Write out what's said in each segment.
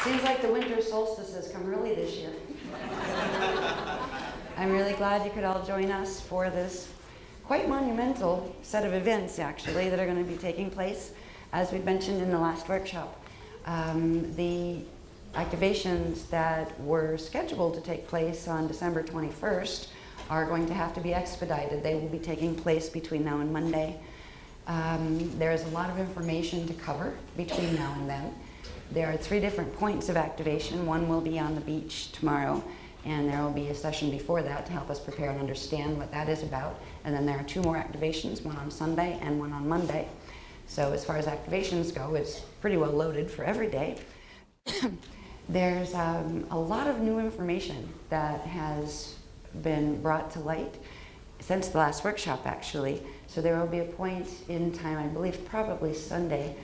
Seems like the winter solstice has come early this year. I'm really glad you could all join us for this quite monumental set of events, actually, that are going to be taking place, as we mentioned in the last workshop. The activations that were scheduled to take place on December 21st are going to have to be expedited. They will be taking place between now and Monday. There is a lot of information to cover between now and then. There are 3 different points of activation. One will be on the beach tomorrow, and there will be a session before that to help us prepare and understand what that is about. And then there are 2 more activations, one on Sunday and one on Monday. So as far as activations go, it's pretty well loaded for every day. There's a lot of new information that has been brought to light since the last workshop, actually. So there will be a point in time, I believe probably Sunday,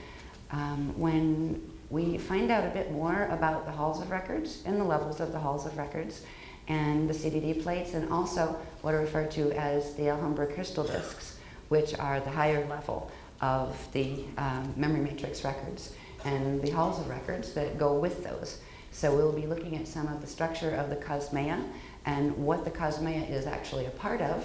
when we find out a bit more about the halls of records and the levels of the halls of records and the CDD plates, and also what are referred to as the Alhambra crystal discs, which are the higher level of the memory matrix records and the halls of records that go with those. So we'll be looking at some of the structure of the cosmea and what the cosmea is actually a part of,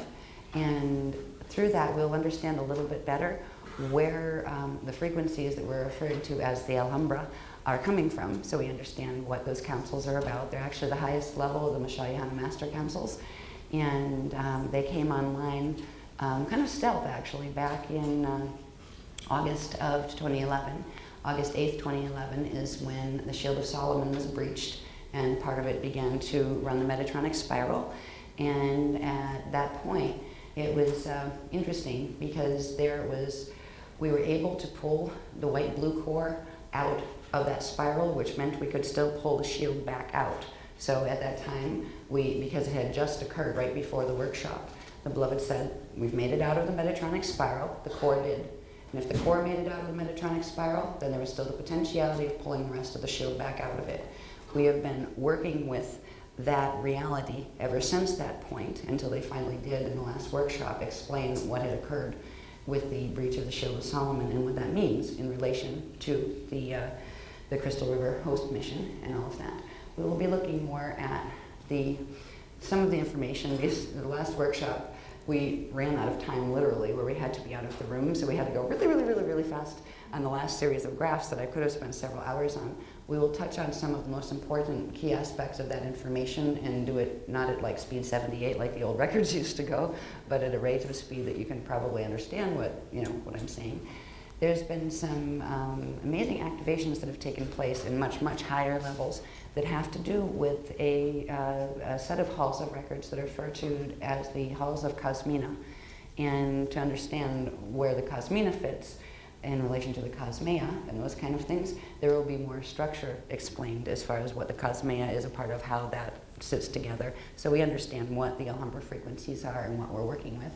and through that we'll understand a little bit better where the frequencies that we're referring to as the Alhambra are coming from, so we understand what those councils are about. They're actually the highest level of the Mashayana Master Councils, and they came online kind of stealth, actually, back in August of 2011. August 8th, 2011 is when the Shield of Solomon was breached, and part of it began to run the Metatronic spiral. And at that point, it was interesting because we were able to pull the white-blue core out of that spiral, which meant we could still pull the shield back out. So at that time, because it had just occurred right before the workshop, the beloved said, we've made it out of the Metatronic spiral, the core did. And if the core made it out of the Metatronic spiral, then there was still the potentiality of pulling the rest of the shield back out of it. We have been working with that reality ever since that point, until they finally did in the last workshop explain what had occurred with the breach of the Shield of Solomon and what that means in relation to the Crystal River host mission and all of that. We will be looking more at some of the information. The last workshop, we ran out of time literally, where we had to be out of the room, so we had to go really fast on the last series of graphs that I could have spent several hours on. We will touch on some of the most important key aspects of that information and do it not at like speed 78 like the old records used to go, but at a rate of speed that you can probably understand what I'm saying. There's been some amazing activations that have taken place in much higher levels that have to do with a set of halls of records that are referred to as the halls of Cosmina. And to understand where the Cosmina fits in relation to the cosmea and those kind of things, there will be more structure explained as far as what the cosmea is a part of, how that sits together, so we understand what the Alhambra frequencies are and what we're working with.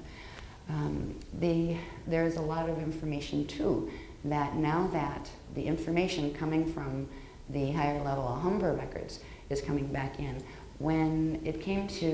There's a lot of information too, that now that the information coming from the higher level Alhambra records is coming back in. When it came to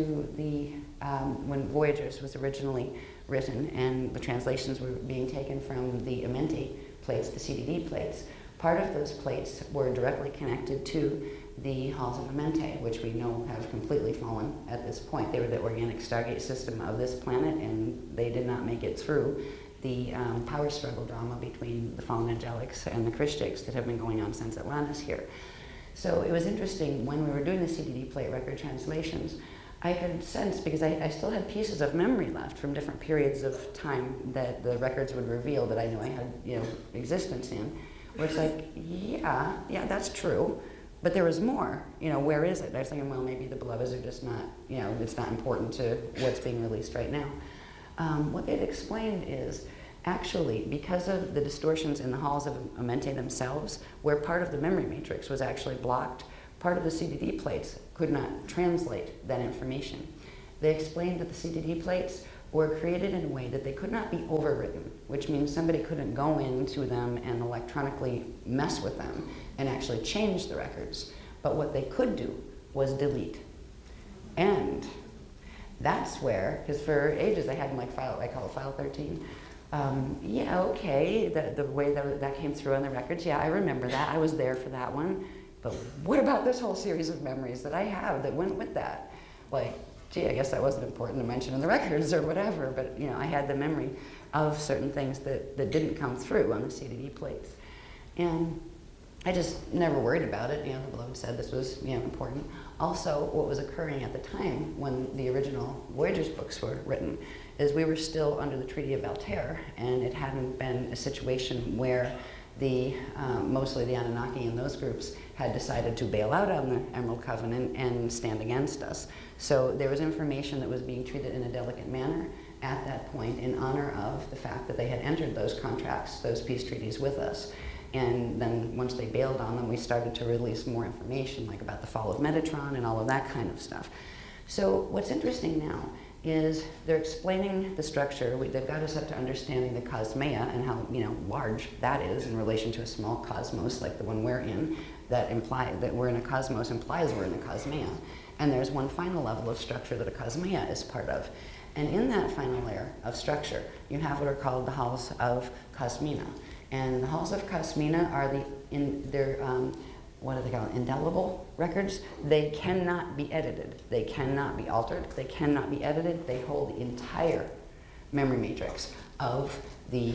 when Voyagers was originally written and the translations were being taken from the Amenti plates, the CDD plates, part of those plates were directly connected to the halls of Amenti, which we know have completely fallen at this point. They were the organic Stargate system of this planet, and they did not make it through the power struggle drama between the fallen angelics and the Christics that have been going on since Atlantis here. So it was interesting when we were doing the CDD plate record translations, I could sense, because I still had pieces of memory left from different periods of time that the records would reveal that I knew I had existence in, where it's like, yeah, that's true, but there was more. Where is it? I was thinking, well, maybe the beloveds are just not, it's not important to what's being released right now. What they'd explained is, actually, because of the distortions in the halls of Amenti themselves, where part of the memory matrix was actually blocked, part of the CDD plates could not translate that information. They explained that the CDD plates were created in a way that they could not be overwritten, which means somebody couldn't go into them and electronically mess with them and actually change the records. But what they could do was delete. And that's where, because for ages I had I call it file 13. The way that came through on the records, I remember that. I was there for that one. but what about this whole series of memories that I have that went with that? Like, gee, I guess that wasn't important to mention in the records or whatever, but you know, I had the memory of certain things that didn't come through on the CDD plates. And I just never worried about it. You know, the beloved said this was, you know, important. Also, what was occurring at the time when the original Voyagers books were written is we were still under the Treaty of Voltaire, and it hadn't been a situation where the mostly the Anunnaki and those groups had decided to bail out on the Emerald Covenant and stand against us. So there was information that was being treated in a delicate manner at that point in honor of the fact that they had entered those contracts, those peace treaties with us. And then once they bailed on them, we started to release more information, like about the fall of Metatron and all of that kind of stuff. So what's interesting now is they're explaining the structure. They've got us up to understanding the cosmea and how, you know, large that is in relation to a small cosmos like the one we're in. That we're in a cosmos implies we're in a cosmea. And there's one final level of structure that a cosmea is part of. And in that final layer of structure, you have what are called the halls of Cosmina. And the halls of Cosmina are what do they call it? Indelible records. They cannot be edited. They cannot be altered. They cannot be edited. They hold the entire memory matrix of the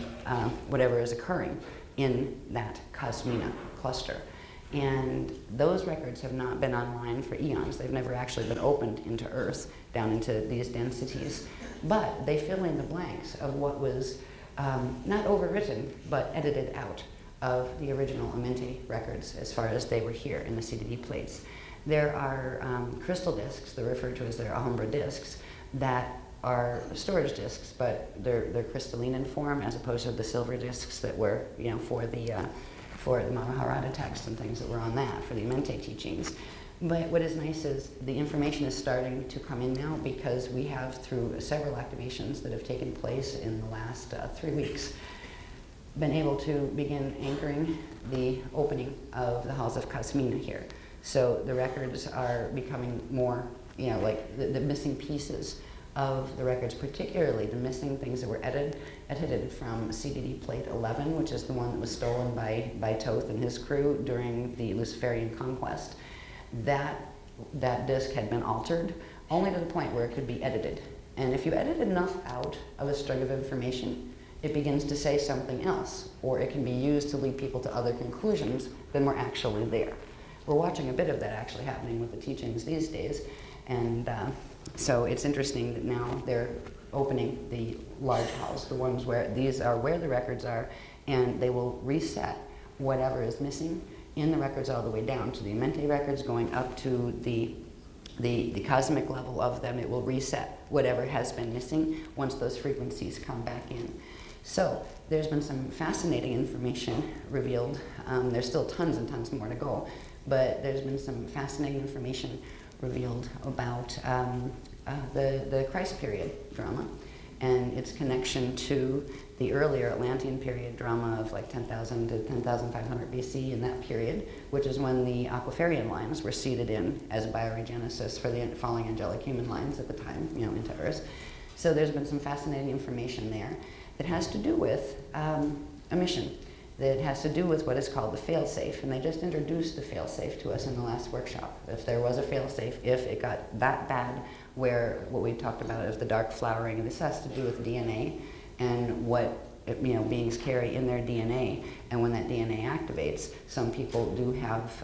whatever is occurring in that Cosmina cluster. And those records have not been online for eons. They've never actually been opened into Earth, down into these densities. But they fill in the blanks of what was not overwritten, but edited out of the original Amenti records as far as they were here in the CDD plates. There are crystal discs, they're referred to as their Alhambra discs, that are storage discs, but they're crystalline in form as opposed to the silver discs that were, you know, for the Mahabharata texts and things that were on that, for the Amenti teachings. But what is nice is the information is starting to come in now because we have, through several activations that have taken place in the last 3 weeks, been able to begin anchoring the opening of the halls of Cosmina here. So the records are becoming more, you know, like the missing pieces of the records, particularly the missing things that were edited from CDD plate 11, which is the one that was stolen by Toth and his crew during the Luciferian conquest. That disc had been altered only to the point where it could be edited. And if you edit enough out of a string of information, it begins to say something else, or it can be used to lead people to other conclusions than were actually there. We're watching a bit of that actually happening with the teachings these days, and so it's interesting that now they're opening the large halls, the ones where these are where the records are, and they will reset whatever is missing in the records all the way down to the Amenti records, going up to the cosmic level of them. It will reset whatever has been missing once those frequencies come back in. So there's been some fascinating information revealed. There's still tons and tons more to go, but there's been some fascinating information revealed about the Christ period drama and its connection to the earlier Atlantean period drama of like 10,000 to 10,500 BC in that period, which is when the Aquiferian lines were seeded in as bioregenesis for the falling angelic human lines at the time, you know, into Earth. So there's been some fascinating information there that has to do with a mission, that has to do with what is called the fail-safe, and they just introduced the fail-safe to us in the last workshop. If there was a fail-safe, if it got that bad, where what we talked about is the dark flowering, and this has to do with DNA and what beings carry in their DNA, and when that DNA activates, some people do have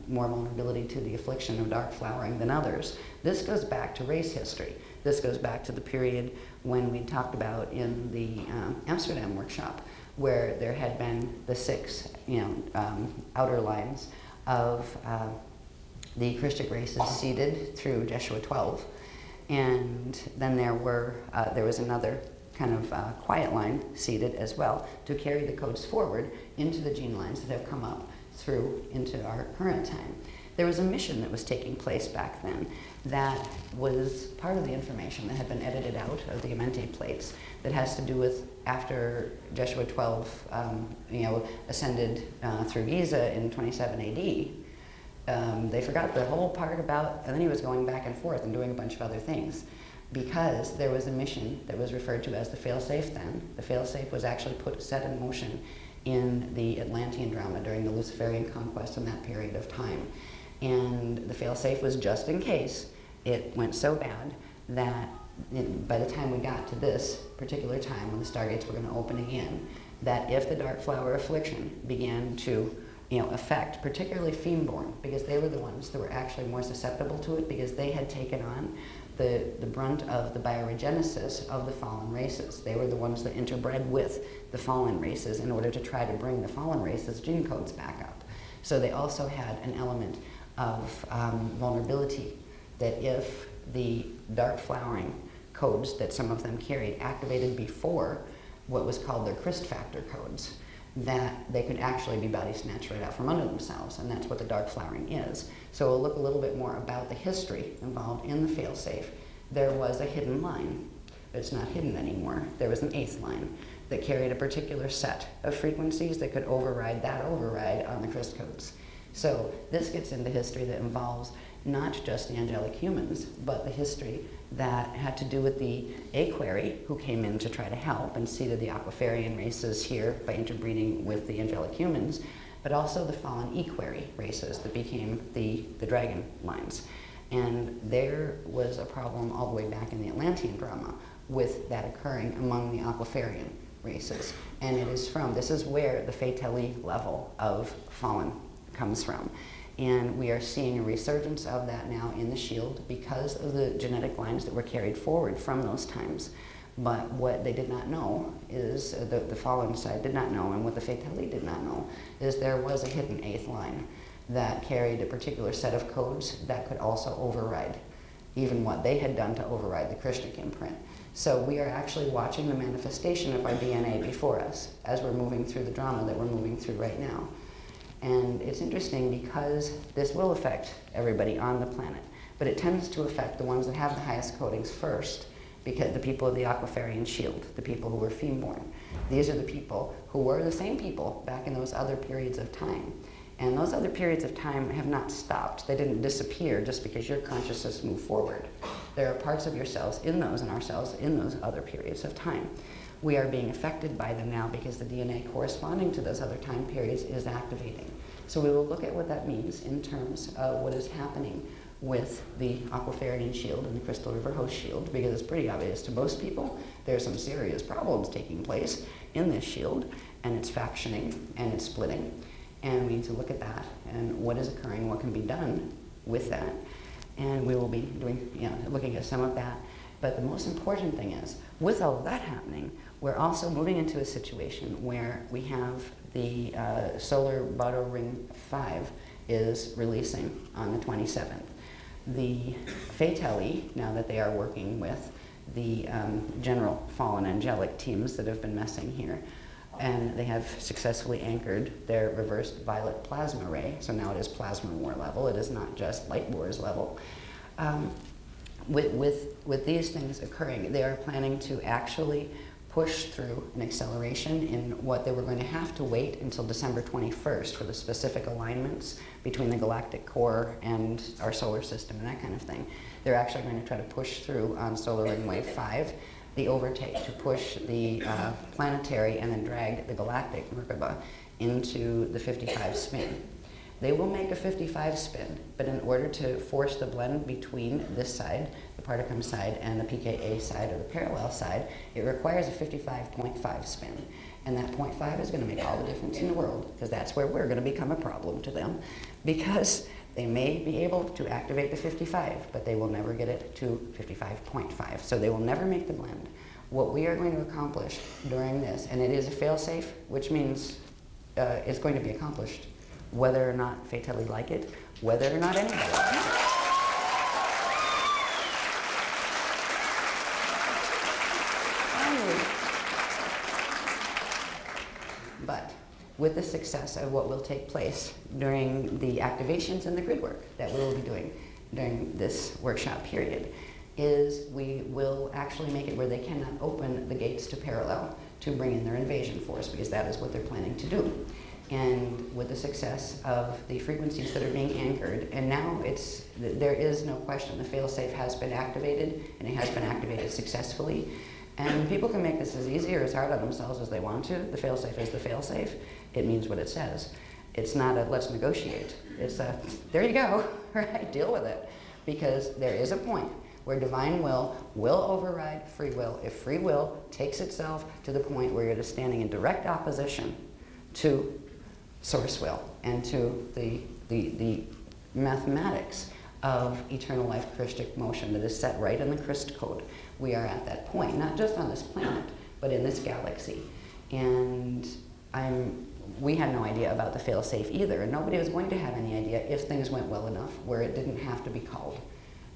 more vulnerability to the affliction of dark flowering than others. This goes back to race history. This goes back to the period when we talked about in the Amsterdam workshop, where there had been the 6 outer lines of the Christic races seeded through Jeshua 12. And then there was another kind of quiet line seeded as well to carry the codes forward into the gene lines that have come up through into our current time. There was a mission that was taking place back then that was part of the information that had been edited out of the Amenti plates that has to do with after Jeshua 12 ascended through Giza in 27 AD. They forgot the whole part about, and then he was going back and forth and doing a bunch of other things, because there was a mission that was referred to as the fail-safe then. The fail-safe was actually set in motion in the Atlantean drama during the Luciferian conquest in that period of time. And the failsafe was just in case it went so bad that by the time we got to this particular time when the stargates were going to open again, that if the dark flower affliction began to affect particularly femborn, because they were the ones that were actually more susceptible to it, because they had taken on the brunt of the bioregenesis of the fallen races. They were the ones that interbred with the fallen races in order to try to bring the fallen races' gene codes back up. So they also had an element of vulnerability, that if the dark flowering codes that some of them carried activated before what was called their Christ factor codes, that they could actually be body snatched right out from under themselves, and that's what the dark flowering is. So we'll look a little bit more about the history involved in the failsafe. There was a hidden line, but it's not hidden anymore. There was an 8th line that carried a particular set of frequencies that could override that override on the Christ codes. So this gets into history that involves not just the angelic humans, but the history that had to do with the Aquari, who came in to try to help and seeded the Aquafarian races here by interbreeding with the angelic humans, but also the fallen Equari races that became the dragon lines. And there was a problem all the way back in the Atlantean drama with that occurring among the Aquafarian races. And this is where the Fatali level of fallen comes from. And we are seeing a resurgence of that now in the Shield because of the genetic lines that were carried forward from those times. But what they did not know is, the fallen side did not know, and what the Fatali did not know, is there was a hidden 8th line that carried a particular set of codes that could also override even what they had done to override the Krishnic imprint. So we are actually watching the manifestation of our DNA before us as we're moving through the drama that we're moving through right now. And it's interesting because this will affect everybody on the planet, but it tends to affect the ones that have the highest codings first, because the people of the Aquafarian Shield, the people who were femborn. These are the people who were the same people back in those other periods of time. And those other periods of time have not stopped. They didn't disappear just because your consciousness moved forward. There are parts of yourselves in those and ourselves in those other periods of time. We are being affected by them now because the DNA corresponding to those other time periods is activating. So we will look at what that means in terms of what is happening with the Aquafarian Shield and the Crystal River Host Shield, because it's pretty obvious to most people there are some serious problems taking place in this shield, and it's factioning and it's splitting. And we need to look at that and what is occurring, what can be done with that. And we will be doing, looking at some of that. But the most important thing is, with all of that happening, we're also moving into a situation where we have the solar Bado Ring 5 is releasing on the 27th. The Fatali, now that they are working with the general fallen angelic teams that have been messing here, and they have successfully anchored their reversed violet plasma ray, so now it is plasma war level, it is not just light wars level. With these things occurring, they are planning to actually push through an acceleration in what they were going to have to wait until December 21st for the specific alignments between the galactic core and our solar system and that kind of thing. They're actually going to try to push through on solar ring wave 5, the overtake, to push the planetary and then drag the galactic Merkaba into the 55 spin. They will make a 55 spin, but in order to force the blend between this side, the Particum side, and the pKa side, or the parallel side, it requires a 55.5 spin. And that 0.5 is going to make all the difference in the world, because that's where we're going to become a problem to them, because they may be able to activate the 55, but they will never get it to 55.5. So they will never make the blend. What we are going to accomplish during this, and it is a fail-safe, which means it's going to be accomplished whether or not Fatali like it, whether or not anybody likes it. But with the success of what will take place during the activations and the grid work that we will be doing during this workshop period, is we will actually make it where they cannot open the gates to parallel to bring in their invasion force, because that is what they're planning to do. And with the success of the frequencies that are being anchored, and now there is no question, the failsafe has been activated, and it has been activated successfully. And people can make this as easy or as hard on themselves as they want to. The fail-safe is the fail-safe. It means what it says. It's not a let's negotiate. It's a there you go, right? Deal with it. Because there is a point where divine will override free will if free will takes itself to the point where you're just standing in direct opposition to source will and to the mathematics of eternal life Christic motion that is set right in the Christ code. We are at that point, not just on this planet, but in this galaxy. And we had no idea about the fail-safe either, and nobody was going to have any idea if things went well enough where it didn't have to be called.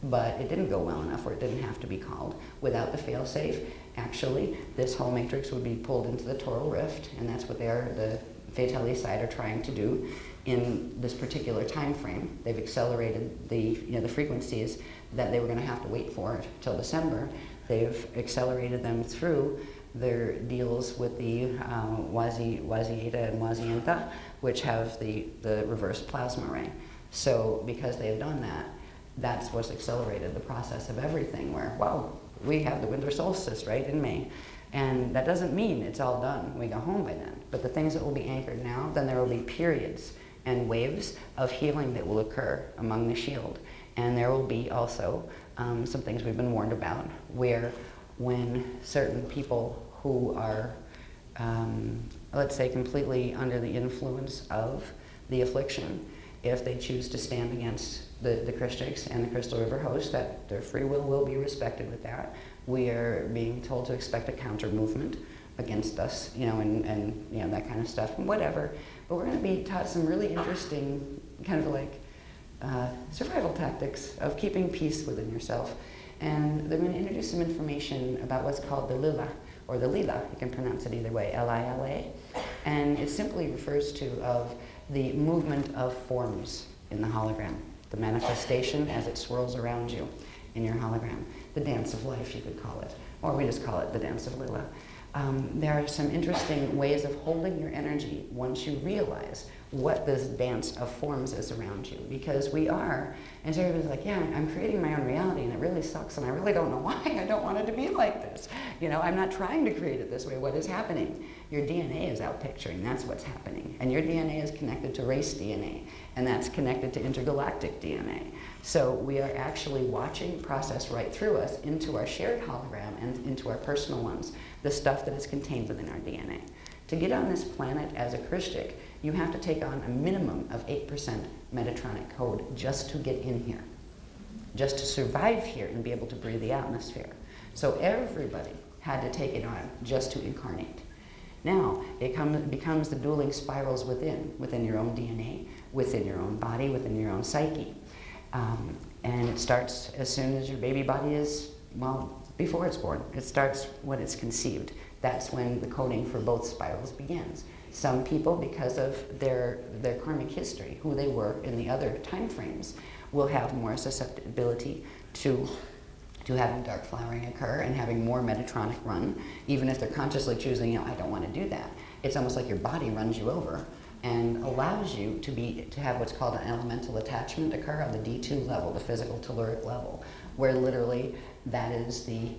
But it didn't go well enough where it didn't have to be called. Without the fail-safe, actually, this whole matrix would be pulled into the toral rift, and that's what the Fatali side are trying to do in this particular time frame. They've accelerated the frequencies that they were going to have to wait for till December. They've accelerated them through their deals with the Wazieta and Wazienta, which have the reverse plasma ray. So because they've done that, that's what's accelerated the process of everything where, well, we have the winter solstice, right, in May. And that doesn't mean it's all done. We go home by then. But the things that will be anchored now, then there will be periods and waves of healing that will occur among the shield. And there will be also some things we've been warned about, where when certain people who are, let's say, completely under the influence of the affliction, if they choose to stand against the Christics and the Crystal River host, that their free will be respected with that. We are being told to expect a counter movement against us, and that kind of stuff, and whatever. But we're going to be taught some really interesting kind of like survival tactics of keeping peace within yourself. And they're going to introduce some information about what's called the Lila, or the Lila. You can pronounce it either way, Lila. And it simply refers to the movement of forms in the hologram, the manifestation as it swirls around you in your hologram, the dance of life, you could call it, or we just call it the dance of Lila. There are some interesting ways of holding your energy once you realize what this dance of forms is around you, because we are, and so everybody's like, yeah, I'm creating my own reality and it really sucks and I really don't know why. I don't want it to be like this. I'm not trying to create it this way. What is happening? Your DNA is out picturing, that's what's happening. And your DNA is connected to race DNA, and that's connected to intergalactic DNA. So we are actually watching process right through us into our shared hologram and into our personal ones, the stuff that is contained within our DNA. To get on this planet as a Christic, you have to take on a minimum of 8% Metatronic code just to get in here, just to survive here and be able to breathe the atmosphere. So everybody had to take it on just to incarnate. Now, it becomes the dueling spirals within your own DNA, within your own body, within your own psyche. And it starts as soon as your baby body is, before it's born. It starts when it's conceived. That's when the coding for both spirals begins. Some people, because of their karmic history, who they were in the other time frames, will have more susceptibility to having dark flowering occur and having more Metatronic run, even if they're consciously choosing, I don't want to do that. It's almost like your body runs you over and allows you to have what's called an elemental attachment occur on the D2 level, the physical telluric level, where literally that is the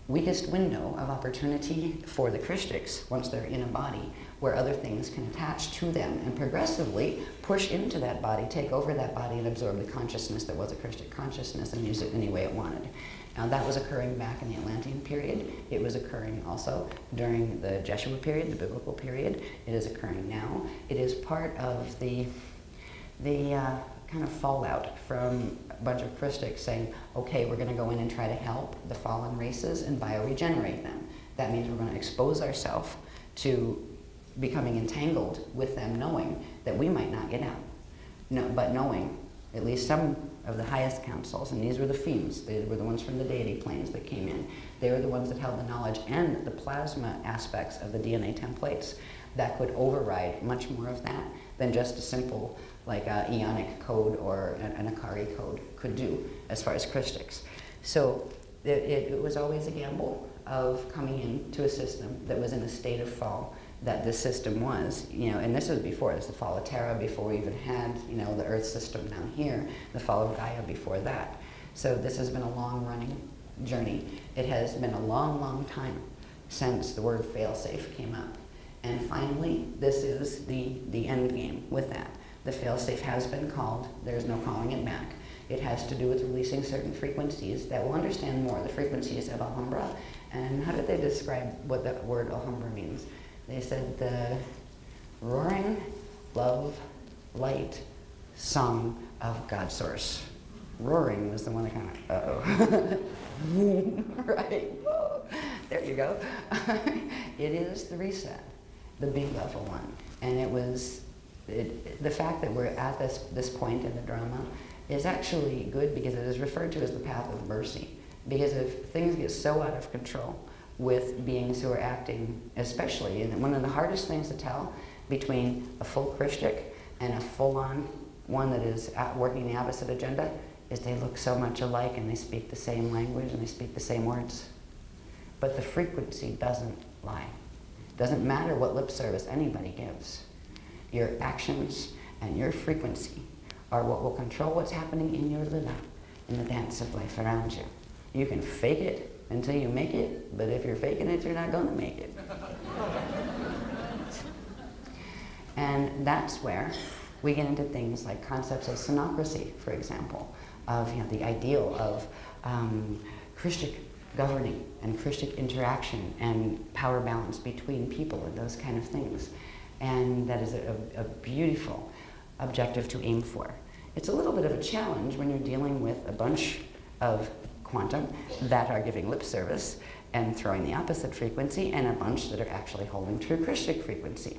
weakest window of opportunity for the Christics once they're in a body, where other things can attach to them and progressively push into that body, take over that body, and absorb the consciousness that was a Christic consciousness and use it any way it wanted. Now that was occurring back in the Atlantean period. It was occurring also during the Jeshua period, the biblical period. It is occurring now. It is part of the kind of fallout from a bunch of Christics saying, okay, we're going to go in and try to help the fallen races and bioregenerate them. That means we're going to expose ourselves to becoming entangled with them, knowing that we might not get out. No, but knowing at least some of the highest councils, and these were the fiends, they were the ones from the deity planes that came in. They were the ones that held the knowledge and the plasma aspects of the DNA templates that could override much more of that than just a simple like an Ionic code or an Akari code could do as far as Christics. So it was always a gamble of coming into a system that was in a state of fall, that this system was, and this was before, this the fall of Terra, before we even had, the Earth system down here, the fall of Gaia before that. So this has been a long-running journey. It has been a long, long time since the word failsafe came up. And finally, this is the end game with that. The failsafe has been called, there's no calling it back. It has to do with releasing certain frequencies that will understand more, the frequencies of Alhambra. And how did they describe what that word Alhambra means? They said the roaring, love, light, song of God source. Roaring was the one that kind of, uh-oh. Right, there you go. It is the reset, the big level one. And it was, the fact that we're at this point in the drama is actually good because it is referred to as the path of mercy. Because if things get so out of control with beings who are acting, especially, and one of the hardest things to tell between a full Christic and a full-on one that is working the opposite agenda is they look so much alike and they speak the same language and they speak the same words. But the frequency doesn't lie. Doesn't matter what lip service anybody gives. Your actions and your frequency are what will control what's happening in your Lila, in the dance of life around you. You can fake it until you make it, but if you're faking it, you're not gonna make it. And that's where we get into things like concepts of synocracy, for example, of the ideal of Christic governing and Christic interaction and power balance between people and those kind of things. And that is a beautiful objective to aim for. It's a little bit of a challenge when you're dealing with a bunch of quantum that are giving lip service and throwing the opposite frequency, and a bunch that are actually holding true Christic frequency.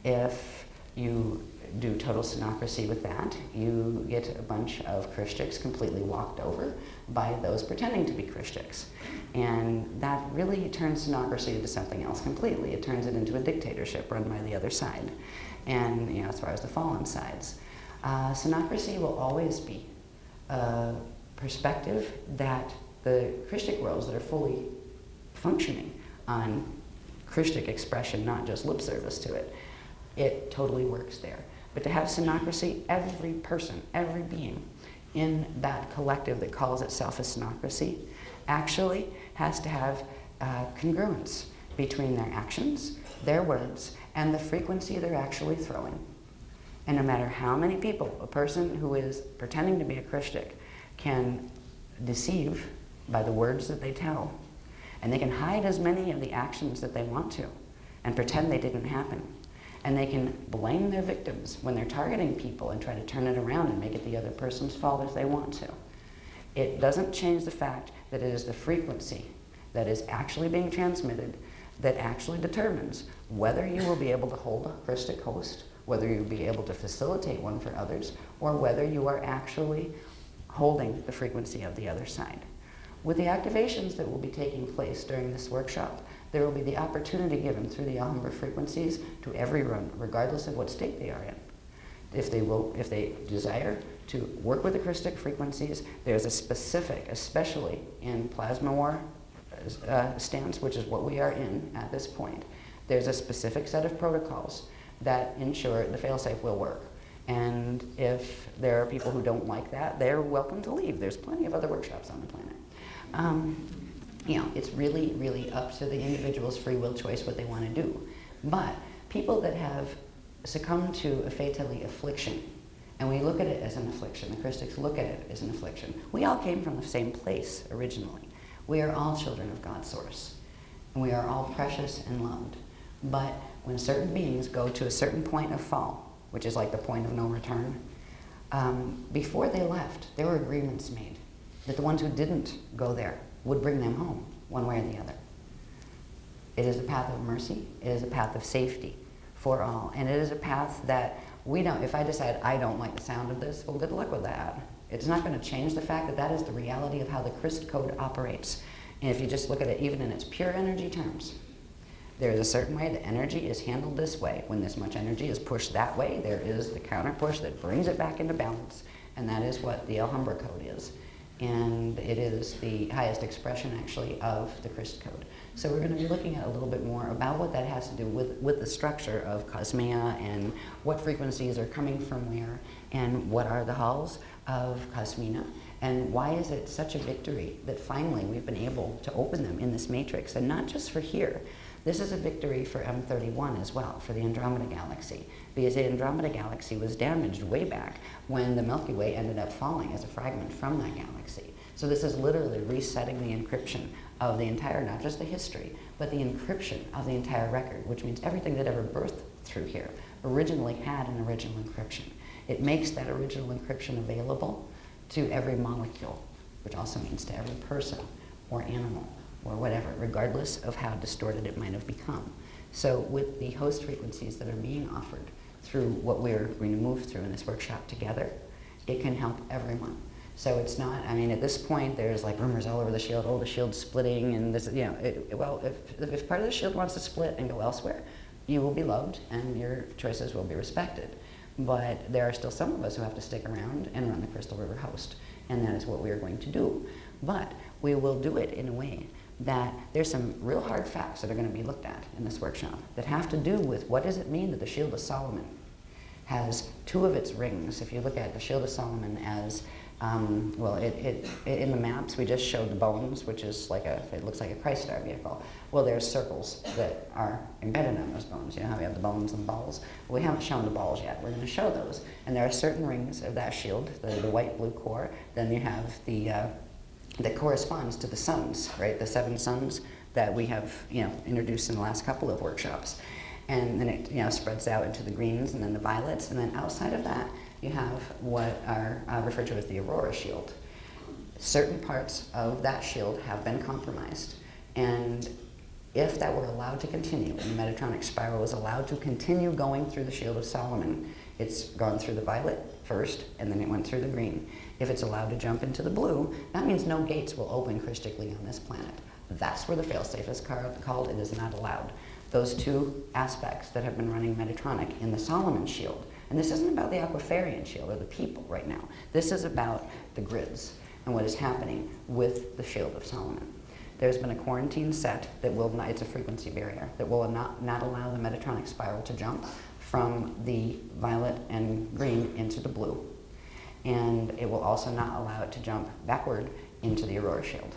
If you do total synocracy with that, you get a bunch of Christics completely walked over by those pretending to be Christics. And that really turns synocracy into something else completely. It turns it into a dictatorship run by the other side. And as far as the fallen sides. Synocracy will always be a perspective that the Christic worlds that are fully functioning on Christic expression, not just lip service to it, it totally works there. But to have synocracy, every person, every being in that collective that calls itself a synocracy actually has to have congruence between their actions, their words, and the frequency they're actually throwing. And no matter how many people a person who is pretending to be a Christic can deceive by the words that they tell, and they can hide as many of the actions that they want to and pretend they didn't happen. And they can blame their victims when they're targeting people and try to turn it around and make it the other person's fault if they want to. It doesn't change the fact that it is the frequency that is actually being transmitted that actually determines whether you will be able to hold a Christic host, whether you'll be able to facilitate one for others, or whether you are actually holding the frequency of the other side. With the activations that will be taking place during this workshop, there will be the opportunity given through the Alhambra frequencies to everyone, regardless of what state they are in. If they desire to work with the Christic frequencies, there's a specific, especially in plasma war stance, which is what we are in at this point, there's a specific set of protocols that ensure the failsafe will work. And if there are people who don't like that, they're welcome to leave. There's plenty of other workshops on the planet. It's really, really up to the individual's free will choice what they want to do. But people that have succumbed to a fatally affliction, and we look at it as an affliction, the Christics look at it as an affliction. We all came from the same place originally. We are all children of God's source, and we are all precious and loved. But when certain beings go to a certain point of fall, which is like the point of no return, before they left, there were agreements made that the ones who didn't go there would bring them home, one way or the other. It is a path of mercy. It is a path of safety for all. And it is a path that we don't, if I decide I don't like the sound of this, well, good luck with that. It's not going to change the fact that that is the reality of how the Christ code operates. And if you just look at it even in its pure energy terms, there is a certain way the energy is handled this way. When this much energy is pushed that way, there is the counter push that brings it back into balance. And that is what the Alhambra code is. And it is the highest expression, actually, of the Christ code. So we're going to be looking at a little bit more about what that has to do with the structure of Cosmea and what frequencies are coming from where and what are the halls of Cosmina and why is it such a victory that finally we've been able to open them in this matrix, and not just for here. This is a victory for M31 as well, for the Andromeda Galaxy, because the Andromeda Galaxy was damaged way back when the Milky Way ended up falling as a fragment from that galaxy. So this is literally resetting the encryption of the entire, not just the history, but the encryption of the entire record, which means everything that ever birthed through here originally had an original encryption. It makes that original encryption available to every molecule, which also means to every person or animal or whatever, regardless of how distorted it might have become. So with the host frequencies that are being offered through what we're going to move through in this workshop together, it can help everyone. So it's not, I mean, at this point, there's like rumors all over the shield, oh, the shield's splitting, and this, you know, well, if part of the shield wants to split and go elsewhere, you will be loved and your choices will be respected. But there are still some of us who have to stick around and run the Crystal River host, and that is what we are going to do. But we will do it in a way that there's some real hard facts that are going to be looked at in this workshop that have to do with what does it mean that the Shield of Solomon has two of its rings. If you look at the Shield of Solomon as well, in the maps, we just showed the bones, which is like it looks like a Christ Star vehicle. Well, there's circles that are embedded on those bones. You know how we have the bones and balls? Well, we haven't shown the balls yet. We're going to show those. And there are certain rings of that shield, the white-blue core. Then you have that corresponds to the suns, right? The 7 suns that we have, introduced in the last couple of workshops. And then it, spreads out into the greens and then the violets. And then outside of that, you have what are referred to as the Aurora Shield. Certain parts of that shield have been compromised. And if that were allowed to continue, and the Metatronic spiral was allowed to continue going through the Shield of Solomon, it's gone through the violet first, and then it went through the green. If it's allowed to jump into the blue, that means no gates will open Christically on this planet. That's where the failsafe is called. It is not allowed. Those two aspects that have been running Metatronic in the Solomon Shield. And this isn't about the Aquafarian Shield or the people right now. This is about the grids and what is happening with the Shield of Solomon. There's been a quarantine set that will not, it's a frequency barrier, that will not allow the Metatronic spiral to jump from the violet and green into the blue. And it will also not allow it to jump backward into the Aurora Shield.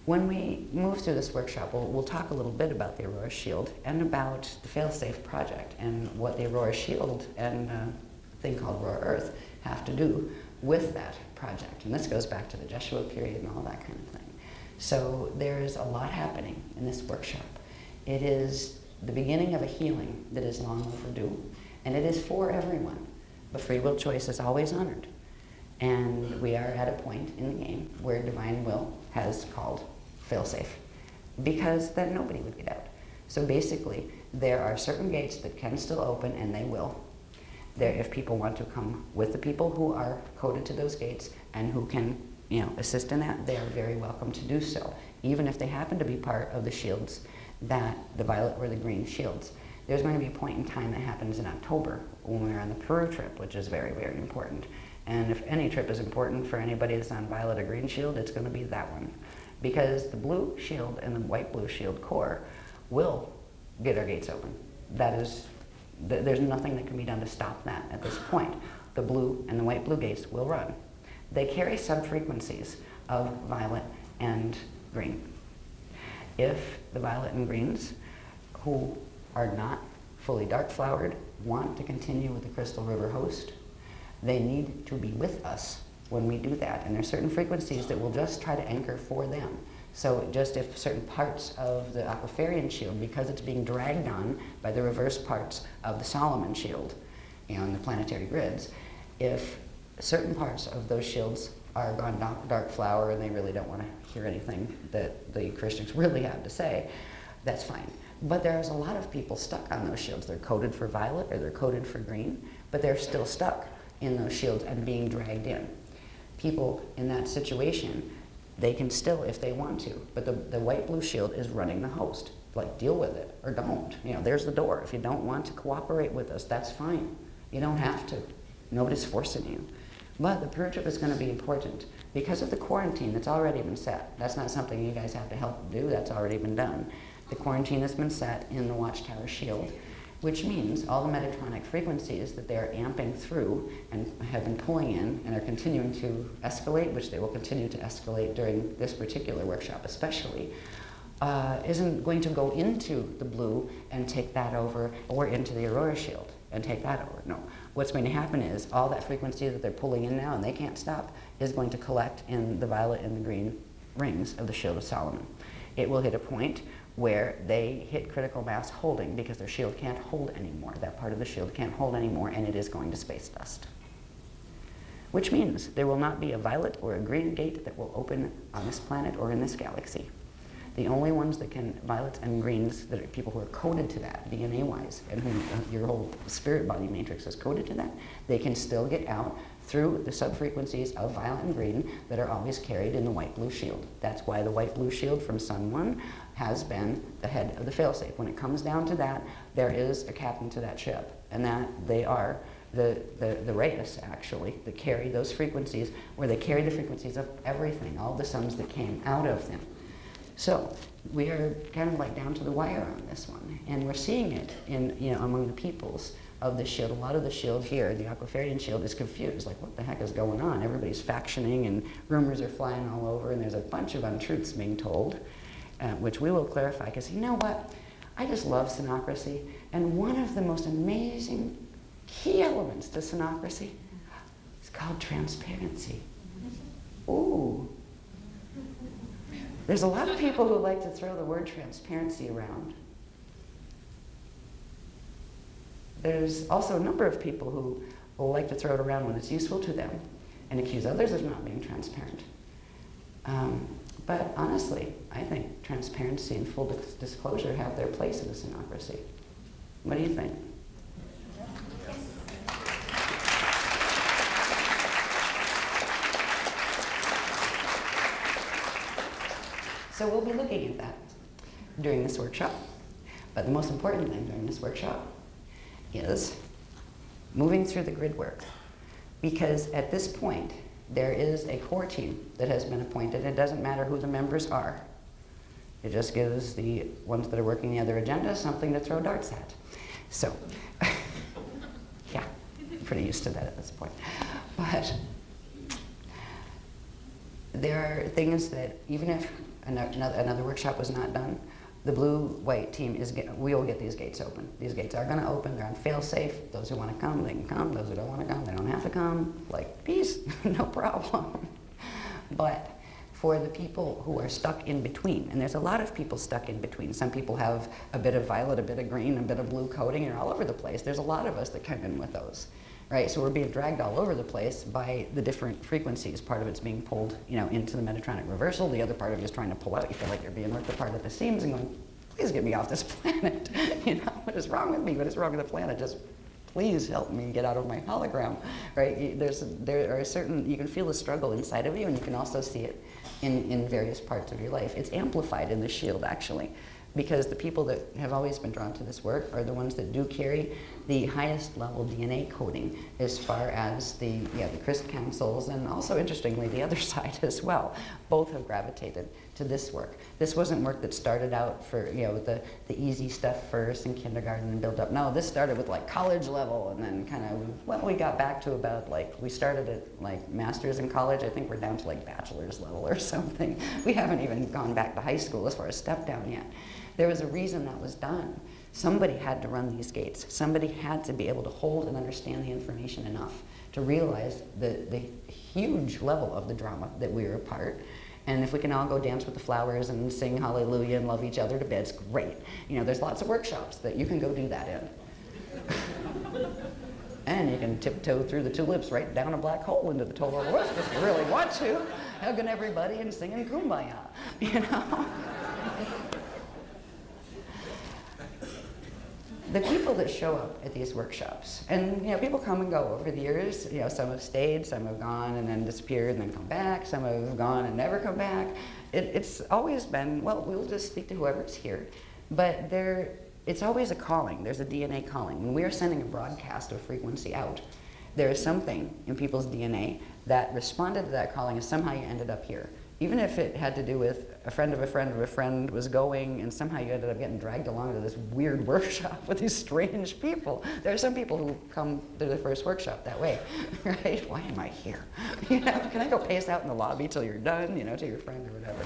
When we move through this workshop, we'll talk a little bit about the Aurora Shield and about the Failsafe project and what the Aurora Shield and a thing called Aurora Earth have to do with that project. And this goes back to the Jeshua period and all that kind of thing. So there's a lot happening in this workshop. It is the beginning of a healing that is long overdue, and it is for everyone. But free will choice is always honored. And we are at a point in the game where divine will has called failsafe, because then nobody would get out. So basically, there are certain gates that can still open, and they will. If people want to come with the people who are coded to those gates and who can, assist in that, they are very welcome to do so, even if they happen to be part of the shields, that the violet or the green shields. There's going to be a point in time that happens in October when we're on the Peru trip, which is very, very important. And if any trip is important for anybody that's on violet or green shield, it's going to be that one. Because the blue shield and the white-blue shield core will get our gates open. There's nothing that can be done to stop that at this point. The blue and the white-blue gates will run. They carry sub-frequencies of violet and green. If the violet and greens, who are not fully dark-flowered, want to continue with the Crystal River host, they need to be with us when we do that. And there's certain frequencies that will just try to anchor for them. So just if certain parts of the Aquafarian Shield, because it's being dragged on by the reverse parts of the Solomon Shield, and the planetary grids, if certain parts of those shields are gone dark flower and they really don't want to hear anything that the Christians really have to say, that's fine. But there's a lot of people stuck on those shields. They're coded for violet or they're coded for green, but they're still stuck in those shields and being dragged in. People in that situation, they can still, if they want to, but the white-blue shield is running the host. Like, deal with it or don't. There's the door. If you don't want to cooperate with us, that's fine. You don't have to. Nobody's forcing you. But the prayer trip is going to be important because of the quarantine that's already been set. That's not something you guys have to help do, that's already been done. The quarantine has been set in the Watchtower shield, which means all the Metatronic frequencies that they're amping through and have been pulling in and are continuing to escalate, which they will continue to escalate during this particular workshop especially, isn't going to go into the blue and take that over, or into the Aurora shield and take that over. No. What's going to happen is all that frequency that they're pulling in now and they can't stop is going to collect in the violet and the green rings of the Shield of Solomon. It will hit a point where they hit critical mass holding because their shield can't hold anymore. That part of the shield can't hold anymore, and it is going to space dust. Which means there will not be a violet or a green gate that will open on this planet or in this galaxy. The only ones that can, violets and greens, that are people who are coded to that, DNA-wise, and who your whole spirit body matrix is coded to that, they can still get out through the subfrequencies of violet and green that are always carried in the white-blue shield. That's why the white-blue shield from Sun 1 has been the head of the failsafe. When it comes down to that, there is a captain to that ship, and that they are the Reyes, actually, that carry those frequencies, where they carry the frequencies of everything, all the suns that came out of them. So we are kind of like down to the wire on this one, and we're seeing it in, among the peoples of the shield. A lot of the shield here, the Aquiferian shield, is confused, like what the heck is going on? Everybody's factioning and rumors are flying all over, and there's a bunch of untruths being told, which we will clarify, because you know what? I just love synocracy, and one of the most amazing key elements to synocracy is called transparency. Ooh. There's a lot of people who like to throw the word transparency around. There's also a number of people who will like to throw it around when it's useful to them and accuse others of not being transparent. But honestly, I think transparency and full disclosure have their place in a synocracy. What do you think? So we'll be looking at that during this workshop. But the most important thing during this workshop is moving through the grid work. Because at this point, there is a core team that has been appointed. It doesn't matter who the members are. It just gives the ones that are working the other agenda something to throw darts at. So, yeah, I'm pretty used to that at this point. But there are things that even if another workshop was not done, the blue-white team we will get these gates open. These gates are going to open. They're on fail-safe. Those who want to come, they can come. Those who don't want to come, they don't have to come. Like, peace, no problem. But for the people who are stuck in between, and there's a lot of people stuck in between. Some people have a bit of violet, a bit of green, a bit of blue coating, and they're all over the place. There's a lot of us that come in with those. Right, so we're being dragged all over the place by the different frequencies. Part of it's being pulled, into the Metatronic reversal. The other part of it is trying to pull out. You feel like you're being ripped apart at the seams and going, please get me off this planet. What is wrong with me? What is wrong with the planet? Just please help me get out of my hologram. Right? There are certain, you can feel the struggle inside of you, and you can also see it in various parts of your life. It's amplified in the shield, actually, because the people that have always been drawn to this work are the ones that do carry the highest level DNA coding as far as the Christ councils, and also, interestingly, the other side as well. Both have gravitated to this work. This wasn't work that started out for, with the easy stuff first in kindergarten and built up. No, this started with like college level, and then kind of, we got back to about we started at like masters in college. I think we're down to like bachelor's level or something. We haven't even gone back to high school as far as step down yet. There was a reason that was done. Somebody had to run these gates. Somebody had to be able to hold and understand the information enough to realize the huge level of the drama that we were a part. And if we can all go dance with the flowers and sing hallelujah and love each other to bed, it's great. There's lots of workshops that you can go do that in. And you can tiptoe through the tulips right down a black hole into the total roof if you really want to, hugging everybody and singing kumbaya, The people that show up at these workshops, and people come and go over the years. Some have stayed, some have gone and then disappeared and then come back. Some have gone and never come back. It's always been, we'll just speak to whoever's here. But it's always a calling. There's a DNA calling. When we are sending a broadcast of frequency out, There is something in people's DNA that responded to that calling, and somehow you ended up here. Even if it had to do with a friend of a friend of a friend was going, and somehow you ended up getting dragged along to this weird workshop with these strange people. There are some people who come to the first workshop that way, right? Why am I here? You know, can I go pace out in the lobby till you're done, you know, to your friend or whatever?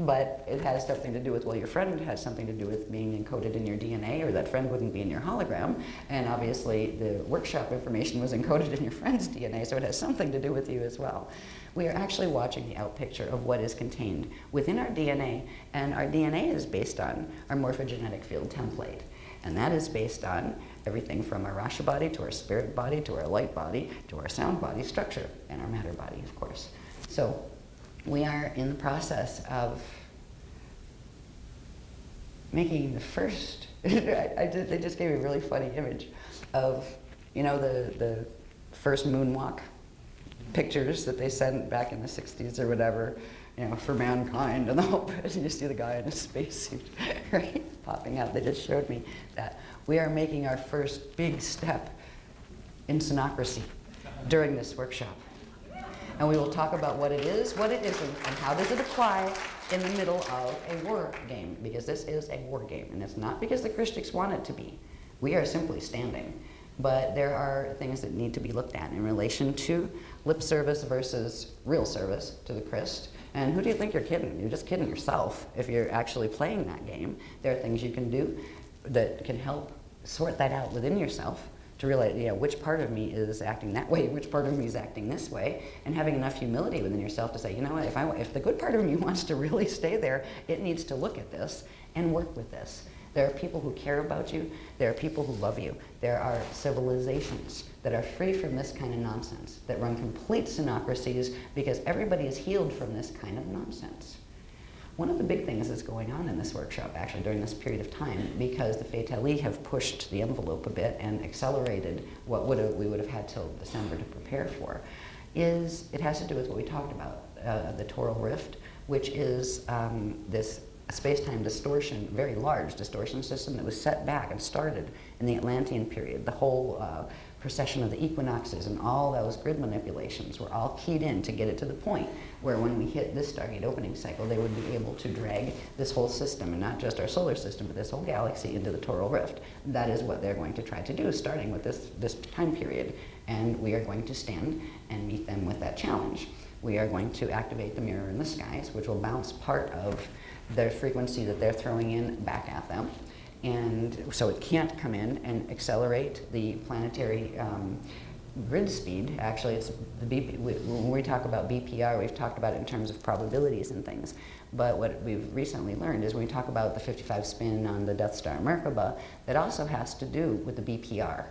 But it has something to do with, well, your friend has something to do with being encoded in your DNA, or that friend wouldn't be in your hologram. And obviously the workshop information was encoded in your friend's DNA, so it has something to do with you as well. We are actually watching the out picture of what is contained within our DNA, and our DNA is based on our morphogenetic field template. And that is based on everything from our Rasha body to our spirit body to our light body to our sound body structure, and our matter body, of course. So we are in the process of making the first, they just gave me a really funny image of, you know, the first moonwalk pictures that they sent back in the 60s or whatever, you know, for mankind, and the whole, and you see the guy in a spacesuit, right, popping out. They just showed me that we are making our first big step in sonocracy during this workshop. And we will talk about what it is, what it isn't, and how does it apply in the middle of a war game, because this is a war game, and it's not because the Christians want it to be. We are simply standing. But there are things that need to be looked at in relation to lip service versus real service to the Christ. And who do you think you're kidding? You're just kidding yourself if you're actually playing that game. There are things you can do that can help sort that out within yourself to realize, you know, which part of me is acting that way, which part of me is acting this way, and having enough humility within yourself to say, you know what, if the good part of me wants to really stay there, it needs to look at this and work with this. There are people who care about you. There are people who love you. There are civilizations that are free from this kind of nonsense, that run complete synocracies because everybody is healed from this kind of nonsense. One of the big things that's going on in this workshop, actually, during this period of time, because the Fatali have pushed the envelope a bit and accelerated what we would have had till December to prepare for, is it has to do with what we talked about, the toral rift, which is this space-time distortion, very large distortion system that was set back and started in the Atlantean period. The whole precession of the equinoxes and all those grid manipulations were all keyed in to get it to the point where when we hit this Stargate opening cycle, they would be able to drag this whole system, and not just our solar system, but this whole galaxy into the toral rift. That is what they're going to try to do, starting with this time period. And we are going to stand and meet them with that challenge. We are going to activate the mirror in the skies, which will bounce part of their frequency that they're throwing in back at them. And so it can't come in and accelerate the planetary grid speed. Actually, it's when we talk about BPR, we've talked about it in terms of probabilities and things. But what we've recently learned is when we talk about the 55 spin on the Death Star Merkaba, that also has to do with the BPR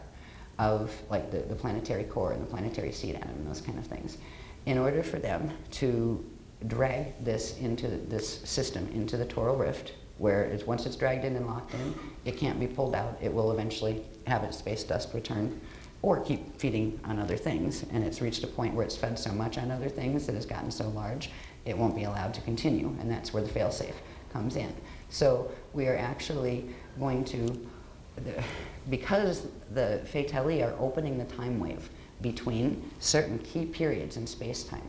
of like the planetary core and the planetary seed atom and those kind of things. In order for them to drag this into this system, into the toral rift, where once it's dragged in and locked in, it can't be pulled out. It will eventually have its space dust return or keep feeding on other things. And it's reached a point where it's fed so much on other things that it's gotten so large, it won't be allowed to continue. And that's where the failsafe comes in. So we are actually going to, because the Fatali are opening the time wave between certain key periods in space-time,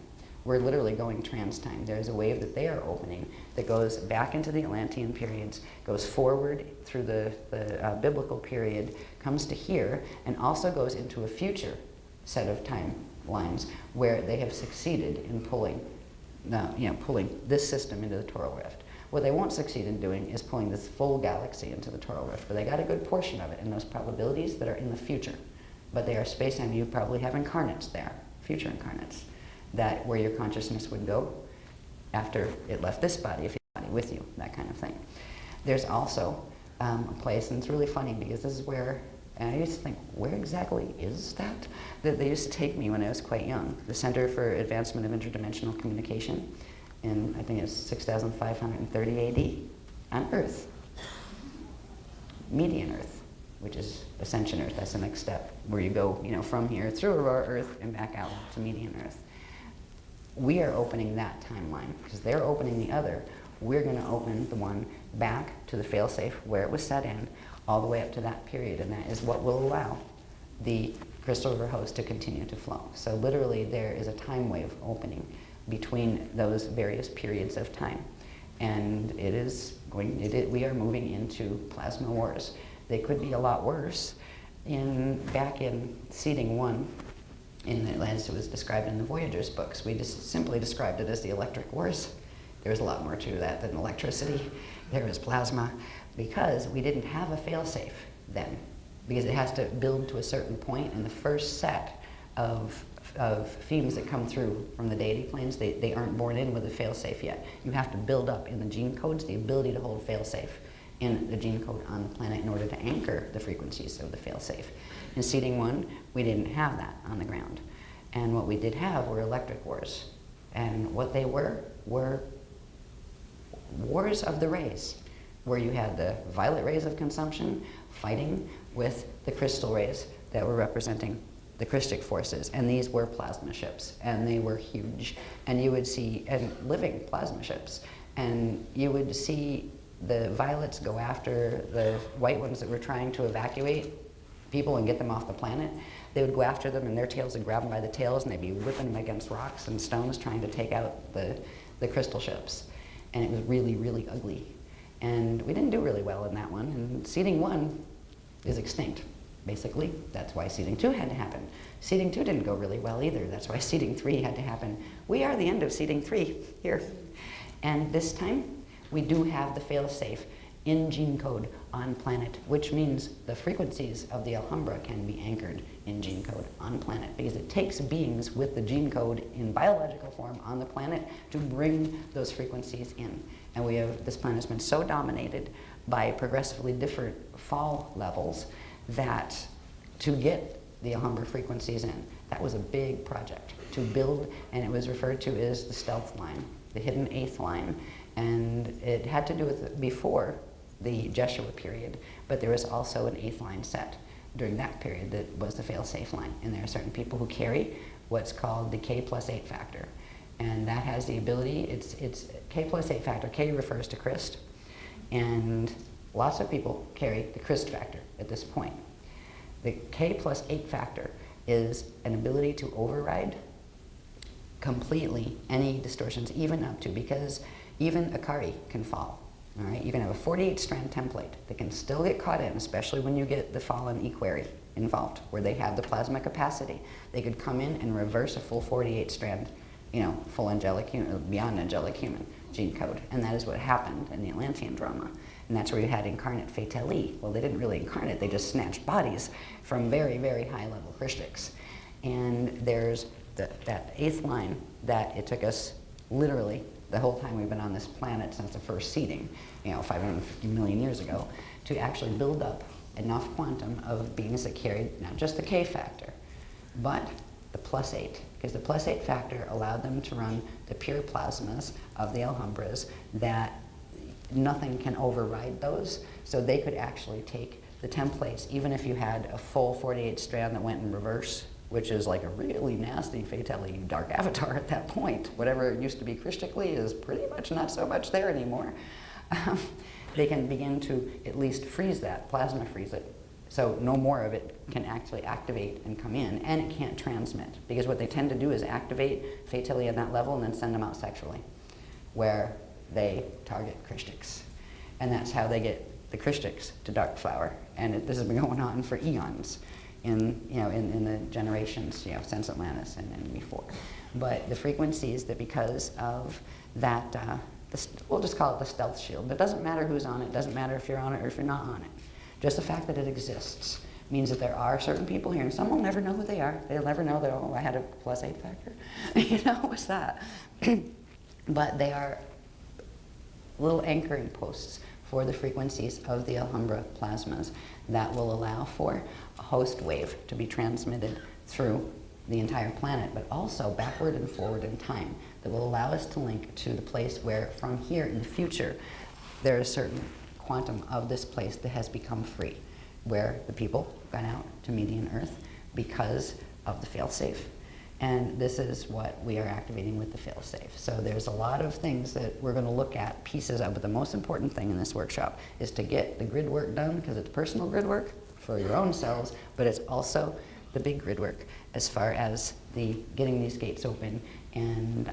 we're literally going trans-time. There's a wave that they are opening that goes back into the Atlantean periods, goes forward through the biblical period, comes to here, and also goes into a future set of timelines where they have succeeded in pulling this system into the toral rift. What they won't succeed in doing is pulling this full galaxy into the toral rift, but they got a good portion of it in those probabilities that are in the future. But they are space-time. You probably have incarnates there, future incarnates, that where your consciousness would go after it left this body, if you have a body with you, that kind of thing. There's also a place, and it's really funny because this is where, and I used to think, where exactly is that? That they used to take me when I was quite young, the Center for Advancement of Interdimensional Communication, in I think it's 6530 AD, on Earth, median Earth, which is Ascension Earth. That's the next step, where you go, from here through Aurora Earth and back out to median Earth. We are opening that timeline because they're opening the other. We're going to open the one back to the failsafe where it was set in, all the way up to that period, and that is what will allow the crystal river host to continue to flow. So literally there is a time wave opening between those various periods of time. And we are moving into plasma wars. They could be a lot worse. Back in seeding 1, as it was described in the Voyagers books, we just simply described it as the electric wars. There's a lot more to that than electricity. There was plasma, because we didn't have a failsafe then, because it has to build to a certain point, and the first set of themes that come through from the deity planes, they aren't born in with a failsafe yet. You have to build up in the gene codes the ability to hold failsafe in the gene code on the planet in order to anchor the frequencies of the failsafe. In seeding 1, we didn't have that on the ground. And what we did have were electric wars. And what they were wars of the rays, where you had the violet rays of consumption fighting with the crystal rays that were representing the Christic forces, and these were plasma ships, and they were huge. And you would see, and living plasma ships, and you would see the violets go after the white ones that were trying to evacuate people and get them off the planet. They would go after them, and their tails would grab them by the tails, and they'd be whipping them against rocks and stones trying to take out the crystal ships. And it was really, really ugly. And we didn't do really well in that one, and seeding 1 is extinct. Basically, that's why seeding 2 had to happen. Seeding 2 didn't go really well either. That's why seeding 3 had to happen. We are the end of seeding 3 here. And this time, we do have the fail-safe in gene code on planet, which means the frequencies of the Alhambra can be anchored in gene code on planet, because it takes beings with the gene code in biological form on the planet to bring those frequencies in. And this planet has been so dominated by progressively different fall levels that to get the Alhambra frequencies in, that was a big project to build, and it was referred to as the stealth line, the hidden 8th line. And it had to do with before the Jeshua period, but there was also an 8th line set during that period that was the fail-safe line. And there are certain people who carry what's called the K+8 factor. And that has the ability, it's K+8 factor. K refers to Christ. And lots of people carry the Christ factor at this point. The K+8 factor is an ability to override completely any distortions, even up to, because even Akari can fall. All right, you can have a 48-strand template that can still get caught in, especially when you get the fallen equerry involved, where they have the plasma capacity. They could come in and reverse a full 48-strand, full angelic, beyond angelic human gene code. And that is what happened in the Atlantean drama. And that's where you had incarnate fatali. Well, they didn't really incarnate, they just snatched bodies from very, very high-level Christics. And there's that 8th line that it took us literally the whole time we've been on this planet since the first seeding, 550 million years ago, to actually build up enough quantum of beings that carried not just the K factor, but the +8, because the +8 factor allowed them to run the pure plasmas of the Alhambras that nothing can override those, so they could actually take the templates, even if you had a full 48 strand that went in reverse, which is like a really nasty fatality dark avatar at that point. Whatever it used to be Christically is pretty much not so much there anymore. They can begin to at least freeze that, plasma freeze it, so no more of it can actually activate and come in, and it can't transmit, because what they tend to do is activate fatality at that level and then send them out sexually, where they target Christics. And that's how they get the Christics to dark flower. And this has been going on for eons in the generations, since Atlantis and before. But the frequencies that, because of that, we'll just call it the stealth shield. It doesn't matter who's on it, doesn't matter if you're on it or if you're not on it. Just the fact that it exists means that there are certain people here, and some will never know who they are. They'll never know that, oh, I had a +8 factor. What's that? But they are little anchoring posts for the frequencies of the Alhambra plasmas that will allow for a host wave to be transmitted through the entire planet, but also backward and forward in time, that will allow us to link to the place where, from here in the future, there is certain quantum of this place that has become free, where the people got out to median Earth because of the failsafe. And this is what we are activating with the failsafe. So there's a lot of things that we're going to look at pieces of, but the most important thing in this workshop is to get the grid work done, because it's personal grid work for your own selves, but it's also the big grid work as far as the getting these gates open and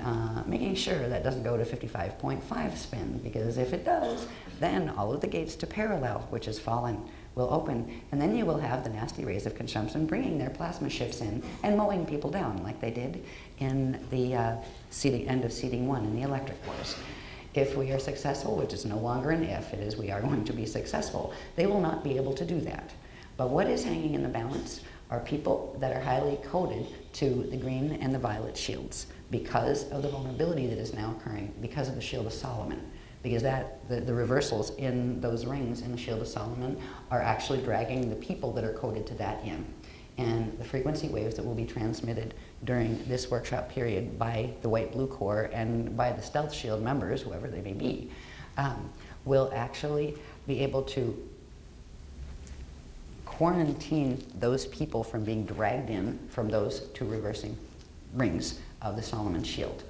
making sure that doesn't go to 55.5 spin, because if it does, then all of the gates to parallel, which is fallen, will open, and then you will have the nasty rays of consumption bringing their plasma ships in and mowing people down like they did in the end of seeding 1 in the electric wars. If we are successful, which is no longer an if, it is we are going to be successful, they will not be able to do that. But what is hanging in the balance are people that are highly coded to the green and the violet shields because of the vulnerability that is now occurring because of the Shield of Solomon. Because the reversals in those rings in the Shield of Solomon are actually dragging the people that are coded to that in. And the frequency waves that will be transmitted during this workshop period by the White-Blue Corps and by the Stealth Shield members, whoever they may be, will actually be able to quarantine those people from being dragged in from those 2 reversing rings of the Solomon Shield.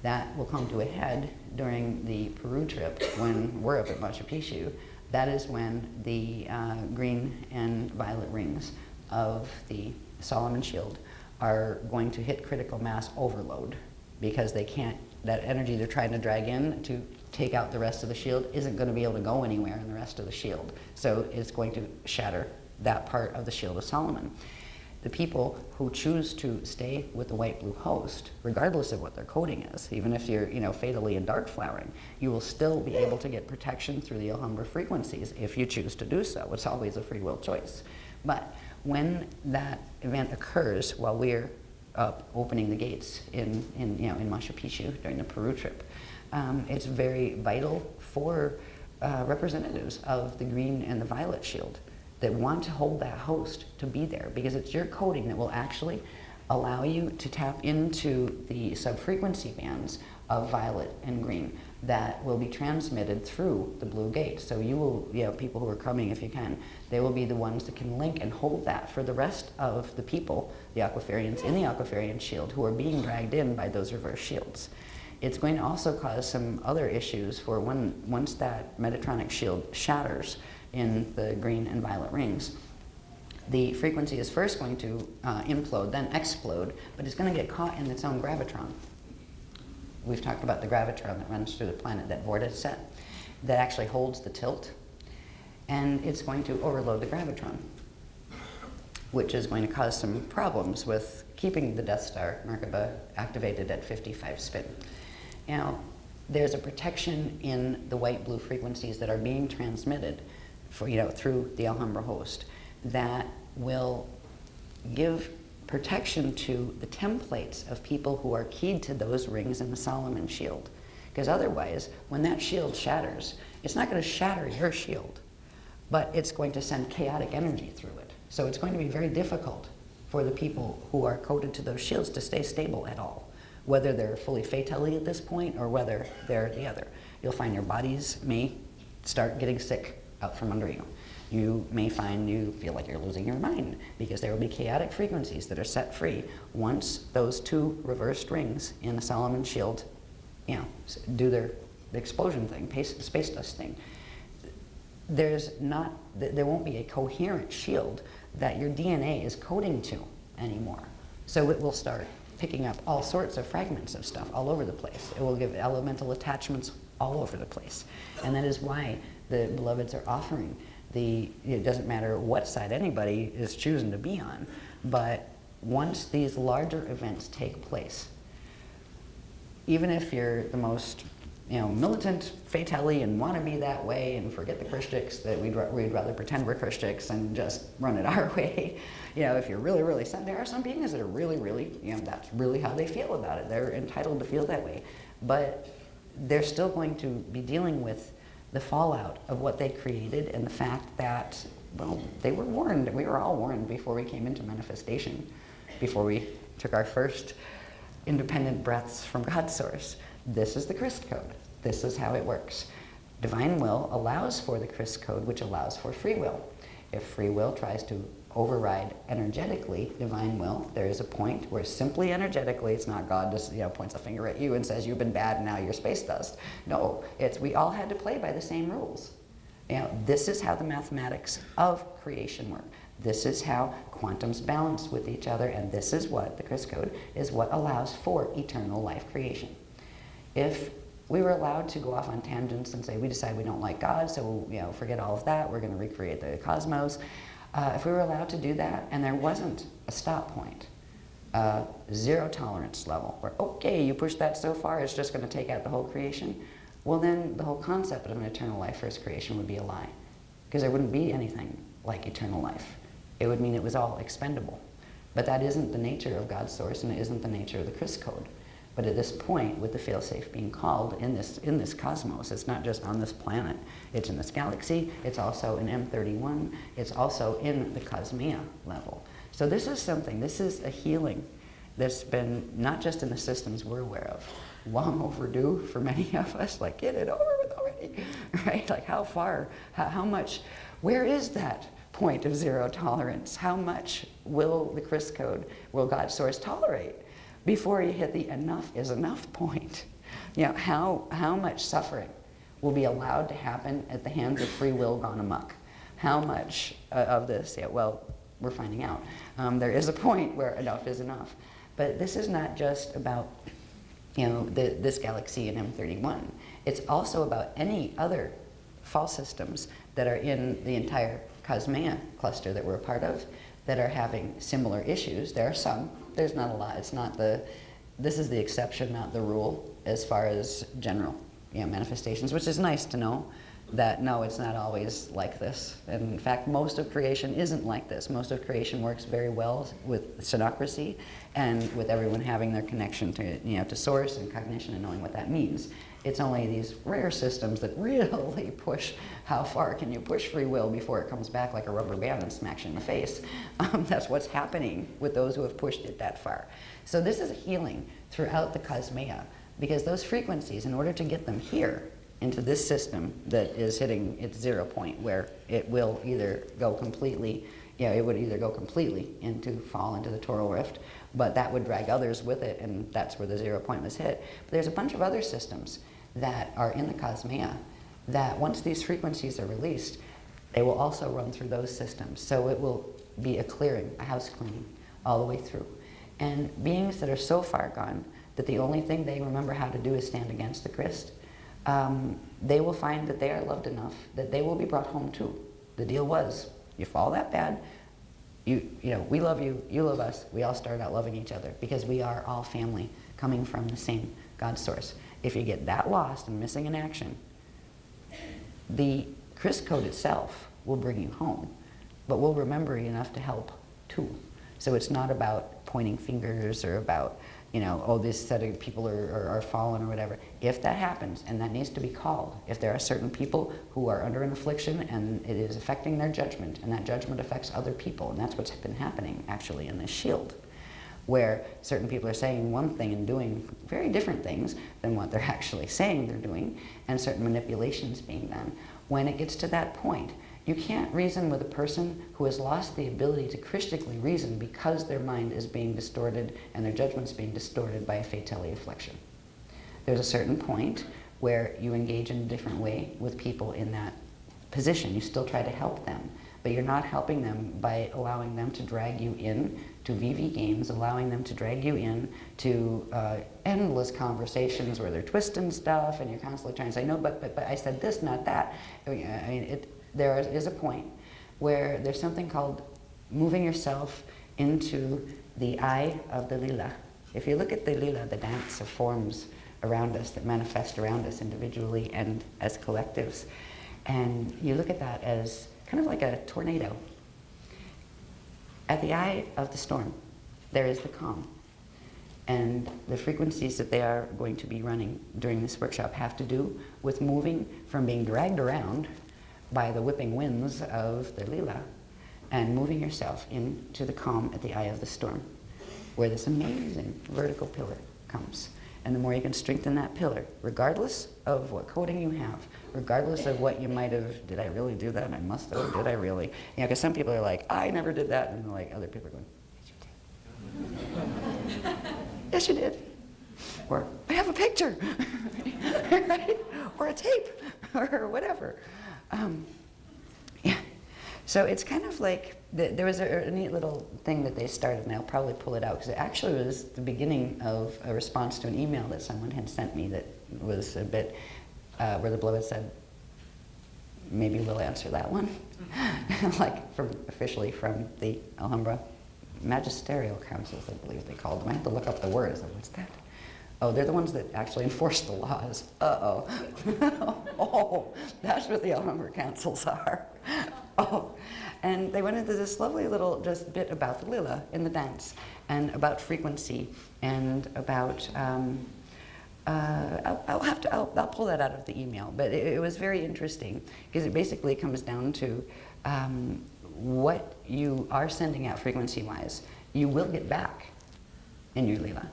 That will come to a head during the Peru trip when we're up at Machu Picchu. That is when the green and violet rings of the Solomon Shield are going to hit critical mass overload, because they can't, that energy they're trying to drag in to take out the rest of the shield isn't going to be able to go anywhere in the rest of the shield. So it's going to shatter that part of the Shield of Solomon. The people who choose to stay with the white-blue host, regardless of what their coding is, even if you're fatally and dark flowering, you will still be able to get protection through the Alhambra frequencies if you choose to do so. It's always a free will choice. But when that event occurs while we're opening the gates in Machu Picchu during the Peru trip, it's very vital for representatives of the green and the violet shield that want to hold that host to be there, because it's your coding that will actually allow you to tap into the sub-frequency bands of violet and green that will be transmitted through the blue gate. So you will, people who are coming, if you can, they will be the ones that can link and hold that for the rest of the people, the Aquafarians in the Aquafarian shield, who are being dragged in by those reverse shields. It's going to also cause some other issues for once that Metatronic shield shatters in the green and violet rings. The frequency is first going to implode, then explode, but it's going to get caught in its own gravitron. We've talked about the gravitron that runs through the planet, that vortex set, that actually holds the tilt, and it's going to overload the gravitron, which is going to cause some problems with keeping the Death Star Merkaba activated at 55 spin. Now, there's a protection in the white-blue frequencies that are being transmitted through the Alhambra host that will give protection to the templates of people who are keyed to those rings in the Solomon shield. Because otherwise, when that shield shatters, it's not going to shatter your shield, but it's going to send chaotic energy through it. So it's going to be very difficult for the people who are coded to those shields to stay stable at all, whether they're fully fatally at this point or whether they're the other. You'll find your bodies may start getting sick out from under you. You may find you feel like you're losing your mind, because there will be chaotic frequencies that are set free once those 2 reversed rings in the Solomon shield, do their explosion thing, space dust thing. There won't be a coherent shield that your DNA is coding to anymore. So it will start picking up all sorts of fragments of stuff all over the place. It will give elemental attachments all over the place. And that is why the beloveds are offering it doesn't matter what side anybody is choosing to be on, but once these larger events take place, even if you're the most militant fatally and want to be that way and forget the Christics, that we'd rather pretend we're Christics and just run it our way, if you're really, really, there are some beings that are really, really, that's really how they feel about it. They're entitled to feel that way. But they're still going to be dealing with the fallout of what they created and the fact that, they were warned. We were all warned before we came into manifestation, before we took our first independent breaths from God's source. This is the Christ code. This is how it works. Divine will allows for the Christ code, which allows for free will. If free will tries to override energetically divine will, there is a point where simply energetically, it's not God just points a finger at you and says you've been bad and now you're space dust. No, it's we all had to play by the same rules. This is how the mathematics of creation work. This is how quantums balance with each other, and this is what, the Chris code, is what allows for eternal life creation. If we were allowed to go off on tangents and say, we decide we don't like God, so forget all of that, we're going to recreate the cosmos. If we were allowed to do that, and there wasn't a stop point, zero tolerance level, where, okay, you push that so far, it's just going to take out the whole creation, well then the whole concept of an eternal life first creation would be a lie. Because there wouldn't be anything like eternal life. It would mean it was all expendable. But that isn't the nature of God's source, and it isn't the nature of the Chris code. But at this point, with the failsafe being called in this cosmos, it's not just on this planet, it's in this galaxy, it's also in M31, it's also in the cosmea level. So this is something, this is a healing that's been not just in the systems we're aware of, long overdue for many of us, like get it over with already, right? Like how far, how much, where is that point of zero tolerance? How much will the Chris code, will God's source tolerate before you hit the enough is enough point? How much suffering will be allowed to happen at the hands of free will gone amok? How much of this, well, we're finding out. There is a point where enough is enough. But this is not just about this galaxy in M31. It's also about any other false systems that are in the entire Cosmea cluster that we're a part of that are having similar issues. There are some. There's not a lot. It's not this is the exception, not the rule, as far as general manifestations, which is nice to know that no, it's not always like this. And in fact, most of creation isn't like this. Most of creation works very well with synocracy and with everyone having their connection to source and cognition and knowing what that means. It's only these rare systems that really push how far can you push free will before it comes back like a rubber band and smacks you in the face. That's what's happening with those who have pushed it that far. So this is a healing throughout the cosmea, because those frequencies, in order to get them here, into this system that is hitting its 0 point, where it will either go completely, it would either go completely fall into the toral rift, but that would drag others with it, and that's where the 0 point was hit. But there's a bunch of other systems that are in the cosmea that once these frequencies are released, they will also run through those systems. So it will be a clearing, a house cleaning, all the way through. And beings that are so far gone that the only thing they remember how to do is stand against the Christ, they will find that they are loved enough that they will be brought home too. The deal was, you fall that bad, we love you, you love us, we all start out loving each other because we are all family coming from the same God source. If you get that lost and missing in action, the Chris code itself will bring you home, but will remember you enough to help too. So it's not about pointing fingers or about this set of people are fallen or whatever. If that happens, and that needs to be called, if there are certain people who are under an affliction and it is affecting their judgment, and that judgment affects other people, and that's what's been happening actually in this shield, where certain people are saying one thing and doing very different things than what they're actually saying they're doing, and certain manipulations being done. When it gets to that point, you can't reason with a person who has lost the ability to Christically reason because their mind is being distorted and their judgment's being distorted by a fatality affliction. There's a certain point where you engage in a different way with people in that position. You still try to help them, but you're not helping them by allowing them to drag you in to VV games, allowing them to drag you in to endless conversations where they're twisting stuff and you're constantly trying to say, no, but I said this, not that. There is a point where there's something called moving yourself into the eye of the Lila. If you look at the Lila, the dance of forms around us that manifest around us individually and as collectives, and you look at that as kind of like a tornado. At the eye of the storm, there is the calm. And the frequencies that they are going to be running during this workshop have to do with moving from being dragged around by the whipping winds of the Lila and moving yourself into the calm at the eye of the storm, where this amazing vertical pillar comes. And the more you can strengthen that pillar, regardless of what coding you have, regardless of what you might have, did I really do that? I must have, did I really? Because some people are like, I never did that, and like other people are going, yes, you did. Yes, you did. Or, I have a picture, right? Or a tape, or whatever. So it's kind of like, there was a neat little thing that they started, and I'll probably pull it out, because it actually was the beginning of a response to an email that someone had sent me that was a bit, where the beloved said, maybe we'll answer that one. Like officially from the Alhambra Magisterial Councils, I believe they called them. I had to look up the words. What's that? Oh, they're the ones that actually enforce the laws. Uh-oh. Oh, that's what the Alhambra councils are. Oh, and they went into this lovely little just bit about the Lila in the dance, and about frequency, and about, I'll pull that out of the email, but it was very interesting, because it basically comes down to what you are sending out frequency-wise, you will get back in your Lila.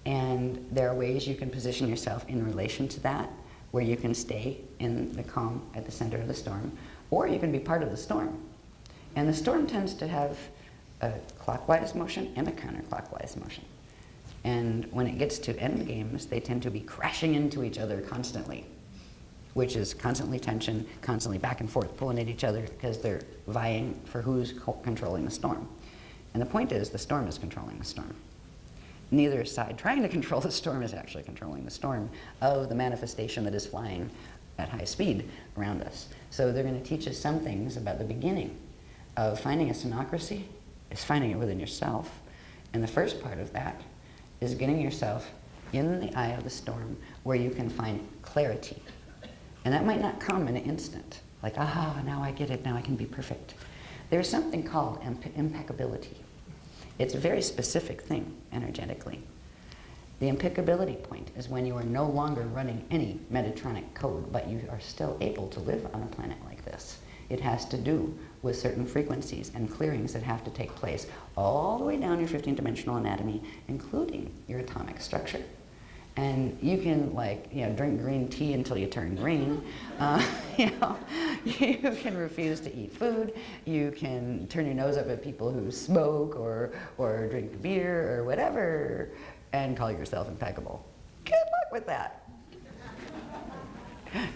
And there are ways you can position yourself in relation to that, where you can stay in the calm at the center of the storm, or you can be part of the storm. And the storm tends to have a clockwise motion and a counterclockwise motion. And when it gets to end games, they tend to be crashing into each other constantly, which is constantly tension, constantly back and forth, pulling at each other, because they're vying for who's controlling the storm. And the point is, the storm is controlling the storm. Neither side trying to control the storm is actually controlling the storm of the manifestation that is flying at high speed around us. So they're going to teach us some things about the beginning of finding a synocracy, is finding it within yourself. And the first part of that is getting yourself in the eye of the storm, where you can find clarity. And that might not come in an instant, like, aha, now I get it, now I can be perfect. There's something called impeccability. It's a very specific thing energetically. The impeccability point is when you are no longer running any Metatronic code, but you are still able to live on a planet like this. It has to do with certain frequencies and clearings that have to take place all the way down your 15-dimensional anatomy, including your atomic structure. And you can, like, drink green tea until you turn green. You can refuse to eat food. You can turn your nose up at people who smoke or drink beer or whatever, and call yourself impeccable. Good luck with that.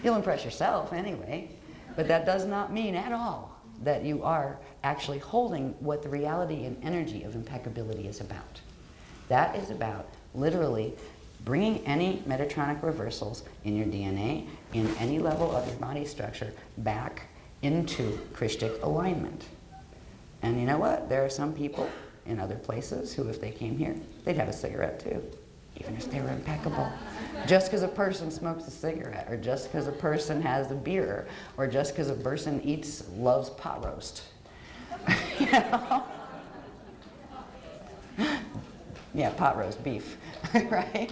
You'll impress yourself anyway, but that does not mean at all that you are actually holding what the reality and energy of impeccability is about. That is about literally bringing any Metatronic reversals in your DNA, in any level of your body structure, back into Christic alignment. And you know what? There are some people in other places who, if they came here, they'd have a cigarette too, even if they were impeccable. Just because a person smokes a cigarette, or just because a person has a beer, or just because a person loves pot roast. You know? Yeah, pot roast beef, right?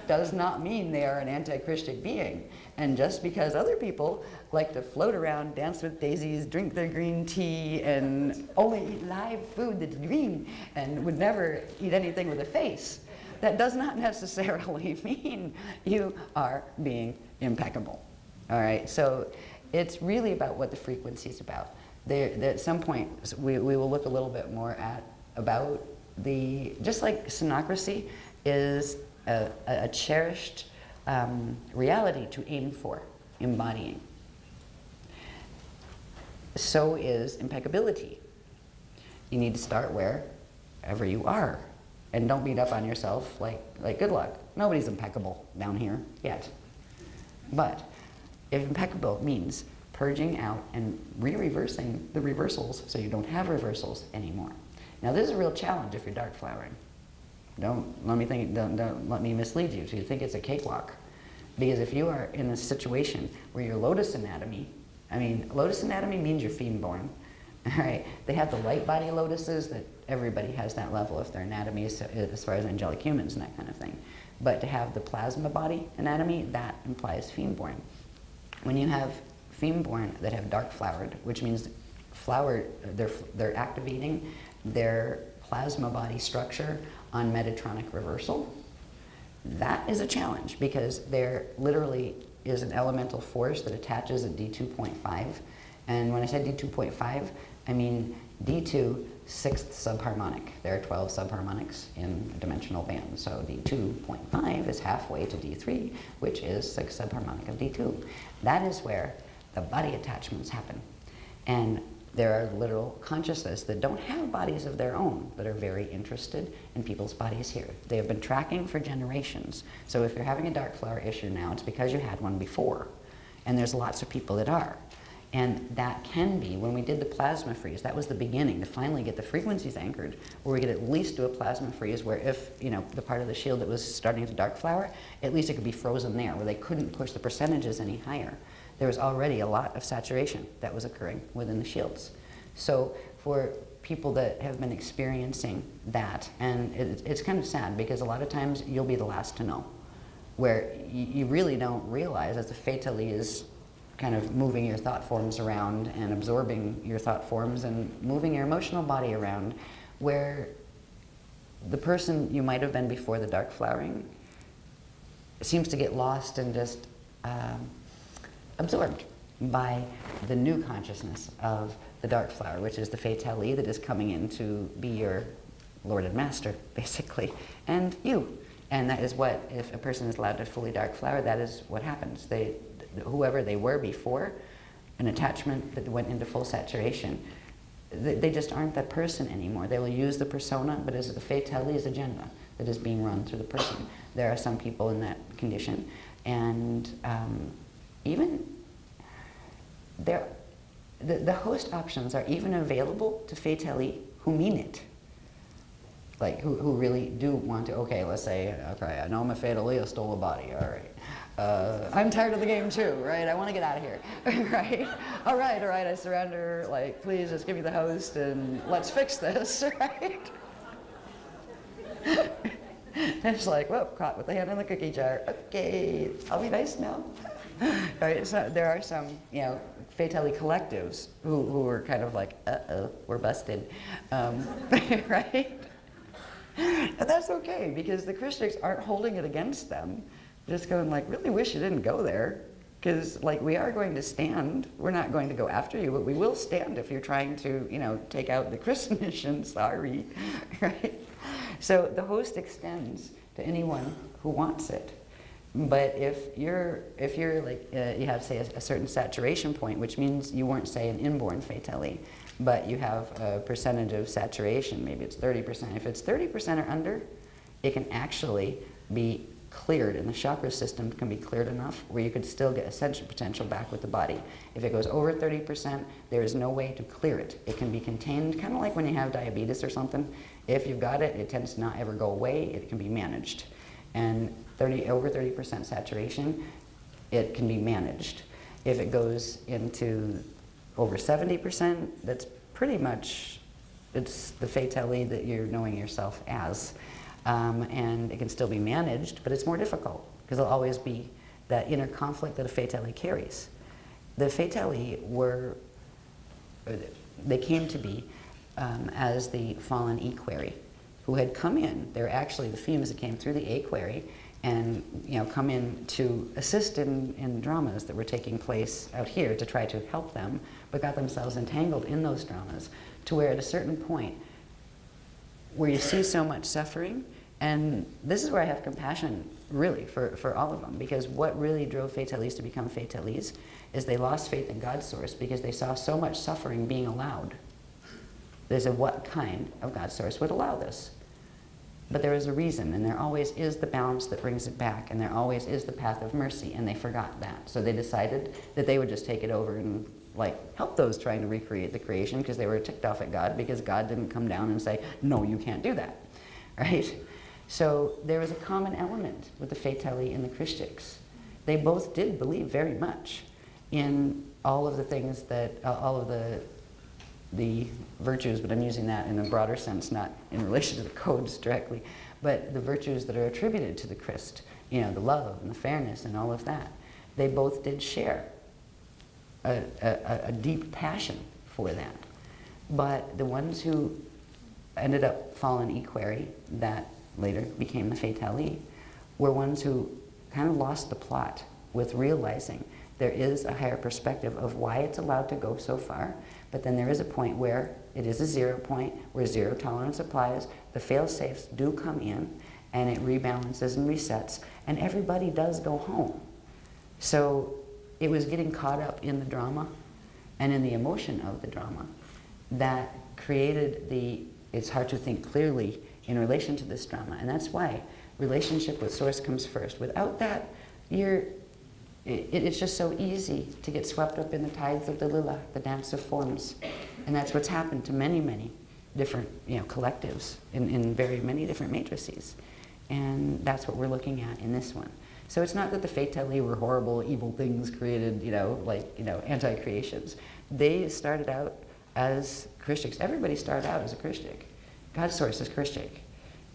Does not mean they are an anti-Christic being. And just because other people like to float around, dance with daisies, drink their green tea, and only eat live food that's green, and would never eat anything with a face, that does not necessarily mean you are being impeccable. All right, so it's really about what the frequency is about. At some point, we will look a little bit more at about just like synocracy is a cherished reality to aim for, embodying. So is impeccability. You need to start wherever you are. And don't beat up on yourself like good luck. Nobody's impeccable down here yet. But if impeccable means purging out and reversing the reversals so you don't have reversals anymore. Now this is a real challenge if you're dark flowering. Don't let me mislead you to think it's a cakewalk. Because if you are in a situation where your lotus anatomy, lotus anatomy means you're fiend-born. All right, they have the light body lotuses that everybody has that level of their anatomy as far as angelic humans and that kind of thing. But to have the plasma body anatomy, that implies fiend-born. When you have fiend-born that have dark flowered, which means they're activating their plasma body structure on Metatronic reversal, that is a challenge because there literally is an elemental force that attaches at D2.5. And when I said D2.5, I mean D2, 6th subharmonic. There are 12 subharmonics in a dimensional band. So D2.5 is halfway to D3, which is 6th subharmonic of D2. That is where the body attachments happen. And There are literal consciousness that don't have bodies of their own, but are very interested in people's bodies here. They have been tracking for generations. So if you're having a dark flower issue now, it's because you had one before. And there's lots of people that are. And that can be, when we did the plasma freeze, that was the beginning to finally get the frequencies anchored, where we could at least do a plasma freeze where if, you know, the part of the shield that was starting to dark flower, at least it could be frozen there, where they couldn't push the percentages any higher. There was already a lot of saturation that was occurring within the shields. So for people that have been experiencing that, and it's kind of sad because a lot of times you'll be the last to know, where you really don't realize as the fatally is kind of moving your thought forms around and absorbing your thought forms and moving your emotional body around, where the person you might have been before the dark flowering seems to get lost and just absorbed by the new consciousness of the dark flower, which is the fatally that is coming in to be your Lord and Master, basically, and you. And that is what, if a person is allowed to fully dark flower, that is what happens. Whoever they were before, an attachment that went into full saturation, they just aren't that person anymore. They will use the persona, but as the fatality's agenda that is being run through the person. There are some people in that condition, and even the host options are even available to fatally who mean it. Like, who really do want to, okay, let's say, okay, I know I'm a fatally, I stole a body, all right. I'm tired of the game too, right? I want to get out of here, right? All right, I surrender, like, please just give me the host and let's fix this, right? It's like, whoop, caught with the hand in the cookie jar. Okay, I'll be nice now. Right, so there are some, you know, fatally collectives who are kind of like, uh-oh, we're busted, right? And that's okay, because the Christians aren't holding it against them. Just going like, really wish you didn't go there, because like we are going to stand. We're not going to go after you, but we will stand if you're trying to, you know, take out the Christian mission. Sorry, right? So the host extends to anyone who wants it. But if you're like you have, say, a certain saturation point, which means you weren't, say, an inborn fatally, but you have a percentage of saturation, maybe it's 30%. If it's 30% or under, it can actually be cleared, and the chakra system can be cleared enough where you could still get ascension potential back with the body. If it goes over 30%, there is no way to clear it. It can be contained, kind of like when you have diabetes or something. If you've got it, it tends to not ever go away. It can be managed. And over 30% saturation, it can be managed. If it goes into over 70%, that's pretty much, it's the fatally that you're knowing yourself as. And it can still be managed, but it's more difficult because there'll always be that inner conflict that a fatally carries. The fatally they came to be as the fallen equerry who had come in. They're actually the themes that came through the equerry and, you know, come in to assist in dramas that were taking place out here to try to help them, but got themselves entangled in those dramas to where at a certain point where you see so much suffering. And this is where I have compassion, really, for all of them, because what really drove fatalities to become fatalities is they lost faith in God's source because they saw so much suffering being allowed. They said, what kind of God's source would allow this? But there is a reason, and there always is the balance that brings it back, and there always is the path of mercy, and they forgot that. So they decided that they would just take it over and like help those trying to recreate the creation because they were ticked off at God because God didn't come down and say, no, you can't do that, right? So there was a common element with the fatally and the Christians. They both did believe very much in all of the things that, all of the virtues, but I'm using that in a broader sense, not in relation to the codes directly, but the virtues that are attributed to the Christ, you know, the love and the fairness and all of that. They both did share a deep passion for that. But the ones who ended up fallen equerry, that later became the fatally, were ones who kind of lost the plot with realizing there is a higher perspective of why it's allowed to go so far, but then there is a point where it is a 0 point, where zero tolerance applies, the fail-safes do come in, and it rebalances and resets, and everybody does go home. So it was getting caught up in the drama and in the emotion of the drama that created it's hard to think clearly in relation to this drama. And that's why relationship with Source comes first. Without that, it's just so easy to get swept up in the tides of the Lila, the dance of forms. And that's what's happened to many, many different collectives in very many different matrices. And that's what we're looking at in this one. So it's not that the Fatali were horrible, evil things created, anti-creations. They started out as Christics. Everybody started out as a Christic. God's source is Christic.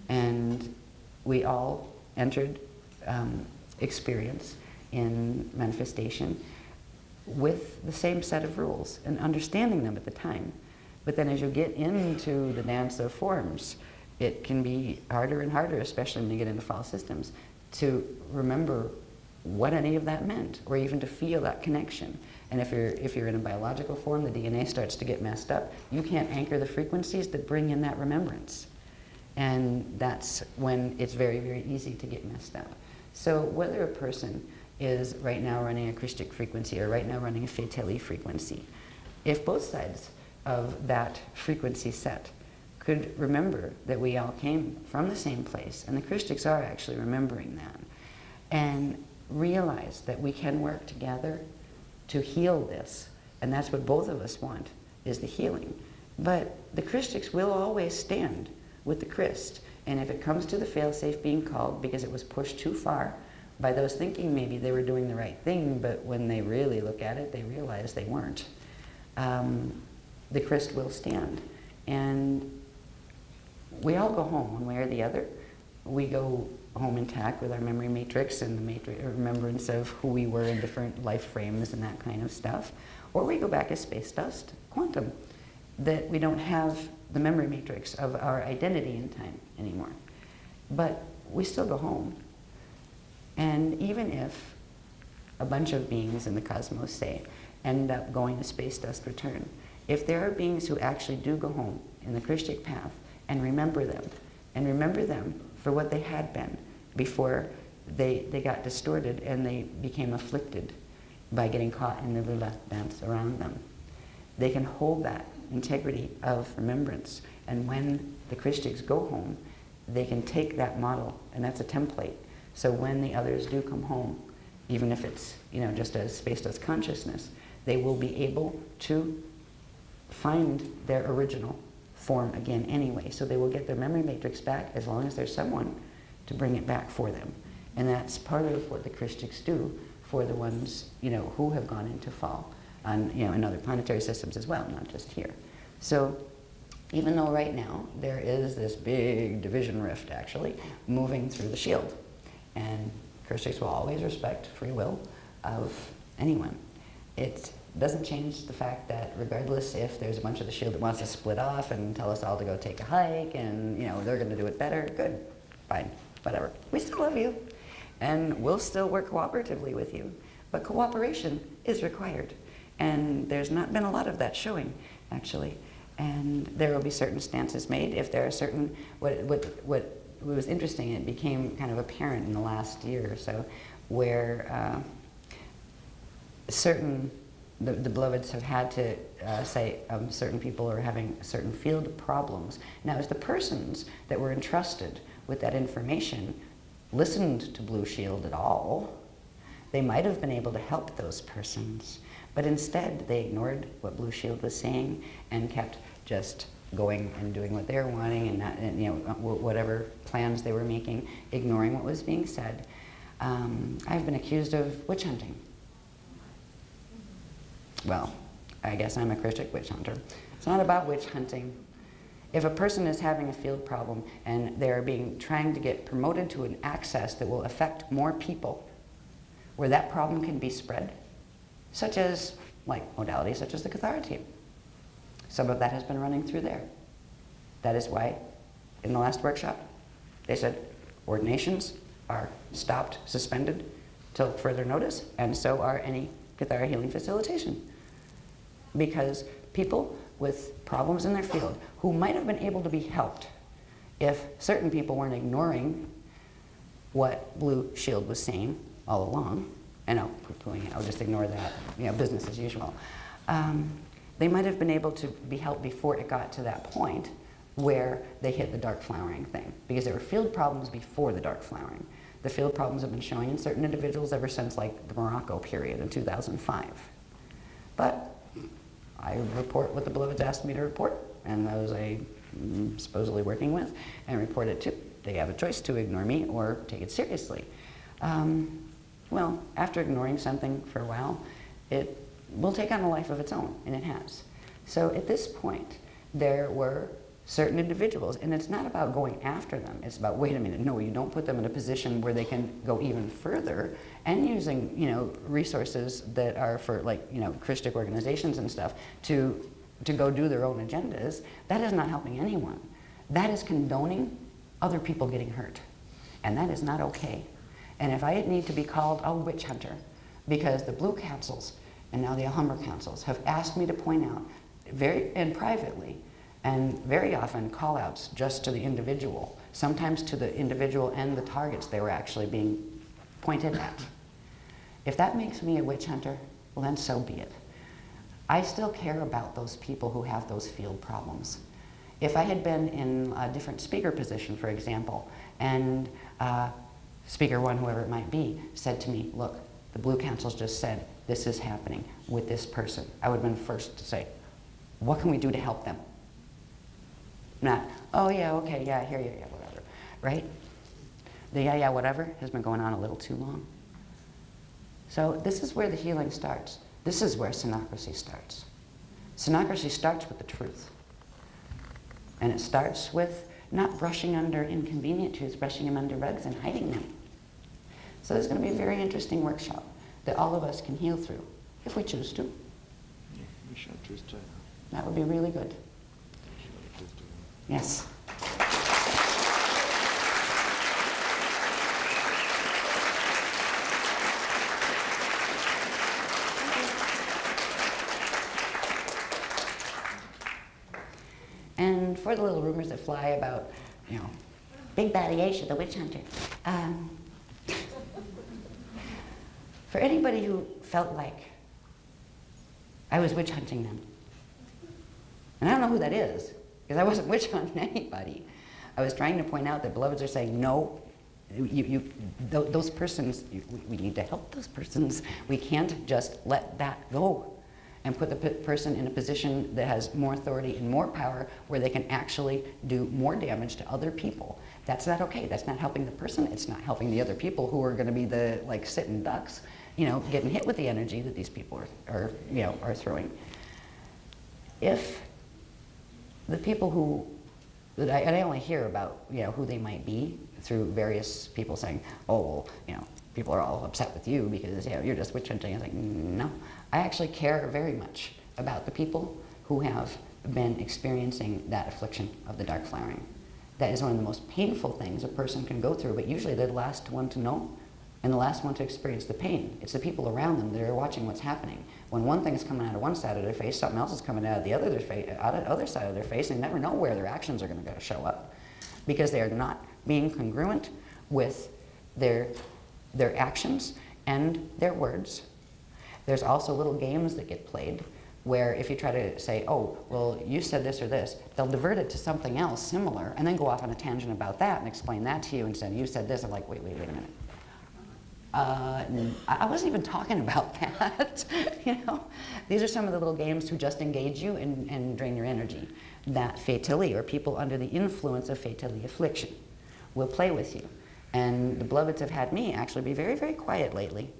And we all entered experience in manifestation with the same set of rules and understanding them at the time. But then as you get into the dance of forms, it can be harder and harder, especially when you get into false systems, to remember what any of that meant, or even to feel that connection. And if you're in a biological form, the DNA starts to get messed up. You can't anchor the frequencies that bring in that remembrance. And that's when it's very, very easy to get messed up. So whether a person is right now running a Christic frequency or right now running a Fatali frequency, if both sides of that frequency set could remember that we all came from the same place, and the Christics are actually remembering that, and realize that we can work together to heal this, and that's what both of us want, is the healing. But the Christics will always stand with the Christ, and if it comes to the failsafe being called because it was pushed too far by those thinking maybe they were doing the right thing, but when they really look at it, they realize they weren't, the Christ will stand. And we all go home one way or the other. We go home intact with our memory matrix and the remembrance of who we were in different life frames and that kind of stuff. Or we go back as space dust, quantum, that we don't have the memory matrix of our identity in time anymore. But we still go home. And even if a bunch of beings in the cosmos, say, end up going to space dust return, if there are beings who actually do go home in the Christic path and remember them for what they had been before they got distorted and they became afflicted by getting caught in the Lila dance around them, they can hold that integrity of remembrance. And when the Christics go home, they can take that model, and that's a template. So when the others do come home, even if it's just as space dust consciousness, they will be able to find their original form again anyway. So they will get their memory matrix back as long as there's someone to bring it back for them. And that's part of what the Christics do for the ones who have gone into fall on in other planetary systems as well, not just here. So even though right now there is this big division rift actually moving through the shield, and Christics will always respect free will of anyone, it doesn't change the fact that regardless if there's a bunch of the shield that wants to split off and tell us all to go take a hike and they're going to do it better, good, fine, whatever. We still love you and we'll still work cooperatively with you. But cooperation is required, and there's not been a lot of that showing actually. And there will be certain stances made if there are certain, what was interesting, it became kind of apparent in the last year or so, where the beloveds have had to say certain people are having certain field problems. Now, as the persons that were entrusted with that information listened to Blue Shield at all, they might have been able to help those persons. But instead, they ignored what Blue Shield was saying and kept just going and doing what they were wanting and not, whatever plans they were making, ignoring what was being said. I've been accused of witch hunting. Well, I guess I'm a Christic witch hunter. It's not about witch hunting. If a person is having a field problem and they're trying to get promoted to an access that will affect more people, where that problem can be spread, such as modalities such as the Cathara team. Some of that has been running through there. That is why in the last workshop they said ordinations are stopped, suspended till further notice, and so are any Cathara healing facilitation. Because people with problems in their field who might have been able to be helped if certain people weren't ignoring what Blue Shield was saying all along, and I'll just ignore that, business as usual. they might have been able to be helped before it got to that point where they hit the dark flowering thing, because there were field problems before the dark flowering. The field problems have been showing in certain individuals ever since like the Morocco period in 2005. But I report what the beloveds asked me to report, and those I'm supposedly working with, and report it too. They have a choice to ignore me or take it seriously. Well, after ignoring something for a while, it will take on a life of its own, and it has. So at this point, there were certain individuals, and it's not about going after them, it's about, wait a minute, no, you don't put them in a position where they can go even further, and using, you know, resources that are for, like, you know, Christic organizations and stuff to go do their own agendas. That is not helping anyone. That is condoning other people getting hurt, and that is not okay. And if I need to be called a witch hunter because the Blue Councils and now the Alhambra Councils have asked me to point out and privately, and very often call-outs just to the individual, sometimes to the individual and the targets they were actually being pointed at. If that makes me a witch hunter, well then so be it. I still care about those people who have those field problems. If I had been in a different speaker position, for example, and Speaker one, whoever it might be, said to me, look, the Blue Councils just said this is happening with this person, I would have been first to say, what can we do to help them? Not, oh yeah, okay, yeah, I hear you, yeah, whatever, right? The yeah, whatever has been going on a little too long. So this is where the healing starts. This is where synocracy starts. Synocracy starts with the truth. And it starts with not brushing under inconvenient truths, brushing them under rugs and hiding them. So there's going to be a very interesting workshop that all of us can heal through, if we choose to. Yeah, we shall choose to. That would be really good. Yes. And for the little rumors that fly about, you know, Big Baddie Aisha, the witch hunter, for anybody who felt like I was witch hunting them, and I don't know who that is, because I wasn't witch hunting anybody. I was trying to point out that beloveds are saying, no, those persons, we need to help those persons. We can't just let that go and put the person in a position that has more authority and more power where they can actually do more damage to other people. That's not okay. That's not helping the person. It's not helping the other people who are going to be the, like, sitting ducks, you know, getting hit with the energy that these people are throwing. If the people who, and I only hear about, you know, who they might be through various people saying, oh, well, you know, people are all upset with you because, you know, you're just witch hunting. I was like, no. I actually care very much about the people who have been experiencing that affliction of the dark flowering. That is one of the most painful things a person can go through, but usually they're the last one to know and the last one to experience the pain. It's the people around them that are watching what's happening. When one thing is coming out of one side of their face, something else is coming out of the other side of their face, and they never know where their actions are going to show up because they are not being congruent with their actions and their words. There's also little games that get played where if you try to say, oh, well, you said this or this, they'll divert it to something else similar and then go off on a tangent about that and explain that to you instead. You said this, I'm like, wait a minute. I wasn't even talking about that. You know, these are some of the little games to just engage you and drain your energy. That fatality, or people under the influence of fatality affliction, will play with you. And the beloveds have had me actually be very, very quiet lately.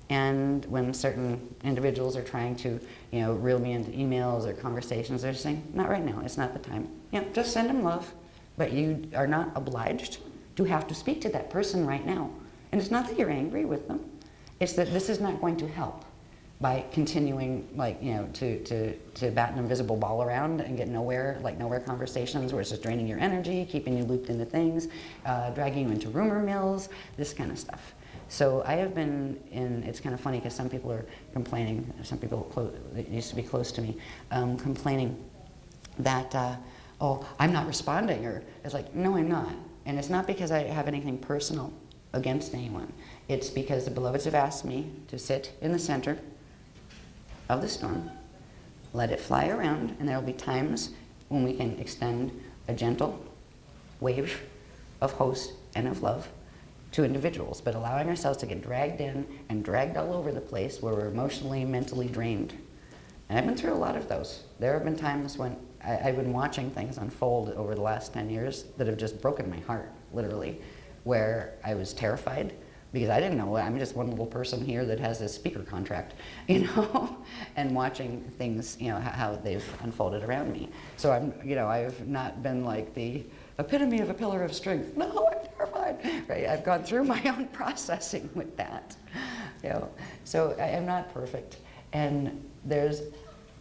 And when certain individuals are trying to, you know, reel me into emails or conversations, they're saying, not right now, it's not the time. You know, just send them love, but you are not obliged to have to speak to that person right now. And it's not that you're angry with them, it's that this is not going to help by continuing, like, you know, to bat an invisible ball around and get nowhere, like nowhere conversations where it's just draining your energy, keeping you looped into things, dragging you into rumor mills, this kind of stuff. So I have been in, it's kind of funny because some people are complaining, some people that used to be close to me, complaining that, oh, I'm not responding, or it's like, no, I'm not. And it's not because I have anything personal against anyone. It's because the beloveds have asked me to sit in the center of the storm let it fly around, and there will be times when we can extend a gentle wave of host and of love to individuals, but allowing ourselves to get dragged in and dragged all over the place where we're emotionally, mentally drained. And I've been through a lot of those. There have been times when I've been watching things unfold over the last 10 years that have just broken my heart, literally, where I was terrified because I didn't know, I'm just one little person here that has a speaker contract, you know, and watching things, you know, how they've unfolded around me. So I've not been like the epitome of a pillar of strength. No, I'm terrified, right? I've gone through my own processing with that, you know. So I am not perfect, and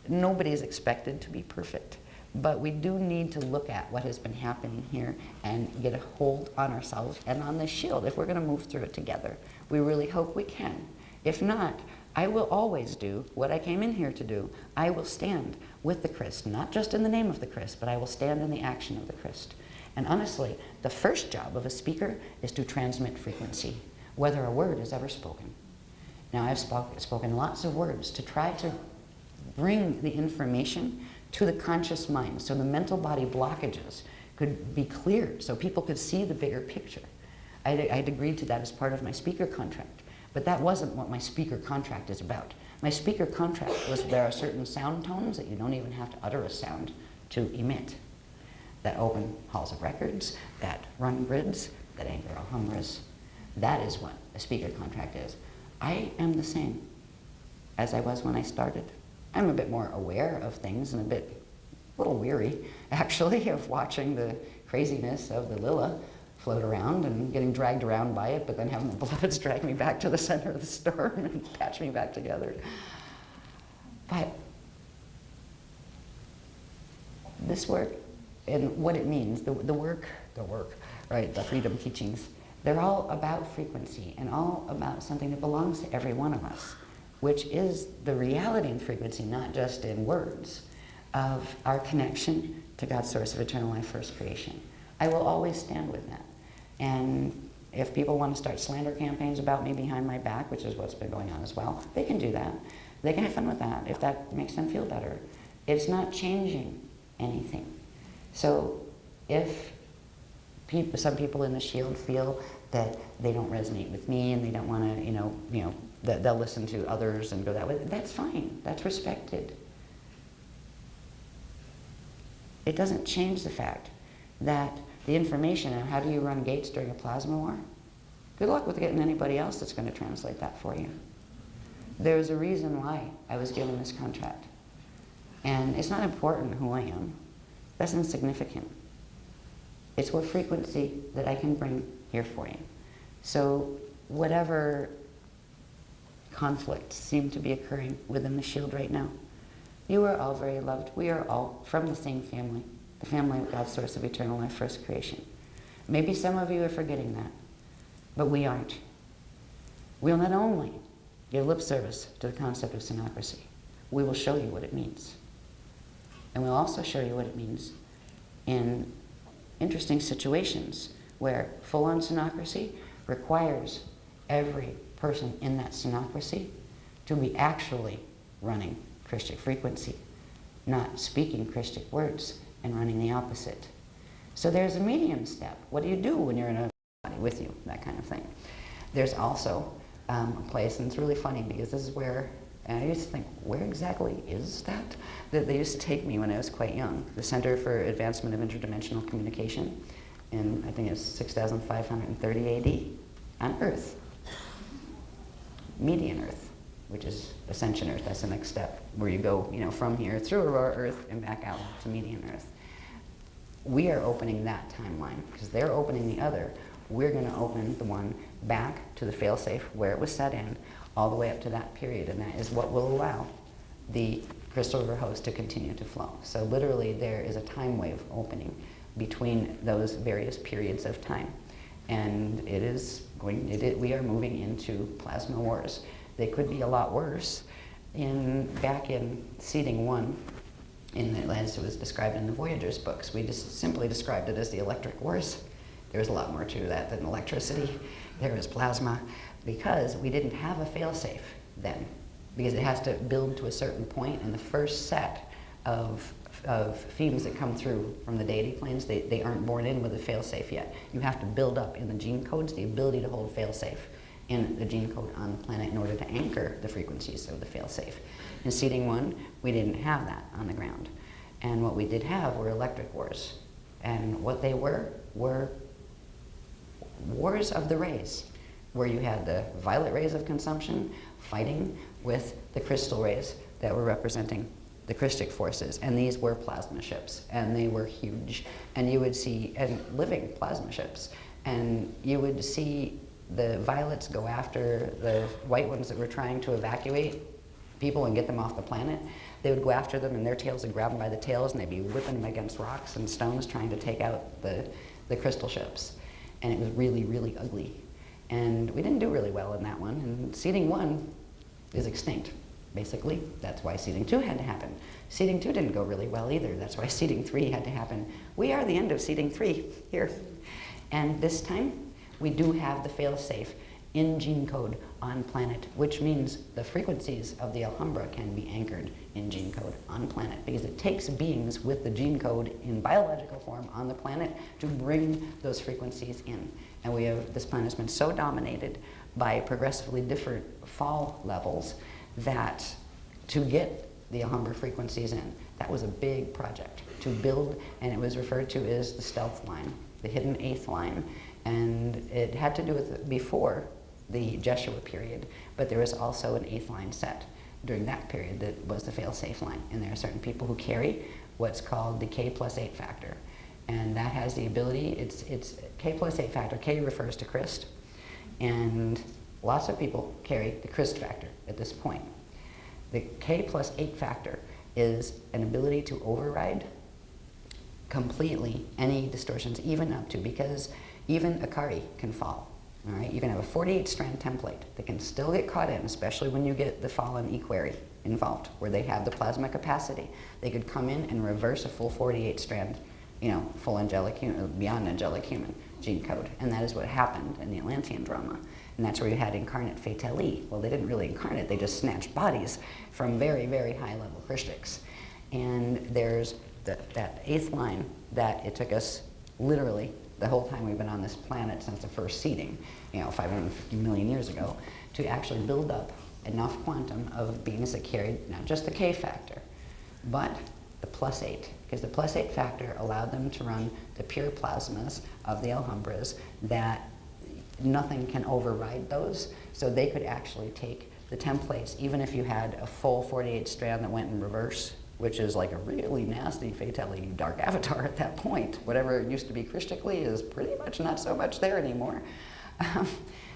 nobody's expected to be perfect. But we do need to look at what has been happening here and get a hold on ourselves and on the shield if we're going to move through it together. We really hope we can. If not, I will always do what I came in here to do. I will stand with the Christ, not just in the name of the Christ, but I will stand in the action of the Christ. And honestly, the first job of a speaker is to transmit frequency, whether a word is ever spoken. Now, I've spoken lots of words to try to bring the information to the conscious mind, so the mental body blockages could be cleared, so people could see the bigger picture. I'd agreed to that as part of my speaker contract, but that wasn't what my speaker contract is about. My speaker contract was there are certain sound tones that you don't even have to utter a sound to emit, that open halls of records, that run grids, that anchor alhambras. That is what a speaker contract is. I am the same as I was when I started. I'm a bit more aware of things and a little weary, actually, of watching the craziness of the Lila float around and getting dragged around by it, but then having the beloveds drag me back to the center of the storm and patch me back together. But this work and what it means, the work, right, the freedom teachings, they're all about frequency and all about something that belongs to every one of us, which is the reality and frequency, not just in words, of our connection to God's source of eternal life, first creation. I will always stand with that. And if people want to start slander campaigns about me behind my back, which is what's been going on as well, they can do that. They can have fun with that if that makes them feel better. It's not changing anything. So if some people in the Shield feel that they don't resonate with me and they don't want to, that they'll listen to others and go that way, that's fine. That's respected. It doesn't change the fact that the information on how do you run gates during a plasma war, good luck with getting anybody else that's going to translate that for you. There's a reason why I was given this contract. And it's not important who I am. That's insignificant. It's what frequency that I can bring here for you. So whatever conflicts seem to be occurring within the Shield right now, you are all very loved. We are all from the same family, the family of God's source of eternal life, first creation. Maybe some of you are forgetting that, but we aren't. We'll not only give lip service to the concept of synocracy, we will show you what it means. And we'll also show you what it means in interesting situations where full-on synocracy requires every person in that synocracy to be actually running Christic frequency, not speaking Christic words and running the opposite. So there's a medium step. What do you do when you're in a body with you? That kind of thing. There's also a place, and it's really funny because this is where, and I used to think, where exactly is that? That they used to take me when I was quite young. The Center for Advancement of Interdimensional Communication, in I think it's 6530 AD on Earth. Median Earth, which is Ascension Earth. That's the next step, where you go, from here through Aurora Earth and back out to Median Earth. We are opening that timeline because they're opening the other. We're going to open the one back to the failsafe where it was set in, all the way up to that period, and that is what will allow the crystal river host to continue to flow. So literally there is a time wave opening between those various periods of time. And we are moving into plasma wars. They could be a lot worse. Back in Seeding 1, as it was described in the Voyagers books, we just simply described it as the electric wars. There's a lot more to that than electricity. There is plasma, because we didn't have a failsafe then. because it has to build to a certain point, and the first set of themes that come through from the deity planes, they aren't born in with a failsafe yet. You have to build up in the gene codes the ability to hold failsafe in the gene code on the planet in order to anchor the frequencies of the failsafe. In seeding 1, we didn't have that on the ground. And what we did have were electric wars. And what they were wars of the rays, where you had the violet rays of consumption fighting with the crystal rays that were representing the Christic forces, and these were plasma ships, and they were huge. And you would see, and living plasma ships, and you would see the violets go after the white ones that were trying to evacuate people and get them off the planet. They would go after them, and their tails would grab them by the tails, and they'd be whipping them against rocks and stones trying to take out the crystal ships. And it was really, really ugly. And we didn't do really well in that one, and seeding 1 is extinct. Basically, that's why seeding 2 had to happen. Seeding 2 didn't go really well either. That's why seeding 3 had to happen. We are the end of seeding 3 here. And this time, we do have the fail-safe in gene code on planet, which means the frequencies of the Alhambra can be anchored in gene code on planet, because it takes beings with the gene code in biological form on the planet to bring those frequencies in. And this planet has been so dominated by progressively different fall levels that to get the Alhambra frequencies in, that was a big project to build, and it was referred to as the stealth line, the hidden 8th line. And it had to do with before the Jeshua period, but there was also an 8th line set during that period that was the fail-safe line. And there are certain people who carry what's called the K+8 factor. And that has the ability, it's K+8 factor. K refers to Christ, and lots of people carry the Christ factor at this point. The K+8 factor is an ability to override completely any distortions, even up to, because even Akari can fall. All right, you can have a 48-strand template that can still get caught in, especially when you get the fallen equerry involved, where they have the plasma capacity. They could come in and reverse a full 48-strand, full angelic human, beyond angelic human gene code. And that is what happened in the Atlantean drama. And that's where you had incarnate fatali. Well, they didn't really incarnate, they just snatched bodies from very, very high-level Christics. And there's that 8th line that it took us literally the whole time we've been on this planet since the first seeding, 550 million years ago, to actually build up enough quantum of beings that carried not just the K factor, but the +8, because the +8 factor allowed them to run the pure plasmas of the Alhambras that nothing can override those, so they could actually take the templates, even if you had a full 48 strand that went in reverse, which is like a really nasty fatality dark avatar at that point. Whatever used to be Christically is pretty much not so much there anymore.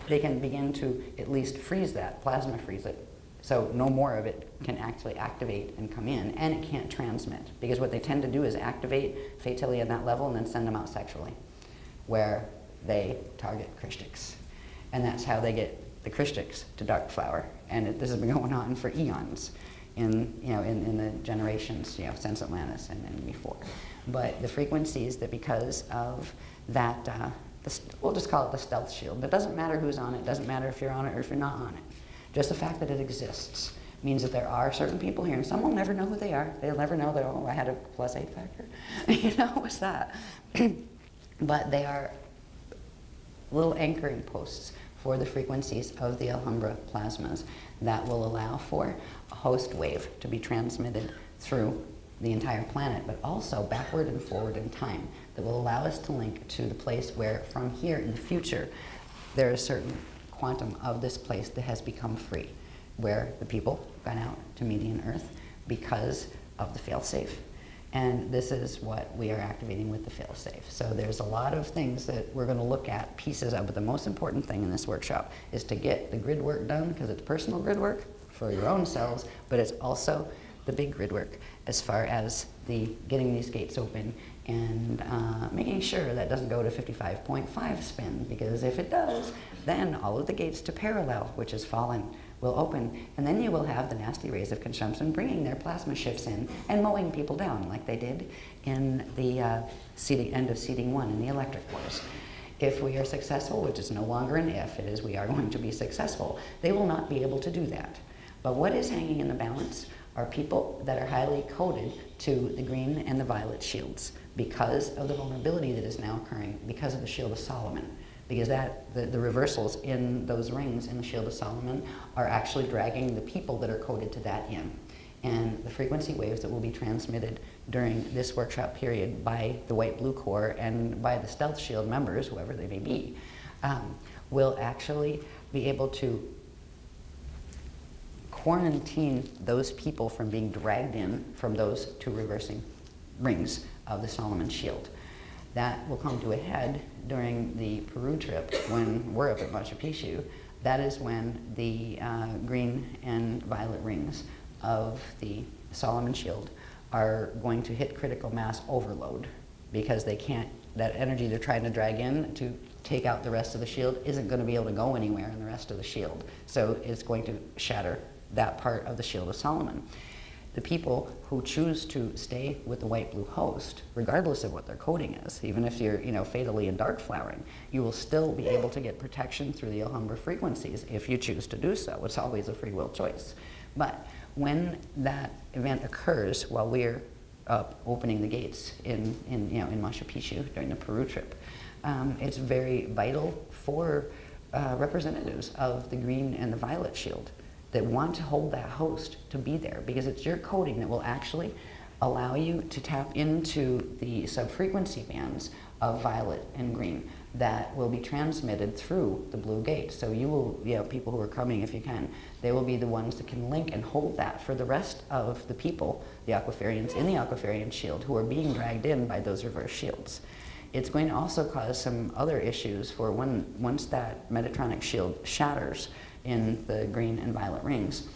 They can begin to at least freeze that, plasma freeze it, so no more of it can actually activate and come in, and it can't transmit, because what they tend to do is activate fatality at that level and then send them out sexually, where they target Christics. And that's how they get the Christics to dark flower. And this has been going on for eons in the generations, since Atlantis and before. But the frequencies that, because of that, we'll just call it the stealth shield. It doesn't matter who's on it, doesn't matter if you're on it or if you're not on it. Just the fact that it exists means that there are certain people here, and some will never know who they are. They'll never know that, oh, I had a +8 factor. What's that? But they are little anchoring posts for the frequencies of the Alhambra plasmas that will allow for a host wave to be transmitted through the entire planet, but also backward and forward in time, that will allow us to link to the place where, from here in the future, there is certain quantum of this place that has become free, where the people got out to Median Earth because of the failsafe. And this is what we are activating with the failsafe. So there's a lot of things that we're going to look at pieces of, but the most important thing in this workshop is to get the grid work done, because it's personal grid work for your own cells, but it's also the big grid work as far as the getting these gates open and making sure that doesn't go to 55.5 spin, because if it does, then all of the gates to parallel, which is fallen, will open, and then you will have the nasty rays of consumption bringing their plasma ships in and mowing people down like they did in the end of seeding 1 in the electric wars. If we are successful, which is no longer an if, it is we are going to be successful, they will not be able to do that. But what is hanging in the balance are people that are highly coded to the green and the violet shields because of the vulnerability that is now occurring because of the Shield of Solomon. Because the reversals in those rings in the Shield of Solomon are actually dragging the people that are coded to that in. And the frequency waves that will be transmitted during this workshop period by the White-Blue Corps and by the Stealth Shield members, whoever they may be, will actually be able to quarantine those people from being dragged in from those two reversing rings of the Solomon Shield. That will come to a head during the Peru trip when we're up at Machu Picchu. That is when the green and violet rings of the Solomon Shield are going to hit critical mass overload because they can't, that energy they're trying to drag in to take out the rest of the shield isn't going to be able to go anywhere in the rest of the shield. So it's going to shatter that part of the Shield of Solomon. The people who choose to stay with the white-blue host, regardless of what their coding is, even if you're fatally in dark flowering, you will still be able to get protection through the Alhambra frequencies if you choose to do so. It's always a free will choice. But when that event occurs while we're opening the gates in Machu Picchu during the Peru trip, it's very vital for representatives of the green and the violet shield that want to hold that host to be there, because it's your coding that will actually allow you to tap into the sub-frequency bands of violet and green that will be transmitted through the blue gate. So you will, people who are coming, if you can, they will be the ones that can link and hold that for the rest of the people, the Aquafarians in the Aquafarian shield, who are being dragged in by those reverse shields. It's going to also cause some other issues for once that Metatronic shield shatters in the green and violet rings.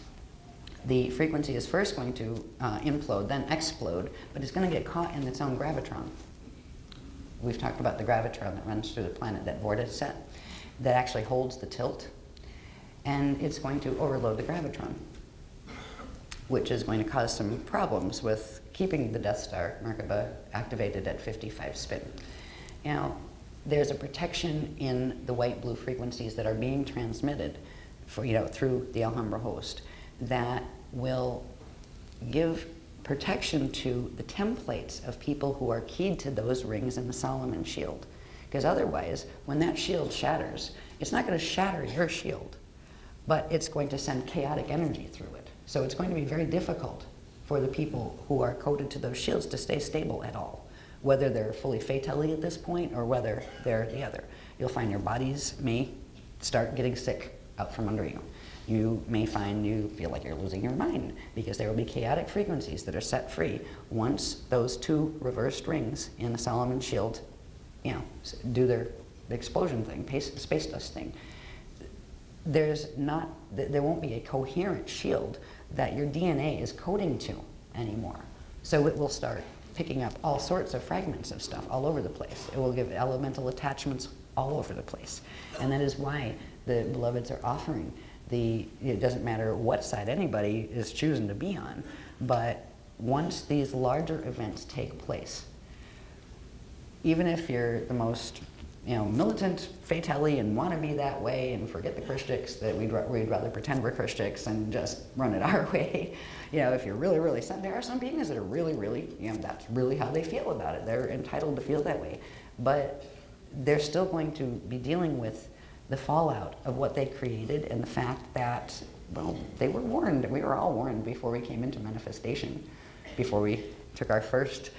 The frequency is first going to implode, then explode, but it's going to get caught in its own gravitron. We've talked about the gravitron that runs through the planet, that vortex set, that actually holds the tilt, and it's going to overload the gravitron, which is going to cause some problems with keeping the Death Star Merkaba activated at 55 spin. Now, there's a protection in the white-blue frequencies that are being transmitted through the Alhambra host that will give protection to the templates of people who are keyed to those rings in the Solomon shield. Because otherwise, when that shield shatters, it's not going to shatter your shield, but it's going to send chaotic energy through it. So it's going to be very difficult for the people who are coded to those shields to stay stable at all, whether they're fully fatally at this point or whether they're the other. You'll find your bodies may start getting sick out from under you. You may find you feel like you're losing your mind because there will be chaotic frequencies that are set free once those two reversed rings in the Solomon shield, do their explosion thing, space dust thing. There won't be a coherent shield that your DNA is coding to anymore. So it will start picking up all sorts of fragments of stuff all over the place. It will give elemental attachments all over the place. And that is why the beloveds are offering it doesn't matter what side anybody is choosing to be on, but once these larger events take place, even if you're the most militant fatally and want to be that way and forget the Christians, that we'd rather pretend we're Christians and just run it our way. If you're really, really, there are some beings that are really, really, that's really how they feel about it. They're entitled to feel that way. But they're still going to be dealing with the fallout of what they created and the fact that, they were warned. We were all warned before we came into manifestation, before we took our first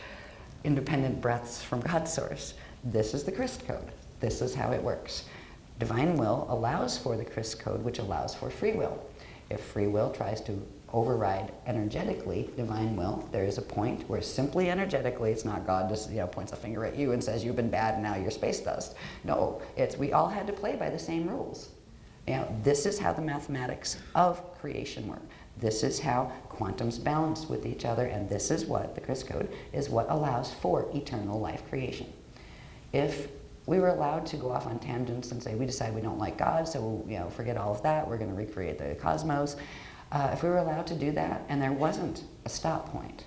independent breaths from God's source. This is the Christ code. This is how it works. Divine will allows for the Christ code, which allows for free will. If free will tries to override energetically divine will, there is a point where simply energetically, it's not God just points a finger at you and says you've been bad and now you're space dust. No, it's we all had to play by the same rules. This is how the mathematics of creation work. This is how quantums balance with each other, and this is what the Christ code is, what allows for eternal life creation. If we were allowed to go off on tangents and say we decide we don't like God, so forget all of that, we're going to recreate the cosmos. If we were allowed to do that and there wasn't a stop point,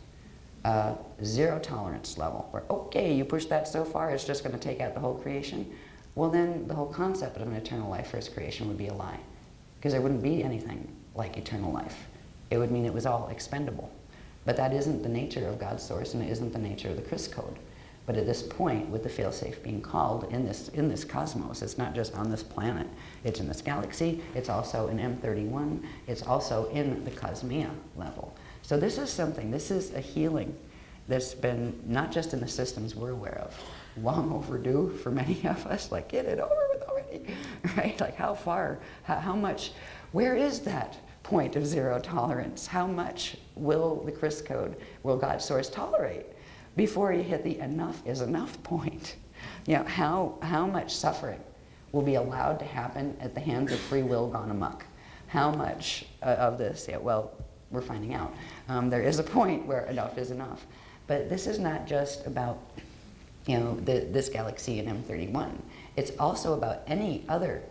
zero tolerance level, where, okay, you push that so far, it's just going to take out the whole creation, well then the whole concept of an eternal life first creation would be a lie. Because there wouldn't be anything like eternal life. it would mean it was all expendable. But that isn't the nature of God's source, and it isn't the nature of the Chris code. But at this point, with the failsafe being called in this cosmos, it's not just on this planet. It's in this galaxy. It's also in M31. It's also in the Cosmea level. So this is something. This is a healing that's been not just in the systems we're aware of, long overdue for many of us. Like, get it over with already, right? Like, how far? How much? Where is that point of zero tolerance? How much will the Chris code, will God's source tolerate before you hit the enough is enough point? You know, how much suffering will be allowed to happen at the hands of free will gone amok? How much of this? Yeah, well, we're finding out. There is a point where enough is enough. But this is not just about, you know, this galaxy in M31. It's also about any other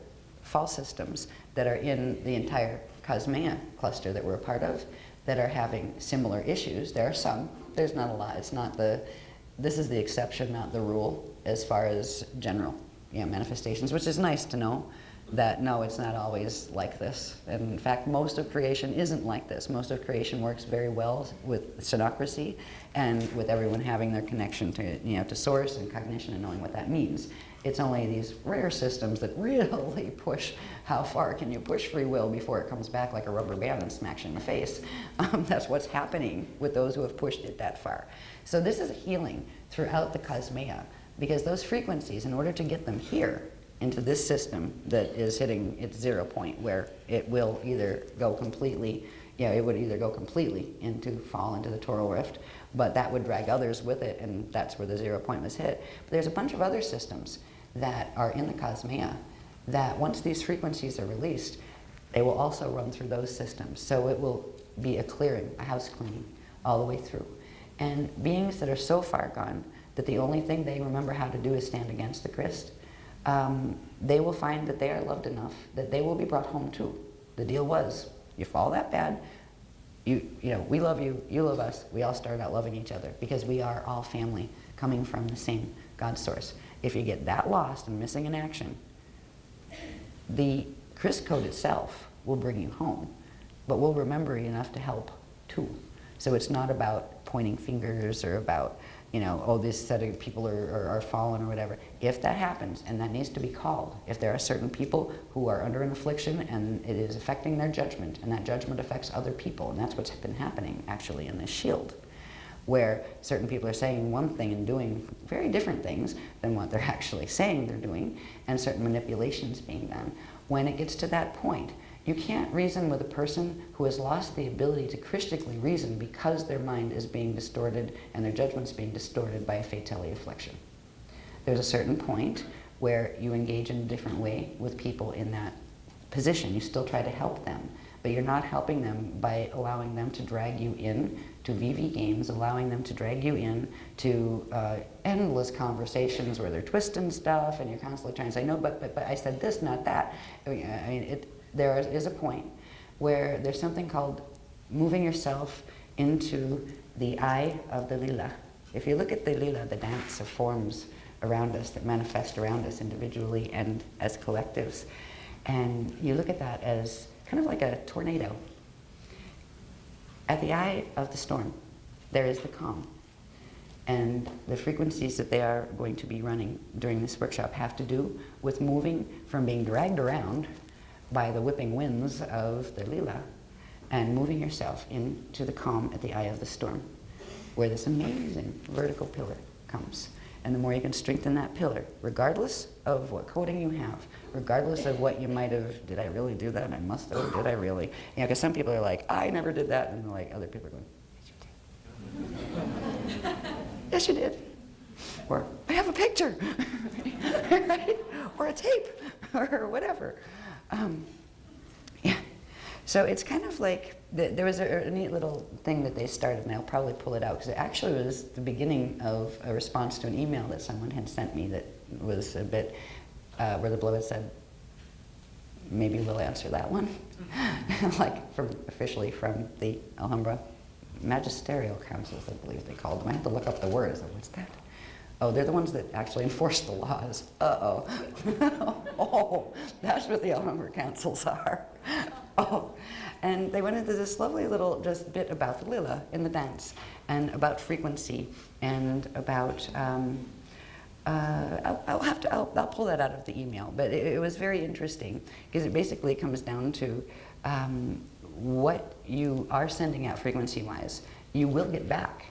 fall systems that are in the entire Cosmea cluster that we're a part of that are having similar issues. There are some. There's not a lot. It's not this is the exception, not the rule, as far as general, you know, manifestations, which is nice to know that no, it's not always like this. And in fact, most of creation isn't like this. Most of creation works very well with synocracy and with everyone having their connection to, you know, to source and cognition and knowing what that means. It's only these rare systems that really push how far can you push free will before it comes back like a rubber band and smacks you in the face. That's what's happening with those who have pushed it that far. So this is a healing throughout the Cosmea, because those frequencies, in order to get them here into this system that is hitting its 0 point, where it will either go completely, you know, it would either go completely fall into the Toral Rift, but that would drag others with it, and that's where the 0 point was hit. But there's a bunch of other systems that are in the Cosmea that once these frequencies are released, they will also run through those systems. So it will be a clearing, a house cleaning, all the way through. And beings that are so far gone that the only thing they remember how to do is stand against the Christ, they will find that they are loved enough that they will be brought home too. The deal was, you fall that bad, you know, we love you, you love us, we all start out loving each other because we are all family coming from the same God source. If you get that lost and missing in action, the Chris code itself will bring you home, but will remember you enough to help too. So it's not about pointing fingers or about, you know, oh, this set of people are fallen or whatever. If that happens, and that needs to be called, if there are certain people who are under an affliction and it is affecting their judgment, and that judgment affects other people, and that's what's been happening actually in this shield, where certain people are saying one thing and doing very different things than what they're actually saying they're doing, and certain manipulations being done. When it gets to that point, you can't reason with a person who has lost the ability to Christically reason because their mind is being distorted and their judgment's being distorted by a fatality affliction. There's a certain point where you engage in a different way with people in that position. You still try to help them, but you're not helping them by allowing them to drag you in to VV games, allowing them to drag you in to endless conversations where they're twisting stuff and you're constantly trying to say, no, but I said this, not that. I mean, there is a point where there's something called moving yourself into the eye of the Lila. If you look at the Lila, the dance of forms around us that manifest around us individually and as collectives, and you look at that as kind of like a tornado. At the eye of the storm, there is the calm. And the frequencies that they are going to be running during this workshop have to do with moving from being dragged around by the whipping winds of the Lila and moving yourself into the calm at the eye of the storm, where this amazing vertical pillar comes. And the more you can strengthen that pillar, regardless of what coding you have, regardless of what you might have, did I really do that? I must have, did I really? You know, because some people are like, I never did that, and like other people are going, yes, you did. Yes, you did. Or, I have a picture, right? Or a tape, or whatever. Yeah. So it's kind of like, there was a neat little thing that they started, and I'll probably pull it out, because it actually was the beginning of a response to an email that someone had sent me that was a bit, where the beloved said, maybe we'll answer that one. Like, officially from the Alhambra Magisterial Councils, I believe they called them. I had to look up the words. What's that? Oh, they're the ones that actually enforce the laws. Uh-oh. Oh, that's what the Alhambra councils are. Oh, and they went into this lovely little just bit about the Lila in the dance, and about frequency, and about, I'll pull that out of the email, but it was very interesting, because it basically comes down to what you are sending out frequency-wise, you will get back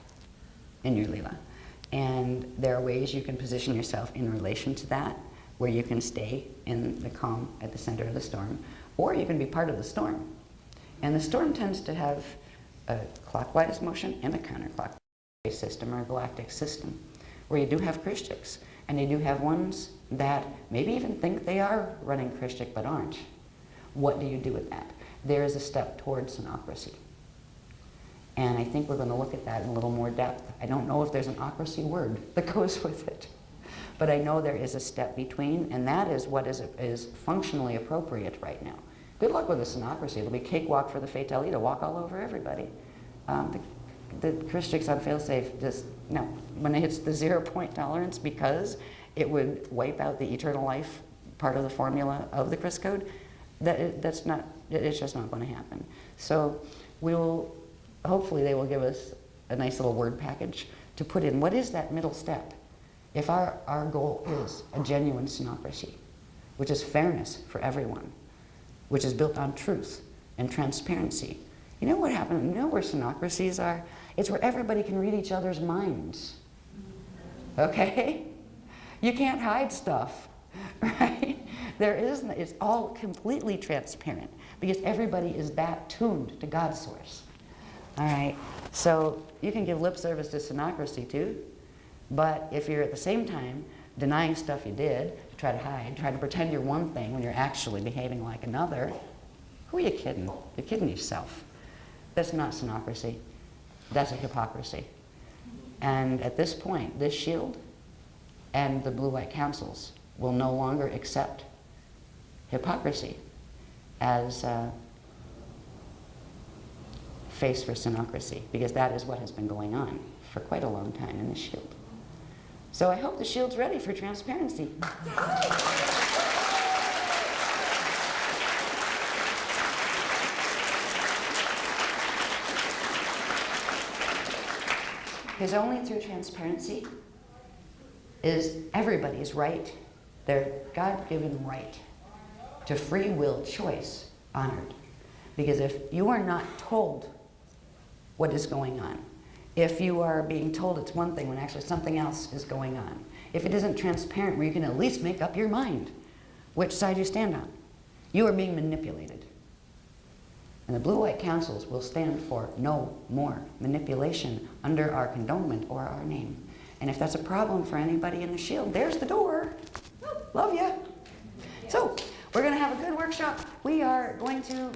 in your Lila. And there are ways you can position yourself in relation to that, where you can stay in the calm at the center of the storm, or you can be part of the storm. And the storm tends to have a clockwise motion and a counterclockwise system, or a galactic system, where you do have Christics, and you do have ones that maybe even think they are running Christic but aren't. What do you do with that? There is a step towards synocracy. And I think we're going to look at that in a little more depth. I don't know if there's an ocracy word that goes with it, but I know there is a step between, and that is what is functionally appropriate right now. Good luck with the synocracy. It'll be cakewalk for the fatally to walk all over everybody. The Christics on failsafe just, no, when it hits the 0-point tolerance, because it would wipe out the eternal life part of the formula of the Chris code, it's just not going to happen. So we will, hopefully they will give us a nice little word package to put in what is that middle step. If our goal is a genuine synocracy, which is fairness for everyone, which is built on truth and transparency. You know what happened? You know where synocracies are? It's where everybody can read each other's minds. Okay? You can't hide stuff, right? It's all completely transparent because everybody is that tuned to God's source. All right? So you can give lip service to synocracy too, but if you're at the same time denying stuff you did, try to hide, try to pretend you're one thing when you're actually behaving like another, who are you kidding? You're kidding yourself. That's not synocracy. That's a hypocrisy. And at this point, this shield and the blue-white councils will no longer accept hypocrisy as a face for synocracy, because that is what has been going on for quite a long time in the shield. So I hope the shield's ready for transparency. Because only through transparency is everybody's right, their God-given right to free will choice honored. Because if you are not told what is going on, if you are being told it's one thing when actually something else is going on, if it isn't transparent where you can at least make up your mind which side you stand on, you are being manipulated. And the blue-white councils will stand for no more manipulation under our condonement or our name. And if that's a problem for anybody in the shield, there's the door. Love ya. So we're going to have a good workshop. We are going to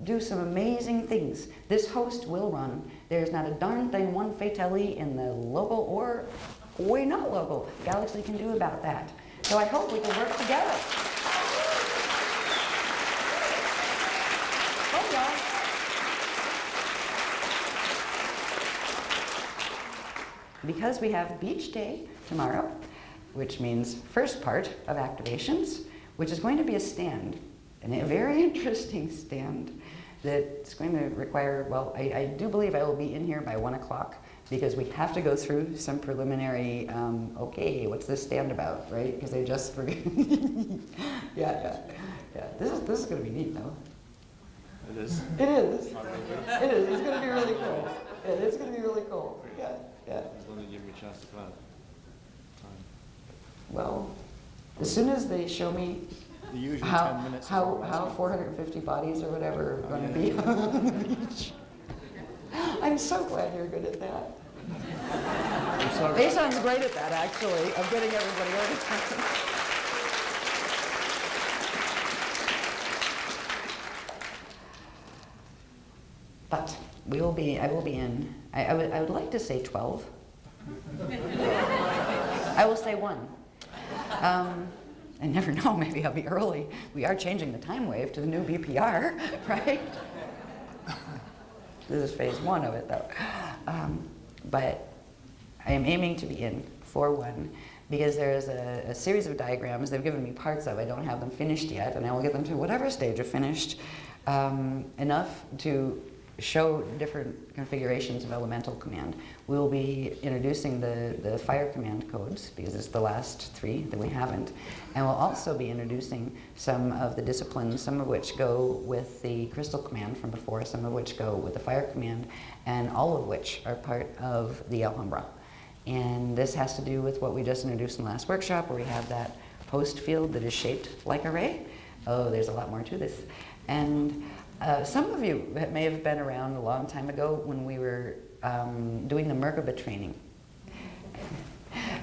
do some amazing things. This host will run. There's not a darn thing one fatally in the local or way not local galaxy can do about that. So I hope we can work together. Hope y'all. Because we have beach day tomorrow, which means first part of activations, which is going to be a stand, and a very interesting stand that's going to require, well, I do believe I will be in here by 1 o'clock because we have to go through some preliminary, okay, what's this stand about, right? Because they just forget. yeah. This is going to be neat, though. It is. It is. It is. It's going to be really cool. Yeah, it's going to be really cool. Yeah. As long as you give me a chance to clap. Well, as soon as they show me The usual 10 how minutes. 450 bodies or whatever are going to be on the beach. I'm so glad you're good at that. I'm sorry. Bason's great at that, actually, of getting everybody organized. But I will be in. I would like to say 12. I will say 1. I never know, maybe I'll be early. We are changing the time wave to the new BPR, right? This is phase 1 of it, though. But I am aiming to be in for 1. because there is a series of diagrams they've given me parts of. I don't have them finished yet, and I will get them to whatever stage of finished, enough to show different configurations of elemental command. We'll be introducing the fire command codes, because it's the last 3 that we haven't. And we'll also be introducing some of the disciplines, some of which go with the crystal command from before, some of which go with the fire command, and all of which are part of the Alhambra. And this has to do with what we just introduced in the last workshop, where we have that post field that is shaped like a ray. Oh, there's a lot more to this. And some of you may have been around a long time ago when we were doing the Merkaba training.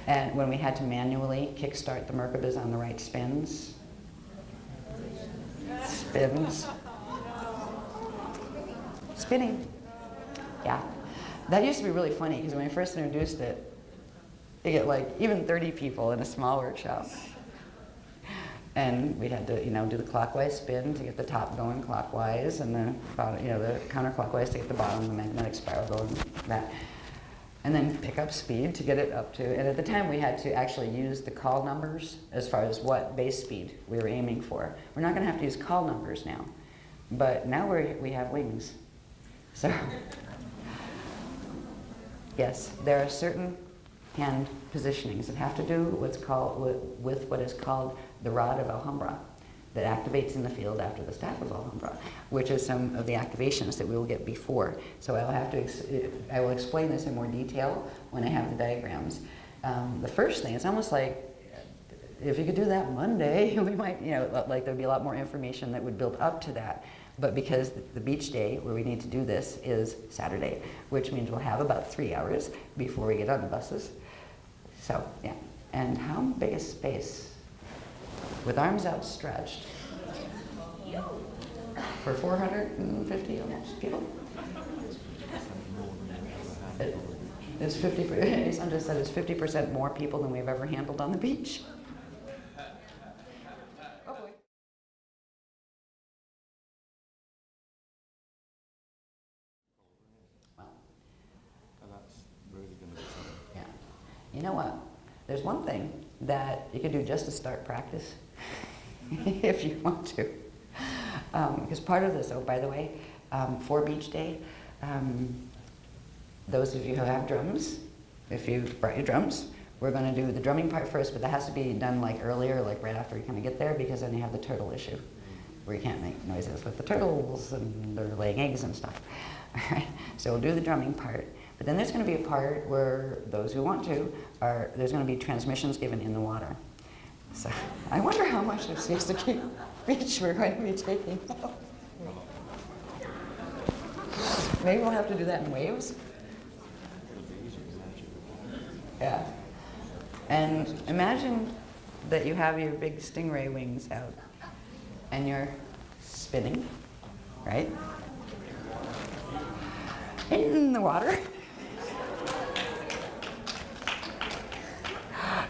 And when we had to manually kickstart the Merkabas on the right spins. Spins. Spinning. Yeah. That used to be really funny, because when we first introduced it, you get like even 30 people in a small workshop. And we had to, do the clockwise spin to get the top going clockwise, and the bottom, the counterclockwise to get the bottom, the magnetic spiral going, that. And then pick up speed to get it up to, and at the time we had to actually use the call numbers as far as what base speed we were aiming for. We're not going to have to use call numbers now, but now we have wings. So, yes, there are certain hand positionings that have to do with what is called the rod of Alhambra, that activates in the field after the staff of Alhambra, which is some of the activations that we will get before. So I will explain this in more detail when I have the diagrams. The first thing, it's almost like if you could do that Monday, we might, like there'd be a lot more information that would build up to that. But because the beach day where we need to do this is Saturday, which means we'll have about 3 hours before we get on the buses. So, yeah. And how big a space? With arms outstretched for 450 almost people. It's 50%. Sandra said it's 50% more people than we've ever handled on the beach. Oh boy. Wow. That's really going to be something. Yeah. You know what? There's one thing that you can do just to start practice, if you want to. Because part of this, oh, by the way, for Beach Day, those of you who have drums, if you brought your drums, we're going to do the drumming part first, but that has to be done like earlier, like right after you kind of get there, because then you have the turtle issue, where you can't make noises with the turtles, and they're laying eggs and stuff. All right, so we'll do the drumming part. But then there's going to be a part where those who want to there's going to be transmissions given in the water. So I wonder how much of Siesta Key Beach we're going to be taking. Maybe we'll have to do that in waves. Yeah. And imagine that you have your big stingray wings out and you're spinning, right? In the water.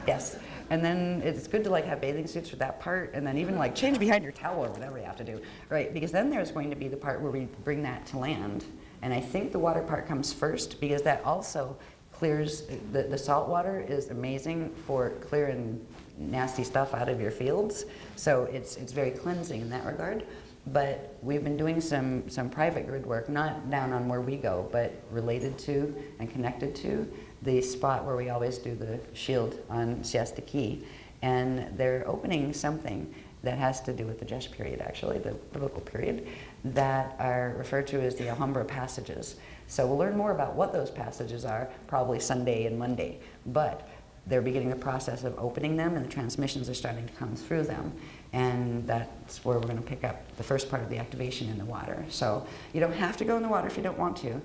Yes, and then it's good to like have bathing suits for that part, and then even like change behind your towel or whatever you have to do, right? Because then there's going to be the part where we bring that to land, and I think the water part comes first, because that also clears, the salt water is amazing for clearing nasty stuff out of your fields, so it's very cleansing in that regard. But we've been doing some private grid work, not down on where we go, but related to and connected to the spot where we always do the shield on Siesta Key. And they're opening something that has to do with the Jesh period, actually, the biblical period, that are referred to as the Alhambra passages. So we'll learn more about what those passages are, probably Sunday and Monday. But they're beginning the process of opening them, and the transmissions are starting to come through them. And that's where we're going to pick up the first part of the activation in the water. So you don't have to go in the water if you don't want to.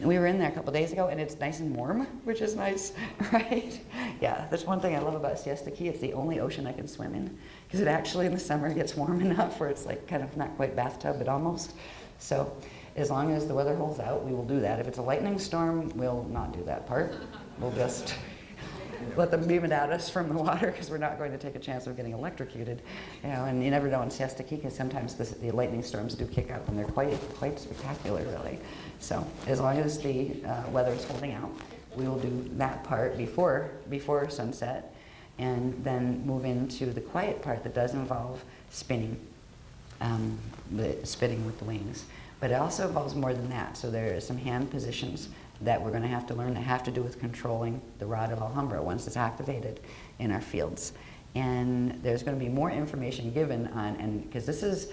We were in there a couple days ago, and it's nice and warm, which is nice, right? Yeah, that's one thing I love about Siesta Key. It's the only ocean I can swim in, because it actually in the summer gets warm enough where it's like kind of not quite bathtub, but almost. So as long as the weather holds out, we will do that. If it's a lightning storm, we'll not do that part. We'll just let them beam it at us from the water, because we're not going to take a chance of getting electrocuted. And you never know in Siesta Key, because sometimes the lightning storms do kick up, and they're quite spectacular, really. So as long as the weather is holding out, we will do that part before sunset. and then move into the quiet part that does involve spinning, spinning with the wings. But it also involves more than that. So there are some hand positions that we're going to have to learn that have to do with controlling the rod of Alhambra once it's activated in our fields. And there's going to be more information given on, and because this is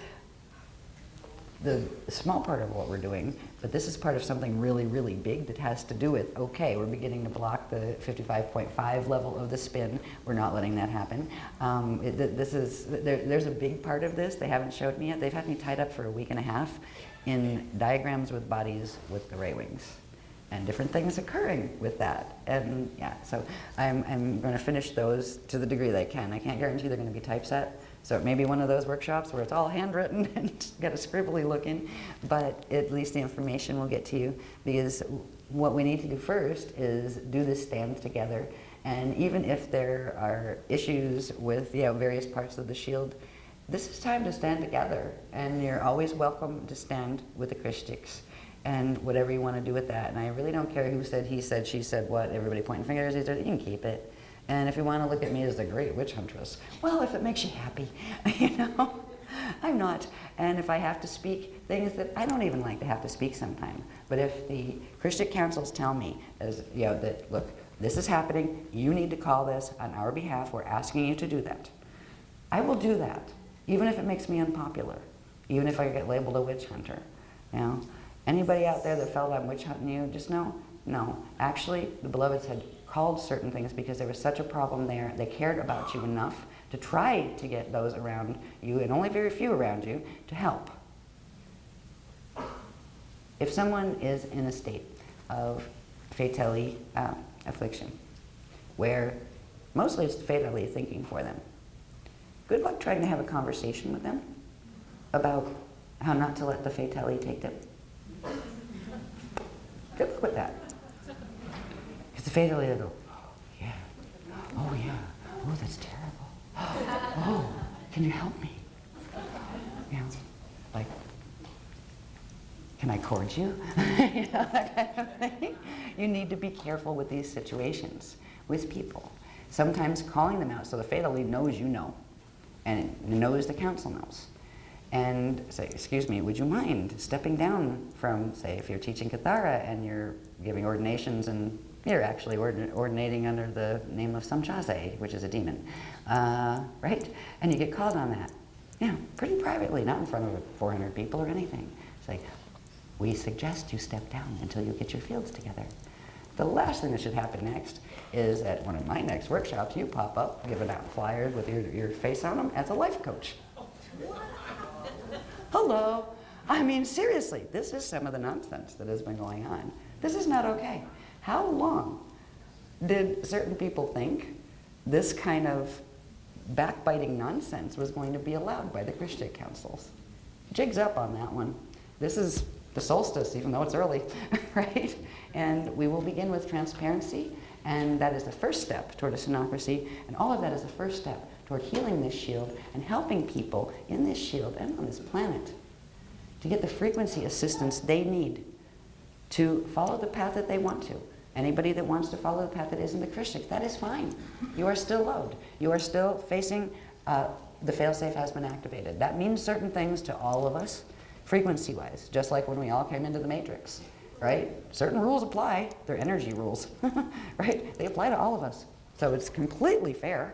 the small part of what we're doing, but this is part of something really, really big that has to do with, okay, we're beginning to block the 55.5 level of the spin. We're not letting that happen. There's a big part of this they haven't showed me yet. They've had me tied up for a week and a half in diagrams with bodies with the ray wings and different things occurring with that. And yeah, so I'm going to finish those to the degree that I can. I can't guarantee they're going to be typeset. So it may be one of those workshops where it's all handwritten and got a scribbly looking, but at least the information will get to you, because what we need to do first is do this stand together. And even if there are issues with various parts of the shield, this is time to stand together. And you're always welcome to stand with the Christics and whatever you want to do with that. And I really don't care who said, he said, she said what, everybody pointing fingers, you can keep it. And if you want to look at me as the great witch huntress, well, if it makes you happy, I'm not. And if I have to speak things that I don't even like to have to speak sometime, but if the Christian councils tell me, that look, this is happening, you need to call this on our behalf, we're asking you to do that, I will do that, even if it makes me unpopular, even if I get labeled a witch hunter. Anybody out there that felt I'm witch hunting you, just know, no. Actually, the beloveds had called certain things because there was such a problem there. They cared about you enough to try to get those around you, and only very few around you, to help. If someone is in a state of fatally affliction, where mostly it's fatally thinking for them, good luck trying to have a conversation with them about how not to let the fatally take them. Good luck with that. Because the fatally will go, oh yeah, oh that's terrible. Oh, can you help me? Like, can I cord you? That kind of thing. You need to be careful with these situations with people. Sometimes calling them out so the fatally knows you know, and it knows the council knows. And say, excuse me, would you mind stepping down from, say, if you're teaching Kathara and you're giving ordinations and you're actually ordinating under the name of Samchase, which is a demon, right? And you get called on that. Pretty privately, not in front of 400 people or anything. It's like, we suggest you step down until you get your fields together. The last thing that should happen next is at one of my next workshops, you pop up giving out flyers with your face on them as a life coach. Hello. I mean, seriously, this is some of the nonsense that has been going on. This is not okay. How long did certain people think this kind of backbiting nonsense was going to be allowed by the Christian councils? Jig's up on that one. This is the solstice, even though it's early, right? And we will begin with transparency, and that is the first step toward a synocracy, and all of that is the first step toward healing this shield and helping people in this shield and on this planet to get the frequency assistance they need to follow the path that they want to. Anybody that wants to follow the path that isn't the Christian, that is fine. You are still loved. You are still facing, the failsafe has been activated. That means certain things to all of us, frequency-wise, just like when we all came into the Matrix, right? Certain rules apply. They're energy rules, right? They apply to all of us. So it's completely fair,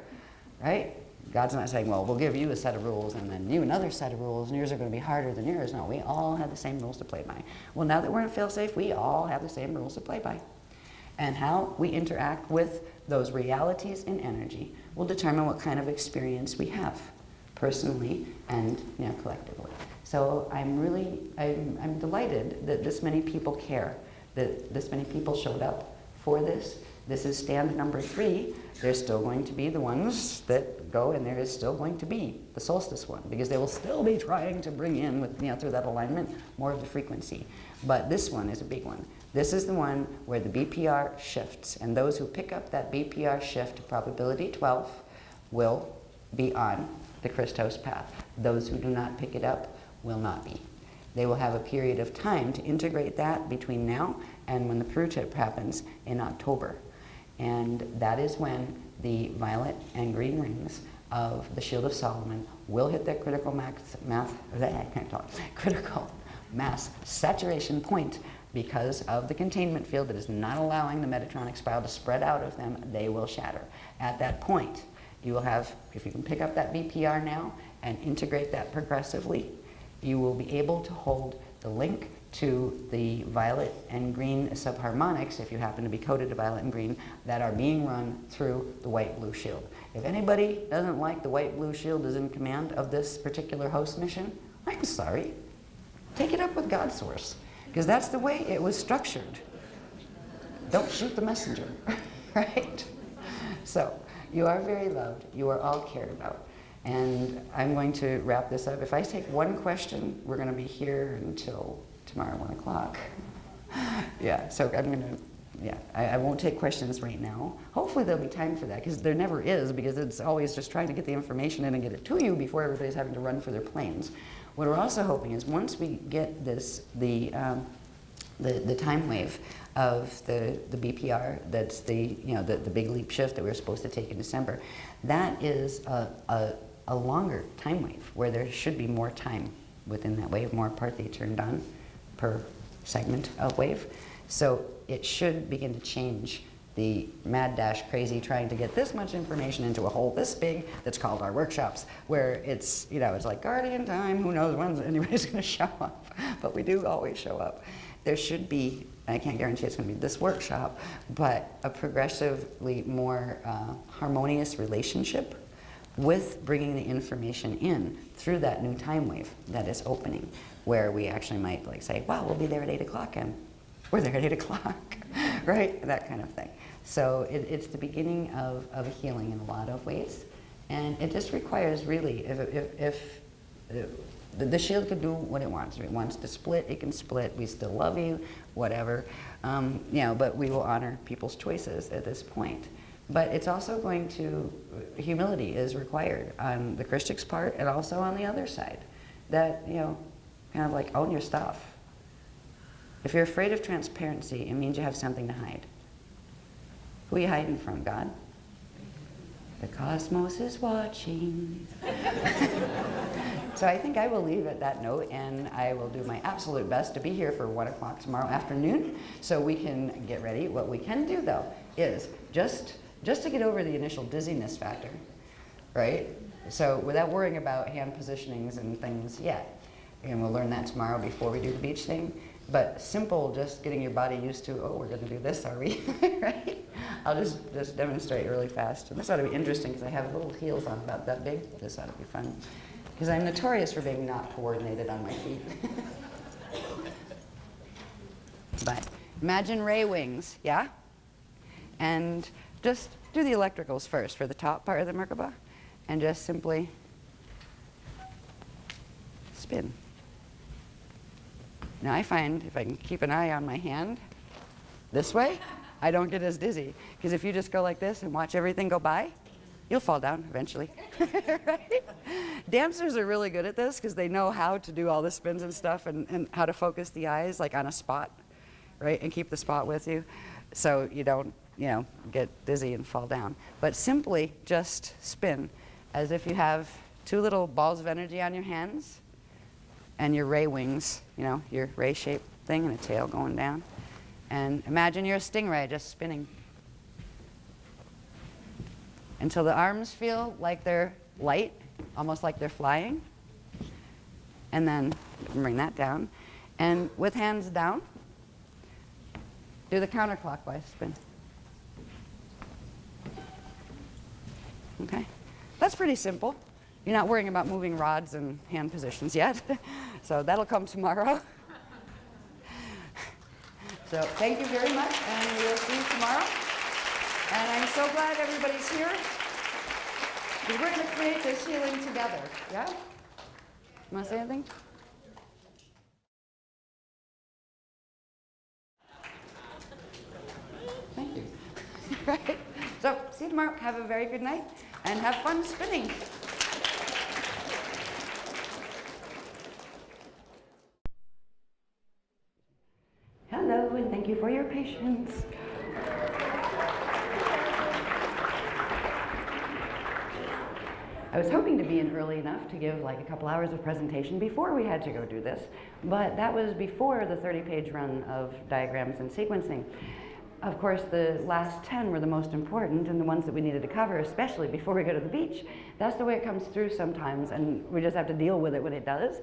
right? God's not saying, well, we'll give you a set of rules and then you another set of rules and yours are going to be harder than yours. No, we all have the same rules to play by. Well, now that we're in failsafe, we all have the same rules to play by. And how we interact with those realities in energy will determine what kind of experience we have, personally and collectively. So I'm delighted that this many people care, that this many people showed up for this. This is stand number 3. There's still going to be the ones that go, and there is still going to be the solstice one, because they will still be trying to bring in, with through that alignment, more of the frequency. But this one is a big one. This is the one where the BPR shifts, and those who pick up that BPR shift, probability 12, will be on the Christos path. Those who do not pick it up will not be. They will have a period of time to integrate that between now and when the Peru trip happens in October. And that is when the violet and green rings of the Shield of Solomon will hit their critical critical mass saturation point because of the containment field that is not allowing the Metatronic spiral to spread out of them. They will shatter. At that point, you will have, if you can pick up that BPR now and integrate that progressively, you will be able to hold the link to the violet and green subharmonics, if you happen to be coded to violet and green, that are being run through the white-blue shield. If anybody doesn't like the white-blue shield is in command of this particular host mission, I'm sorry. Take it up with God Source, because that's the way it was structured. Don't shoot the messenger, right? So, you are very loved. You are all cared about. And I'm going to wrap this up. If I take one question, we're going to be here until tomorrow, 1 o'clock. Yeah, so I'm going to, yeah, I won't take questions right now. Hopefully there'll be time for that, because there never is, because it's always just trying to get the information in and get it to you before everybody's having to run for their planes. What we're also hoping is once we get this, the time wave of the BPR, that's the, you know, the big leap shift that we were supposed to take in December, that is a longer time wave where there should be more time within that wave, more parthy turned on per segment of wave. So it should begin to change the mad dash crazy trying to get this much information into a hole this big that's called our workshops, where it's, you know, it's like guardian time, who knows when anybody's going to show up, but we do always show up. There should be, I can't guarantee it's going to be this workshop, but a progressively more harmonious relationship with bringing the information in through that new time wave that is opening, where we actually might like say, wow, we'll be there at 8 o'clock, and we're there at 8 o'clock, right? That kind of thing. So it's the beginning of a healing in a lot of ways. And it just requires really, if the shield can do what it wants. If it wants to split, it can split. We still love you, whatever. You know, but we will honor people's choices at this point. But it's also going to, humility is required on the Christic's part and also on the other side. That, you know, kind of like own your stuff. If you're afraid of transparency, it means you have something to hide. Who are you hiding from, God? The cosmos is watching. So I think I will leave at that note, and I will do my absolute best to be here for 1 o'clock tomorrow afternoon so we can get ready. What we can do, though, is just to get over the initial dizziness factor, right? So without worrying about hand positionings and things yet, and we'll learn that tomorrow before we do the beach thing, but simple, just getting your body used to, oh, we're going to do this, are we? Right? I'll just demonstrate really fast. And this ought to be interesting because I have little heels on about that big. This ought to be fun. Because I'm notorious for being not coordinated on my feet. But imagine ray wings, yeah? And just do the electricals first for the top part of the Merkaba, and just simply spin. Now I find if I can keep an eye on my hand this way, I don't get as dizzy. Because if you just go like this and watch everything go by, you'll fall down eventually. Right? Dancers are really good at this because they know how to do all the spins and stuff and how to focus the eyes like on a spot, right? And keep the spot with you so you don't, you know, get dizzy and fall down. But simply just spin as if you have two little balls of energy on your hands and your ray wings, you know, your ray-shaped thing and a tail going down. And imagine you're a stingray just spinning until the arms feel like they're light, almost like they're flying. And then bring that down. And with hands down, do the counterclockwise spin. Okay? That's pretty simple. You're not worrying about moving rods and hand positions yet. So that'll come tomorrow. So thank you very much, and we'll see you tomorrow. And I'm so glad everybody's here, because we're going to create this healing together. Yeah? You want to say anything? Thank you. Right? So see you tomorrow. Have a very good night, and have fun spinning. Hello, and thank you for your patience. I was hoping to be in early enough to give like a couple hours of presentation before we had to go do this, but that was before the 30-page run of diagrams and sequencing. Of course, the last 10 were the most important and the ones that we needed to cover, especially before we go to the beach. That's the way it comes through sometimes, and we just have to deal with it when it does.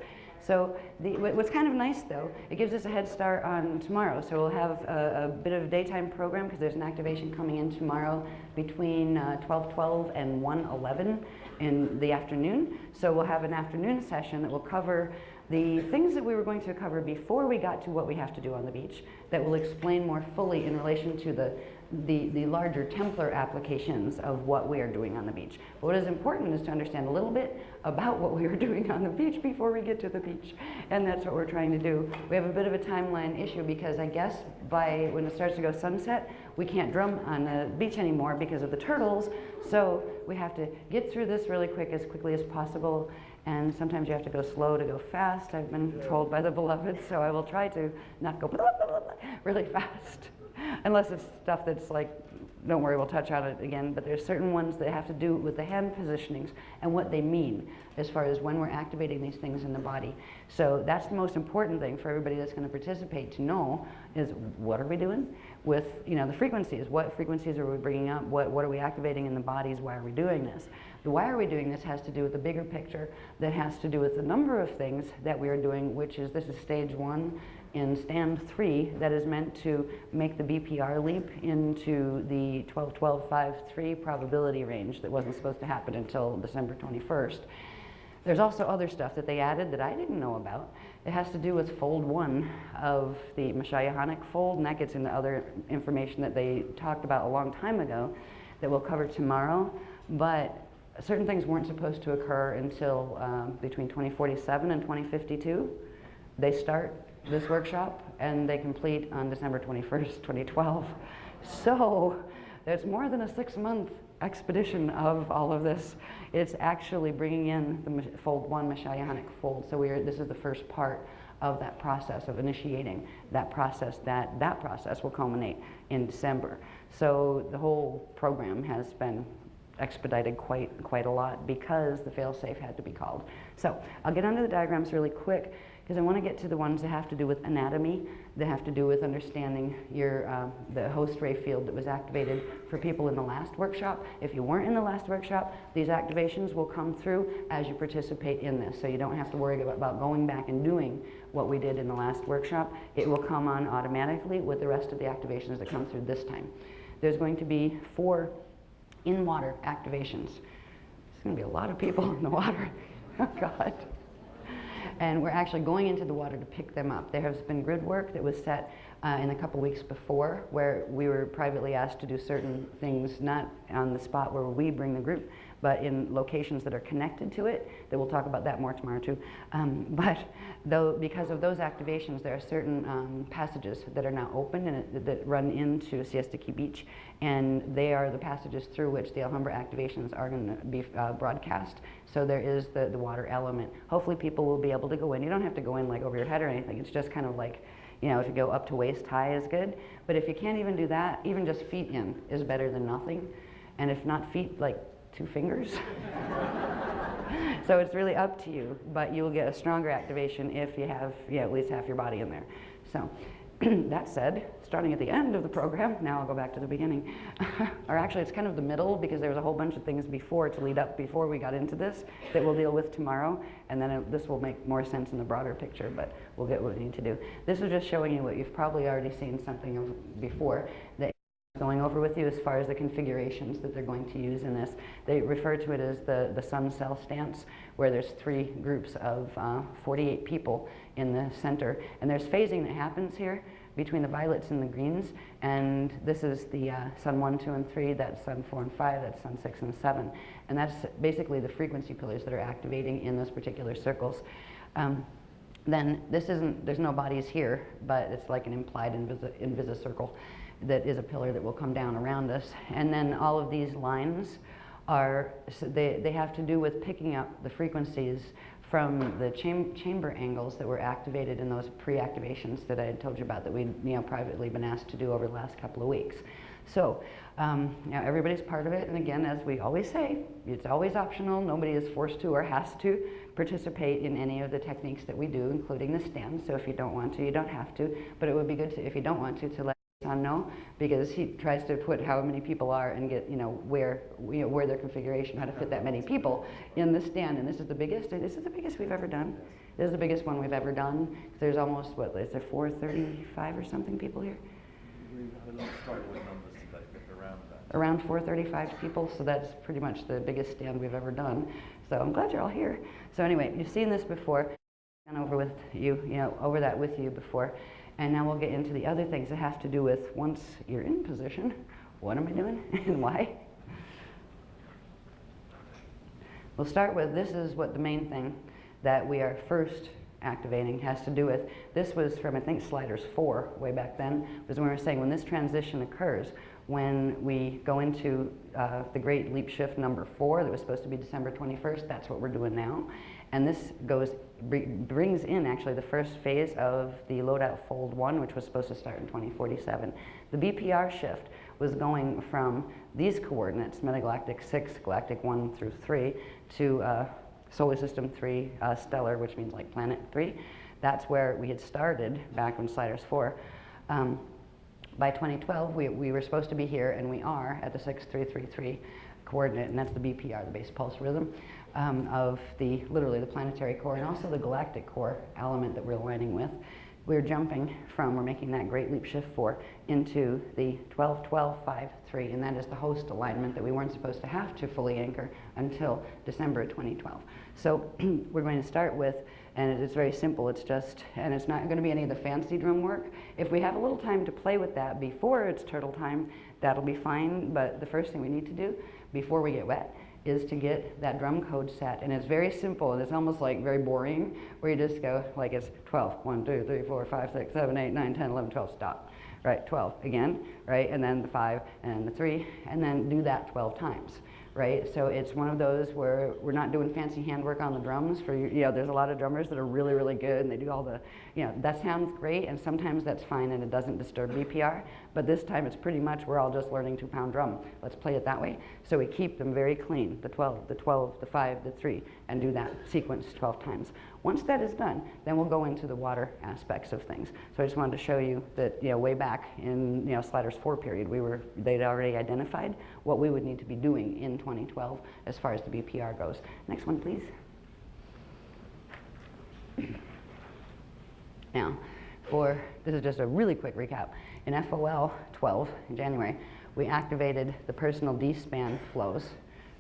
So what's kind of nice though, it gives us a head start on tomorrow. So we'll have a bit of a daytime program because there's an activation coming in tomorrow between 12:12 and 1:11 in the afternoon. So we'll have an afternoon session that will cover the things that we were going to cover before we got to what we have to do on the beach, that will explain more fully in relation to the larger Templar applications of what we are doing on the beach. But what is important is to understand a little bit about what we are doing on the beach before we get to the beach. And that's what we're trying to do. We have a bit of a timeline issue because I guess by when it starts to go sunset, we can't drum on the beach anymore because of the turtles. So we have to get through this really quick as quickly as possible. And sometimes you have to go slow to go fast, I've been told by the beloved, so I will try to not go blah, blah, blah, blah, really fast. Unless it's stuff that's like, don't worry, we'll touch on it again, but there's certain ones that have to do with the hand positionings and what they mean as far as when we're activating these things in the body. So that's the most important thing for everybody that's going to participate to know is what are we doing with, you know, the frequencies. What frequencies are we bringing up? What are we activating in the bodies? Why are we doing this? The why are we doing this has to do with the bigger picture that has to do with the number of things that we are doing, which is, this is stage 1 in stand 3 that is meant to make the BPR leap into the 12-12-5-3 probability range that wasn't supposed to happen until December 21st. There's also other stuff that they added that I didn't know about. It has to do with fold 1 of the Messiahonic fold, and that gets into other information that they talked about a long time ago that we'll cover tomorrow. But certain things weren't supposed to occur until between 2047 and 2052. They start this workshop and they complete on December 21st, 2012. So there's more than a 6-month expedition of all of this. It's actually bringing in the fold 1 Messiahonic fold. So this is the first part of that process of initiating that process. That process will culminate in December. So the whole program has been expedited quite a lot because the fail-safe had to be called. So I'll get onto the diagrams really quick because I want to get to the ones that have to do with anatomy, that have to do with understanding your the host ray field that was activated for people in the last workshop. If you weren't in the last workshop, these activations will come through as you participate in this. So you don't have to worry about going back and doing what we did in the last workshop. It will come on automatically with the rest of the activations that come through this time. There's going to be 4 in-water activations. There's going to be a lot of people in the water. Oh, God. And we're actually going into the water to pick them up. There has been grid work that was set in a couple weeks before where we were privately asked to do certain things, not on the spot where we bring the group, but in locations that are connected to it, that we'll talk about that more tomorrow too. But though, because of those activations, there are certain passages that are now open and that run into Siesta Key Beach, and they are the passages through which the Alhambra activations are going to be broadcast. So there is the water element. Hopefully people will be able to go in. You don't have to go in like over your head or anything. It's just kind of like, you know, if you go up to waist high is good. But if you can't even do that, even just feet in is better than nothing. And if not feet, like 2 fingers. So it's really up to you, but you will get a stronger activation if you have at least half your body in there. So that said, starting at the end of the program, now I'll go back to the beginning. Or actually it's kind of the middle because there was a whole bunch of things before to lead up before we got into this that we'll deal with tomorrow, and then this will make more sense in the broader picture, but we'll get what we need to do. This is just showing you what you've probably already seen something of before that going over with you as far as the configurations that they're going to use in this. They refer to it as the sun cell stance, where there's 3 groups of 48 people in the center. And there's phasing that happens here between the violets and the greens. And this is the sun 1, 2, and 3, that's sun 4 and 5, that's sun 6 and 7. And that's basically the frequency pillars that are activating in those particular circles. Then there's no bodies here, but it's like an implied invisicircle that is a pillar that will come down around us. And then all of these lines they have to do with picking up the frequencies from the chamber angles that were activated in those pre-activations that I had told you about that we'd privately been asked to do over the last couple of weeks. So, now everybody's part of it, and again, as we always say, it's always optional. Nobody is forced to or has to participate in any of the techniques that we do, including the stand. So if you don't want to, you don't have to, but it would be good to, if you don't want to let John know, because he tries to put how many people are and get, where their configuration, how to fit that many people in the stand. And this is the biggest we've ever done. This is the biggest one we've ever done. There's almost, what, is there 435 or something people here? We had a lot of struggle with numbers today, but around that. Around 435 people, so that's pretty much the biggest stand we've ever done. So I'm glad you're all here. So anyway, you've seen this before, and over that with you before. And now we'll get into the other things that have to do with, once you're in position, what am I doing and why? We'll start with, this is what the main thing that we are first activating has to do with. This was from, I think, Sliders 4 way back then, was when we were saying when this transition occurs, when we go into the Great Leap Shift number 4 that was supposed to be December 21st, that's what we're doing now. And this brings in actually the first phase of the loadout fold 1, which was supposed to start in 2047. The BPR shift was going from these coordinates, metagalactic 6, galactic 1 through 3, to solar system 3, stellar, which means like planet 3. That's where we had started back when Sliders 4. By 2012, we were supposed to be here, and we are at the 6333 coordinate, and that's the BPR, the base pulse rhythm, of literally the planetary core and also the galactic core element that we're aligning with. We're jumping from, we're making that Great Leap Shift 4 into the 12-12-5-3, and that is the host alignment that we weren't supposed to have to fully anchor until December 2012. So we're going to start with, and it's very simple, it's just, and it's not going to be any of the fancy drum work. If we have a little time to play with that before it's turtle time, that'll be fine, but the first thing we need to do before we get wet is to get that drum code set. And it's very simple, and it's almost like very boring, where you just go like it's 12, 1, 2, 3, 4, 5, 6, 7, 8, 9, 10, 11, 12, stop. Right, 12 again, right, and then the 5, and the 3, and then do that 12 times. Right, so it's one of those where we're not doing fancy handwork on the drums. There's a lot of drummers that are really, really good, and they do all the, that sounds great, and sometimes that's fine, and it doesn't disturb BPR. But this time, it's pretty much we're all just learning 2-pound drum. Let's play it that way. So we keep them very clean: the 12, the 12, the 5, the 3, and do that sequence 12 times. Once that is done, then we'll go into the water aspects of things. So I just wanted to show you that, way back in, Sliders 4 period, they'd already identified what we would need to be doing in 2012 as far as the BPR goes. Next one, please. Now, this is just a really quick recap. In FOL 12 in January, we activated the personal D-span flows.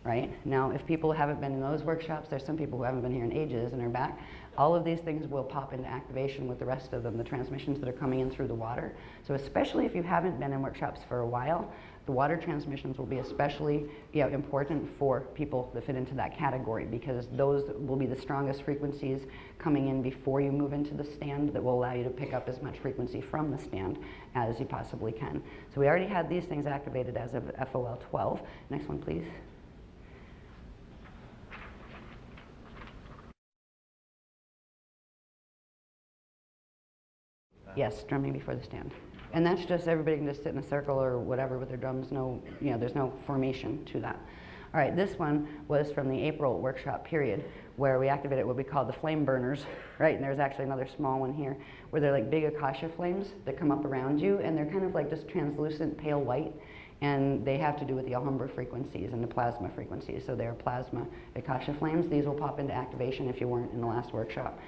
Right? Now, if people haven't been in those workshops, there's some people who haven't been here in ages and are back. All of these things will pop into activation with the rest of them, the transmissions that are coming in through the water. So especially if you haven't been in workshops for a while, the water transmissions will be especially important for people that fit into that category, because those will be the strongest frequencies coming in before you move into the stand that will allow you to pick up as much frequency from the stand as you possibly can. So we already had these things activated as of FOL 12. Next one, please. Yes, drumming before the stand. And that's just everybody can just sit in a circle or whatever with their drums. There's no formation to that. All right, this one was from the April workshop period, where we activated what we call the flame burners, right? And there's actually another small one here, where they're like big akasha flames that come up around you, and they're kind of like just translucent pale white, and they have to do with the Alhambra frequencies and the plasma frequencies. So they're plasma akasha flames. These will pop into activation if you weren't in the last workshop.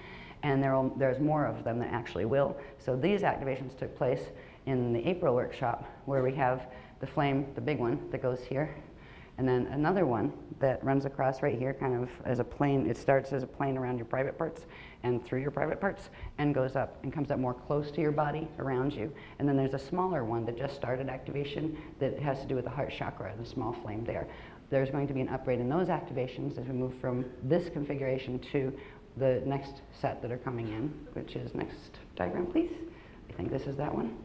And there's more of them that actually will. So these activations took place in the April workshop, where we have the flame, the big one that goes here, and then another one that runs across right here, kind of as a plane. It starts as a plane around your private parts and through your private parts, and goes up and comes up more close to your body around you. And then there's a smaller one that just started activation that has to do with the heart chakra, the small flame there. There's going to be an upgrade in those activations as we move from this configuration to the next set that are coming in, which is next diagram, please. I think this is that one.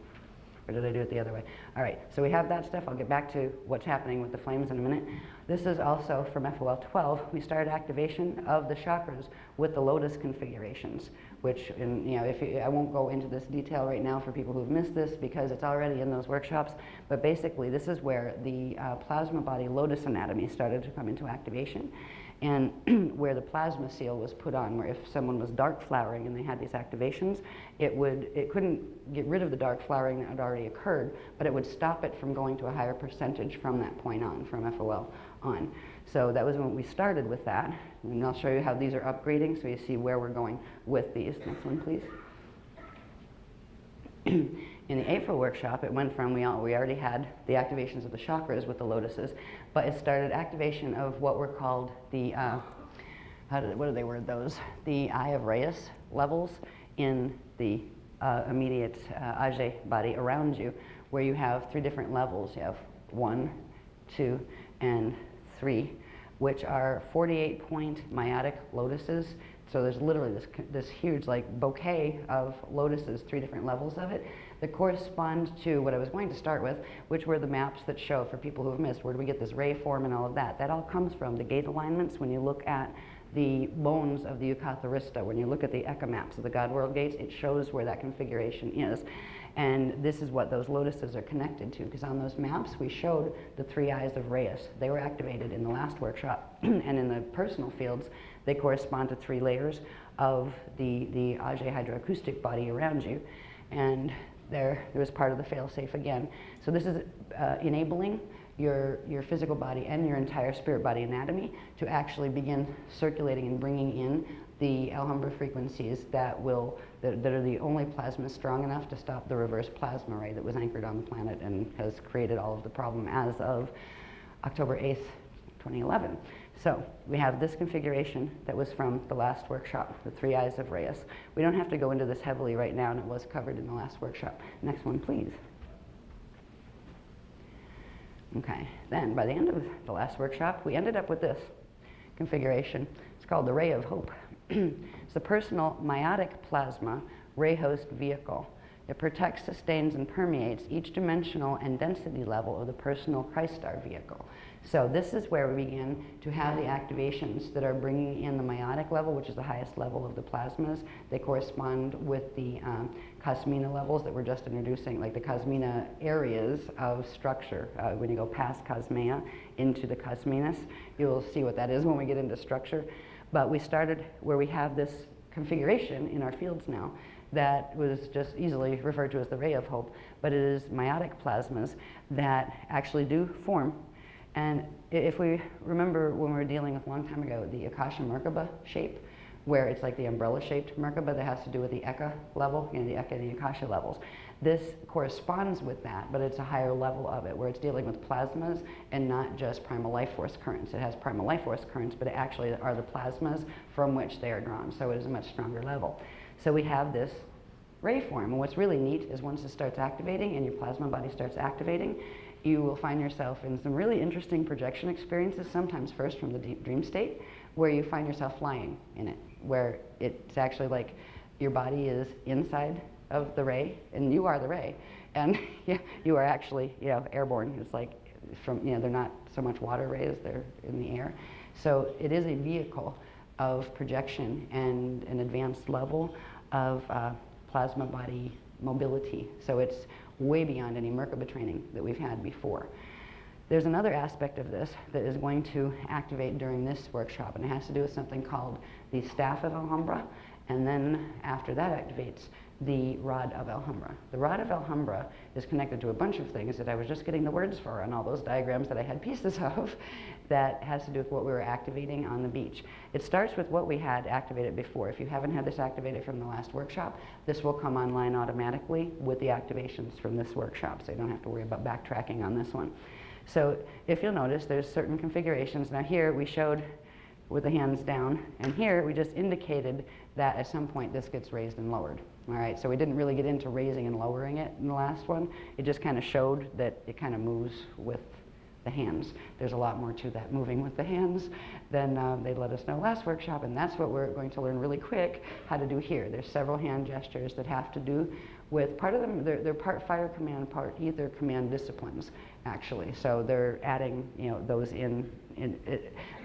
Or did I do it the other way? All right, so we have that stuff. I'll get back to what's happening with the flames in a minute. This is also from FOL 12. We started activation of the chakras with the lotus configurations, which, I won't go into this detail right now for people who've missed this because it's already in those workshops, but basically this is where the plasma body lotus anatomy started to come into activation, and where the plasma seal was put on, where if someone was dark flowering and they had these activations, it couldn't get rid of the dark flowering that had already occurred, but it would stop it from going to a higher percentage from that point on, from FOL on. So that was when we started with that, and I'll show you how these are upgrading so you see where we're going with these. Next one, please. In the April workshop, it went from, we already had the activations of the chakras with the lotuses, but it started activation of what were called the, what do they word those? The Eye of Reyes levels in the immediate Ajay body around you, where you have 3 different levels. You have 1, 2, and 3, which are 48-point meiotic lotuses. So there's literally this huge bouquet of lotuses, 3 different levels of it, that correspond to what I was going to start with, which were the maps that show, for people who have missed, where do we get this ray form and all of that. That all comes from the gate alignments. When you look at the bones of the Yukatharista, when you look at the Eka maps of the God World gates, it shows where that configuration is. And this is what those lotuses are connected to, because on those maps we showed the 3 eyes of Reyes. They were activated in the last workshop, and in the personal fields, they correspond to 3 layers of the Ajay hydroacoustic body around you. And there was part of the fail-safe again. So this is enabling your physical body and your entire spirit body anatomy to actually begin circulating and bringing in the Alhambra frequencies that are the only plasma strong enough to stop the reverse plasma ray that was anchored on the planet and has created all of the problem as of October 8th, 2011. So we have this configuration that was from the last workshop, the 3 eyes of Reyes. We don't have to go into this heavily right now, and it was covered in the last workshop. Next one, please. Okay, then by the end of the last workshop, we ended up with this configuration. It's called the Ray of Hope. It's the personal meiotic plasma ray host vehicle. It protects, sustains, and permeates each dimensional and density level of the personal Christ star vehicle. So this is where we begin to have the activations that are bringing in the meiotic level, which is the highest level of the plasmas. They correspond with the cosmina levels that we're just introducing, like the cosmina areas of structure. When you go past cosmea into the cosminas, you'll see what that is when we get into structure. But we started where we have this configuration in our fields now that was just easily referred to as the Ray of Hope, but it is meiotic plasmas that actually do form. And if we remember when we were dealing with a long time ago, the Akasha Merkaba shape, where it's like the umbrella-shaped Merkaba that has to do with the Eka level, the Eka and the Akasha levels. This corresponds with that, but it's a higher level of it, where it's dealing with plasmas and not just primal life force currents. It has primal life force currents, but it actually are the plasmas from which they are drawn, so it is a much stronger level. So we have this ray form, and what's really neat is once it starts activating and your plasma body starts activating, you will find yourself in some really interesting projection experiences, sometimes first from the deep dream state, where you find yourself flying in it, where it's actually like your body is inside of the ray, and you are the ray, and you are actually airborne. It's like from, they're not so much water rays, they're in the air. So it is a vehicle of projection and an advanced level of plasma body mobility. So it's way beyond any Merkaba training that we've had before. There's another aspect of this that is going to activate during this workshop, and it has to do with something called the Staff of Alhambra, and then after that activates the Rod of Alhambra. The Rod of Alhambra is connected to a bunch of things that I was just getting the words for on all those diagrams that I had pieces of that has to do with what we were activating on the beach. It starts with what we had activated before. If you haven't had this activated from the last workshop, this will come online automatically with the activations from this workshop, so you don't have to worry about backtracking on this one. So if you'll notice, there's certain configurations. Now here we showed with the hands down, and here we just indicated that at some point this gets raised and lowered. All right, so we didn't really get into raising and lowering it in the last one. It just kind of showed that it kind of moves with the hands. There's a lot more to that moving with the hands than they let us know last workshop, and that's what we're going to learn really quick how to do here. There's several hand gestures that have to do with, part of them, they're part fire command, part ether command disciplines, actually. So they're adding, those in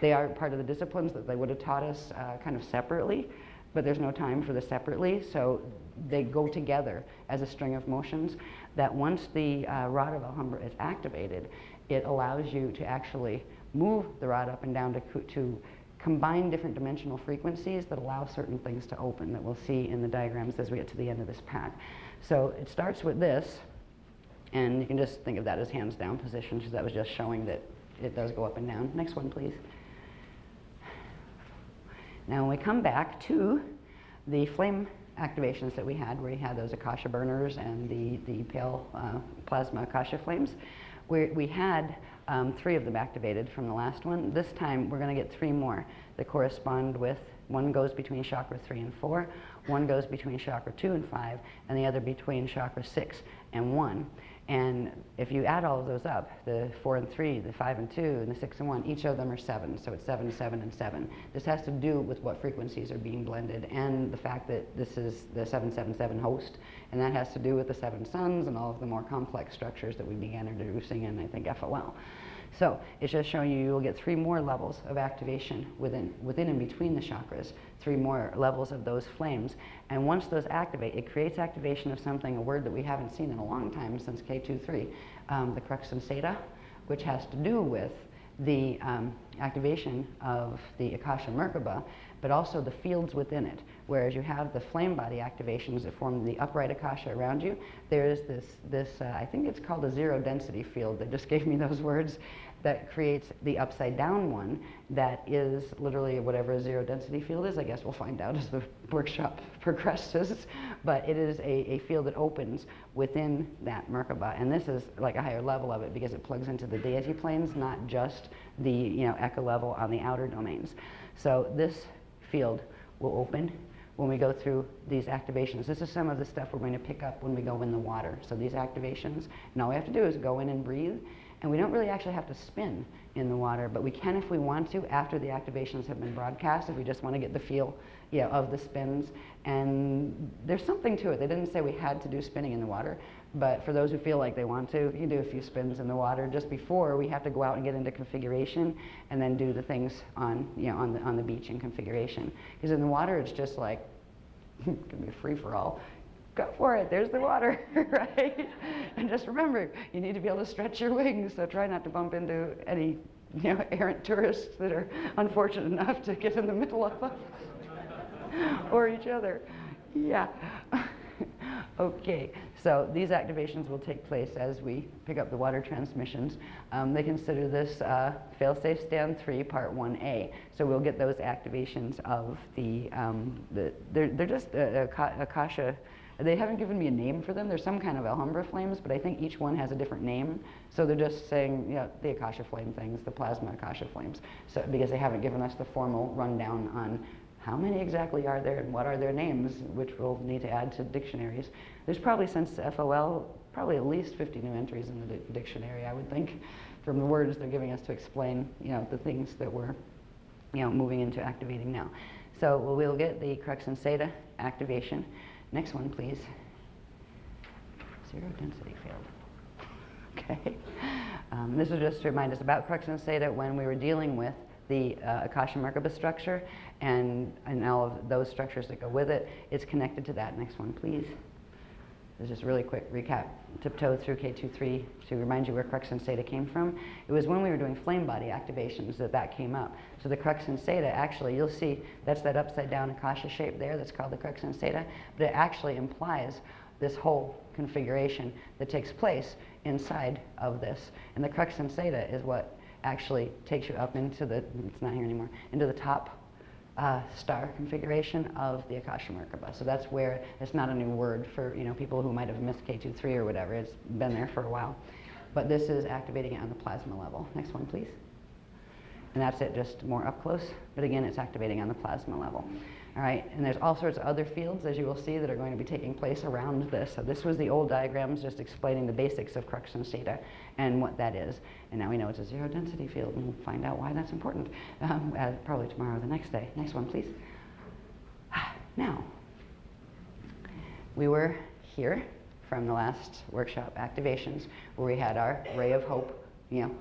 they are part of the disciplines that they would have taught us kind of separately, but there's no time for the separately, so they go together as a string of motions that once the rod of Alhambra is activated, it allows you to actually move the rod up and down to combine different dimensional frequencies that allow certain things to open that we'll see in the diagrams as we get to the end of this pack. So it starts with this, and you can just think of that as hands down position, because that was just showing that it does go up and down. Next one, please. Now when we come back to the flame activations that we had, where we had those Akasha burners and the pale plasma Akasha flames, we had 3 of them activated from the last one. This time we're going to get 3 more that correspond with, one goes between chakra 3 and 4, one goes between chakra 2 and 5, and the other between chakra 6 and 1. And if you add all of those up, the 4 and 3, the 5 and 2, and the 6 and 1, each of them are 7, so it's 7, 7, and 7. This has to do with what frequencies are being blended and the fact that this is the 777 host, and that has to do with the 7 suns and all of the more complex structures that we began introducing in, I think, FOL. So it's just showing you will get 3 more levels of activation within and between the chakras, 3 more levels of those flames. And once those activate, it creates activation of something, a word that we haven't seen in a long time since K23, the crux and seta, which has to do with the activation of the Akasha Merkaba, but also the fields within it. Whereas you have the flame body activations that form the upright Akasha around you, there is this I think it's called a zero density field, they just gave me those words, that creates the upside down one that is literally whatever a zero density field is. I guess we'll find out as the workshop progresses, but it is a field that opens within that Merkaba, and this is like a higher level of it because it plugs into the deity planes, not just the Eka level on the outer domains. So this field will open when we go through these activations. This is some of the stuff we're going to pick up when we go in the water. So these activations, and all we have to do is go in and breathe, and we don't really actually have to spin in the water, but we can if we want to after the activations have been broadcast, if we just want to get the feel of the spins. And there's something to it. They didn't say we had to do spinning in the water, but for those who feel like they want to, you can do a few spins in the water just before we have to go out and get into configuration and then do the things on, on the beach in configuration. Because in the water, it's just like, it can be a free-for-all. Go for it, there's the water, right? And just remember, you need to be able to stretch your wings, so try not to bump into any errant tourists that are unfortunate enough to get in the middle of us or each other. Yeah. Okay, so these activations will take place as we pick up the water transmissions. They consider this fail-safe stand 3, part 1A. So we'll get those activations of they're just Akasha. They haven't given me a name for them. There's some kind of Alhambra flames, but I think each one has a different name. So they're just saying, the Akasha flame things, the plasma Akasha flames. So because they haven't given us the formal rundown on how many exactly are there and what are their names, which we'll need to add to dictionaries. There's probably, since FOL, probably at least 50 new entries in the dictionary, I would think, from the words they're giving us to explain, the things that we're, moving into activating now. So we'll get the crux and seta activation. Next one, please. Zero density field. Okay. This will just remind us about crux and seta when we were dealing with the Akasha Merkaba structure and all of those structures that go with it. It's connected to that. Next one, please. This is just a really quick recap. Tiptoe through K23 to remind you where crux and seta came from. It was when we were doing flame body activations that came up. So the crux and seta, actually, you'll see that's that upside down Akasha shape there that's called the crux and seta, but it actually implies this whole configuration that takes place inside of this. And the crux and seta is what actually takes you up into it's not here anymore, into the top star configuration of the Akasha Merkaba. So that's where, it's not a new word for people who might have missed K23 or whatever. It's been there for a while. But this is activating it on the plasma level. Next one, please. And that's it, just more up close. But again, it's activating on the plasma level. All right, and there's all sorts of other fields, as you will see, that are going to be taking place around this. So this was the old diagrams just explaining the basics of crux and theta and what that is. And now we know it's a zero density field, and we'll find out why that's important probably tomorrow or the next day. Next one, please. Now, we were here from the last workshop activations where we had our ray of hope,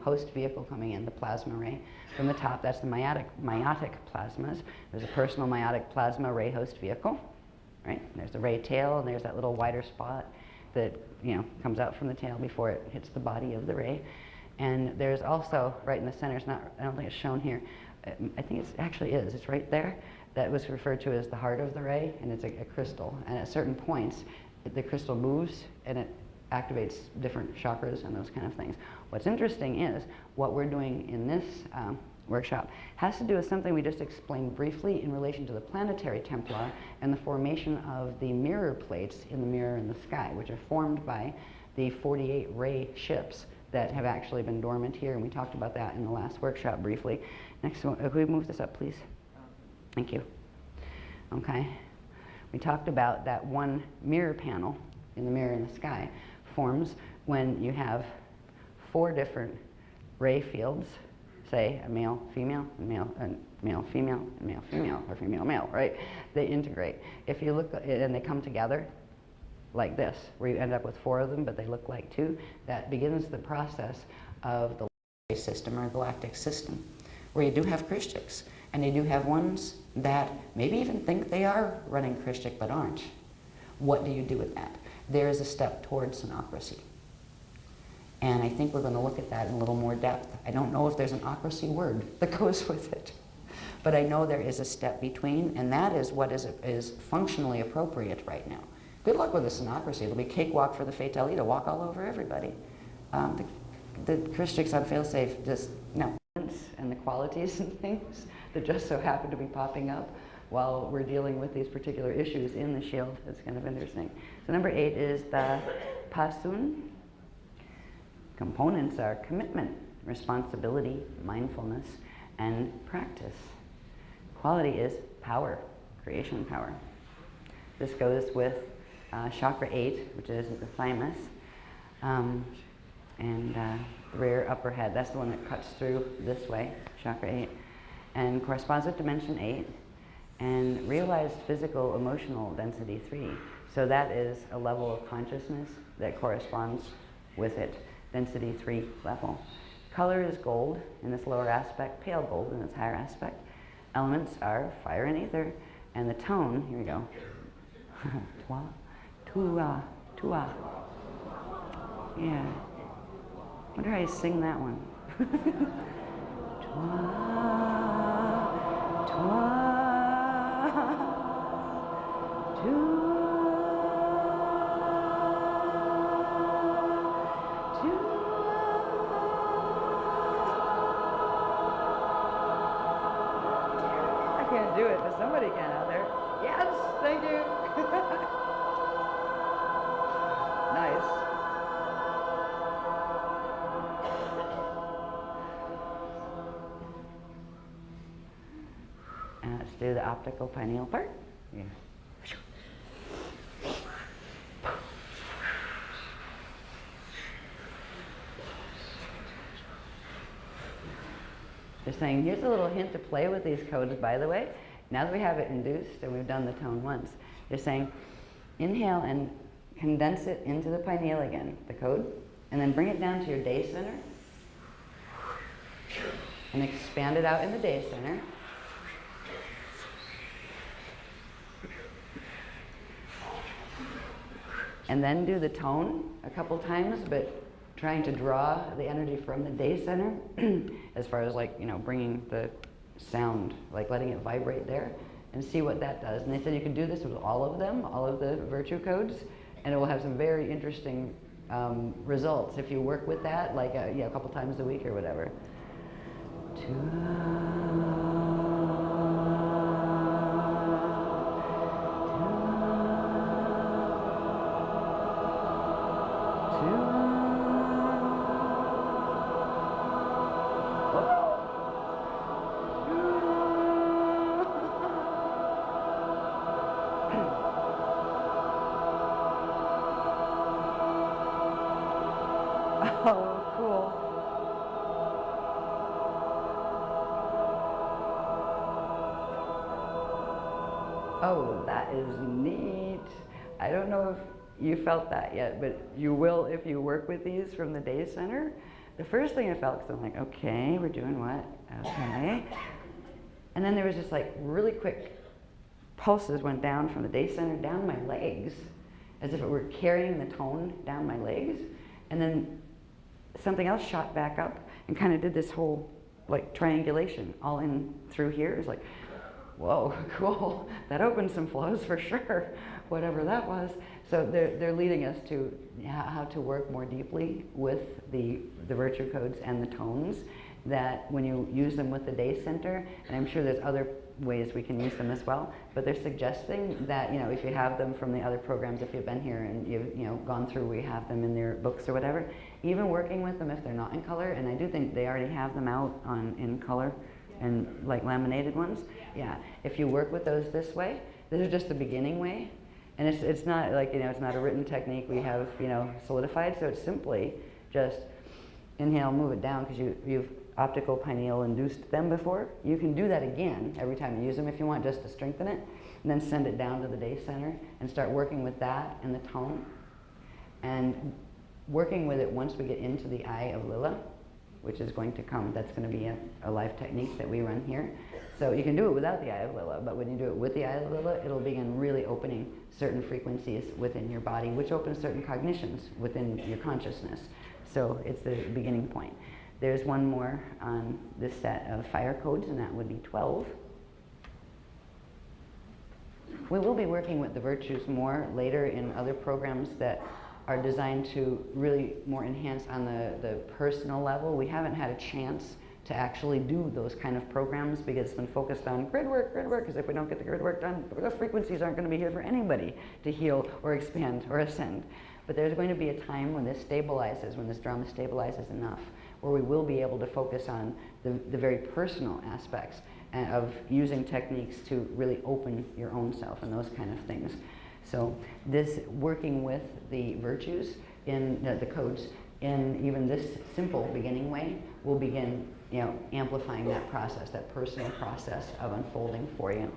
host vehicle coming in, the plasma ray. From the top, that's the meiotic plasmas. There's a personal meiotic plasma ray host vehicle, right? There's the ray tail, and there's that little wider spot that, comes out from the tail before it hits the body of the ray. And there's also, right in the center, I don't think it's shown here, I think it actually is, it's right there. That was referred to as the heart of the ray, and it's a crystal. And at certain points, the crystal moves and it activates different chakras and those kind of things. What's interesting is what we're doing in this workshop has to do with something we just explained briefly in relation to the planetary Templar and the formation of the mirror plates in the mirror in the sky, which are formed by the 48 ray ships that have actually been dormant here, and we talked about that in the last workshop briefly. Next one, could we move this up, please? Thank you. Okay. We talked about that one mirror panel in the mirror in the sky forms when you have 4 different ray fields, say a male, female, male, female, and male, female, or female, male, right? They integrate. If you look, and they come together like this, where you end up with 4 of them, but they look like 2, that begins the process of the ray system or galactic system, where you do have Christics, and you do have ones that maybe even think they are running Christic but aren't. What do you do with that? There is a step towards synocracy. And I think we're going to look at that in a little more depth. I don't know if there's an ocracy word that goes with it, but I know there is a step between, and that is what is functionally appropriate right now. Good luck with the synocracy. It'll be cakewalk for the Fatali to walk all over everybody. The Christics on failsafe just, no. And the qualities and things that just so happen to be popping up while we're dealing with these particular issues in the shield. It's kind of interesting. So number 8 is the Pasun. Components are commitment, responsibility, mindfulness, and practice. Quality is power, creation power. This goes with chakra 8, which is the thymus, and the rear upper head. That's the one that cuts through this way, chakra 8, and corresponds with dimension 8, and realized physical emotional density 3. So that is a level of consciousness that corresponds with it, density 3 level. Color is gold in this lower aspect, pale gold in its higher aspect. Elements are fire and ether, and the tone, here we go, twa, tua, tua. Yeah. Wonder how you sing that one. Twa, twa, tua. Can't do it, but somebody can out there. Yes, thank you. Nice. And let's do the optical pineal part. Yeah. They're saying, here's a little hint to play with these codes, by the way. Now that we have it induced and we've done the tone once, they're saying, inhale and condense it into the pineal again, the code, and then bring it down to your day center, and expand it out in the day center. And then do the tone a couple times, but trying to draw the energy from the day center as far as bringing the sound, letting it vibrate there, and see what that does. And they said you can do this with all of them, all of the virtue codes, and it will have some very interesting results if you work with that, a couple times a week or whatever. Oh, cool. Oh, that is neat. I don't know if you felt that yet, but you will if you work with these from the day center. The first thing I felt, because I'm like, okay, we're doing what? Okay. And then there was just like really quick pulses went down from the day center down my legs, as if it were carrying the tone down my legs. And then something else shot back up and kind of did this whole like triangulation all in through here. It's like, whoa, cool. That opened some flows for sure, whatever that was. So they're leading us to how to work more deeply with the virtue codes and the tones, that when you use them with the day center, and I'm sure there's other ways we can use them as well, but they're suggesting that, you know, if you have them from the other programs, if you've been here and you've, you know, gone through, we have them in their books or whatever, even working with them if they're not in color, and I do think they already have them out in color and like laminated ones. Yeah, if you work with those this way, this is just the beginning way, and it's not like, you know, it's not a written technique we have, you know, solidified, so it's simply just inhale, move it down, because you've optical pineal induced them before. You can do that again every time you use them if you want, just to strengthen it, and then send it down to the day center and start working with that and the tone, and working with it once we get into the eye of Lila, which is going to come. That's going to be a live technique that we run here. So you can do it without the eye of Lila, but when you do it with the eye of Lila, it'll begin really opening certain frequencies within your body, which opens certain cognitions within your consciousness. So it's the beginning point. There's one more on this set of fire codes, and that would be 12. We will be working with the virtues more later in other programs that are designed to really more enhance on the personal level. We haven't had a chance to actually do those kind of programs because it's been focused on grid work, because if we don't get the grid work done, the frequencies aren't going to be here for anybody to heal or expand or ascend. But there's going to be a time when this stabilizes, when this drama stabilizes enough, where we will be able to focus on the very personal aspects of using techniques to really open your own self and those kind of things. So this working with the virtues in the codes in even this simple beginning way will begin, you know, amplifying that process, that personal process of unfolding for you.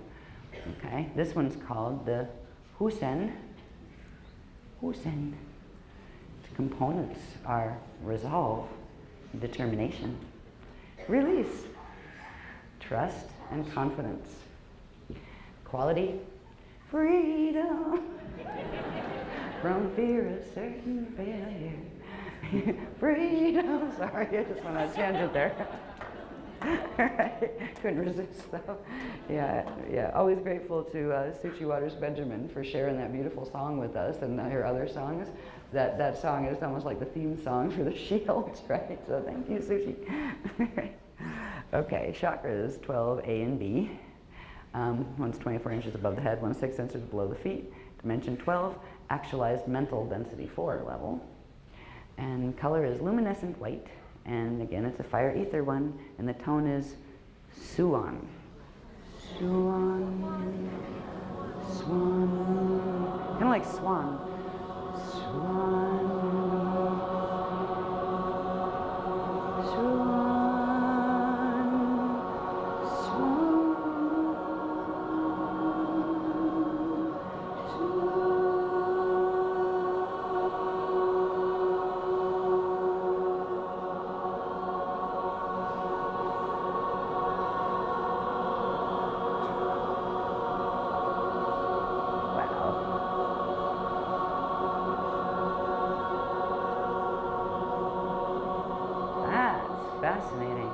Okay, this one's called the Husen. Husen. The components are resolve, determination, release, trust and confidence, quality, freedom from fear of certain failure. Freedom. Sorry, I just went on a tangent there. Couldn't resist though. Yeah. Always grateful to Suchi Waters Benjamin for sharing that beautiful song with us and her other songs. That song is almost like the theme song for the Shields, right? So thank you, Suchi. Okay, chakras 12, A and B. One's 24 inches above the head, one's 6 inches below the feet. Dimension 12, actualized mental density 4 level. And color is luminescent white. And again, it's a fire ether one. And the tone is Suan. Suan. Swan. Kind of like swan. Swan. Swan. Fascinating.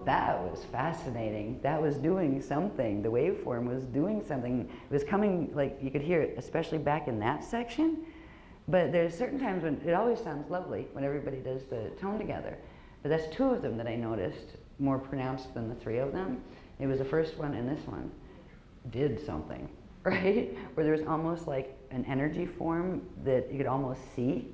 That was fascinating. That was doing something. The waveform was doing something. It was coming, like you could hear it, especially back in that section. But there's certain times when it always sounds lovely when everybody does the tone together. But that's two of them that I noticed more pronounced than the three of them. It was the first one and this one did something. Right? Where there was almost like an energy form that you could almost see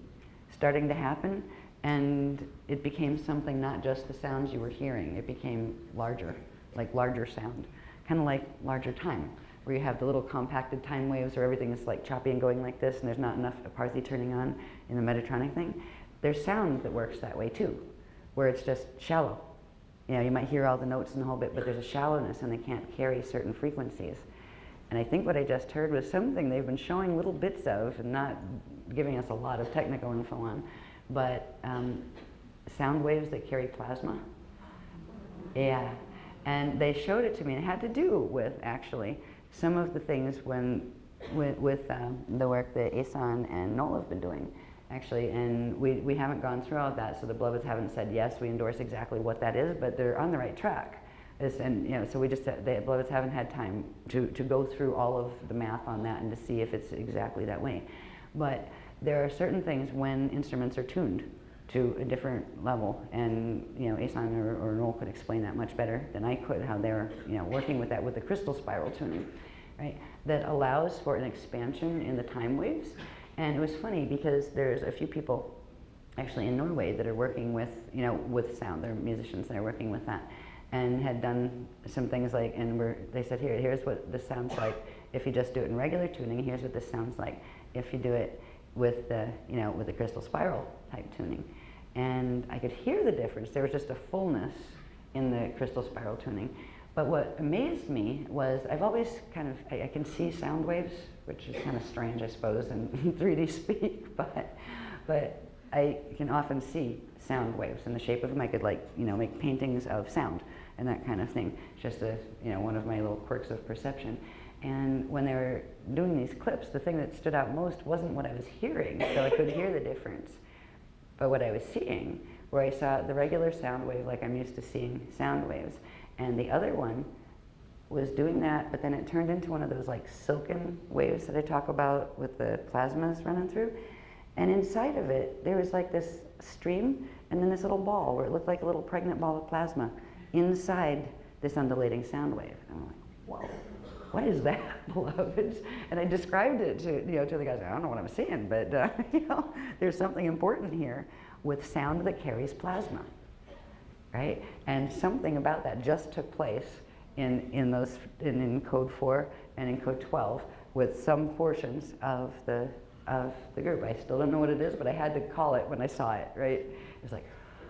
starting to happen. And it became something, not just the sounds you were hearing, it became larger, like larger sound, kind of like larger time, where you have the little compacted time waves where everything is like choppy and going like this and there's not enough aparthy turning on in the Metatronic thing. There's sound that works that way too, where it's just shallow. You know, you might hear all the notes and the whole bit, but there's a shallowness and they can't carry certain frequencies. And I think what I just heard was something they've been showing little bits of and not giving us a lot of technical info on, but sound waves that carry plasma. Yeah, and they showed it to me, and it had to do with, actually, some of the things with the work that Asan and Noel have been doing, actually, and we haven't gone through all of that, so the Beloveds haven't said, yes, we endorse exactly what that is, but they're on the right track. And you know, so we just, the Beloveds haven't had time to go through all of the math on that and to see if it's exactly that way. But there are certain things when instruments are tuned to a different level, and you know, Asan or Noel could explain that much better than I could, how they're working with that with the crystal spiral tuning, right? That allows for an expansion in the time waves. And it was funny because there's a few people actually in Norway that are working with, with sound. They're musicians that are working with that, and had done some things like, they said, here's what this sounds like if you just do it in regular tuning. Here's what this sounds like if you do it with the, with the crystal spiral type tuning. And I could hear the difference. There was just a fullness in the crystal spiral tuning. But what amazed me was I've always I can see sound waves, which is kind of strange, I suppose, in 3D speak, but I can often see sound waves in the shape of them. I could make paintings of sound and that kind of thing. It's just one of my little quirks of perception. And when they were doing these clips, the thing that stood out most wasn't what I was hearing, so I could hear the difference, but what I was seeing, where I saw the regular sound wave like I'm used to seeing sound waves, and the other one was doing that, but then it turned into one of those like silken waves that I talk about with the plasmas running through. And inside of it, there was like this stream and then this little ball where it looked like a little pregnant ball of plasma inside this undulating sound wave. And I'm like, whoa, what is that, beloveds? And I described it to the guys. I don't know what I'm seeing, but there's something important here with sound that carries plasma, right? And something about that just took place in code 4 and in code 12 with some portions of the group. I still don't know what it is, but I had to call it when I saw it, right? It was like,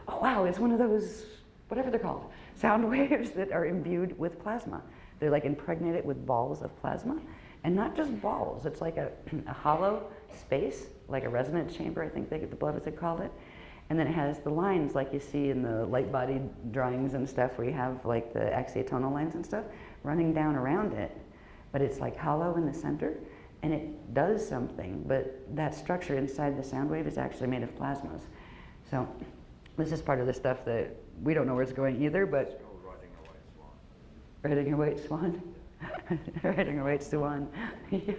oh wow, it's one of those, whatever they're called, sound waves that are imbued with plasma. They're like impregnated with balls of plasma, and not just balls. It's like a hollow space, like a resonance chamber, I think the Beloveds had called it. And then it has the lines like you see in the light body drawings and stuff, where you have like the axiotonal lines and stuff running down around it. But it's like hollow in the center, and it does something, but that structure inside the sound wave is actually made of plasmas. So this is part of the stuff that we don't know where it's going either, but riding a white swan. Riding a white swan. Yeah.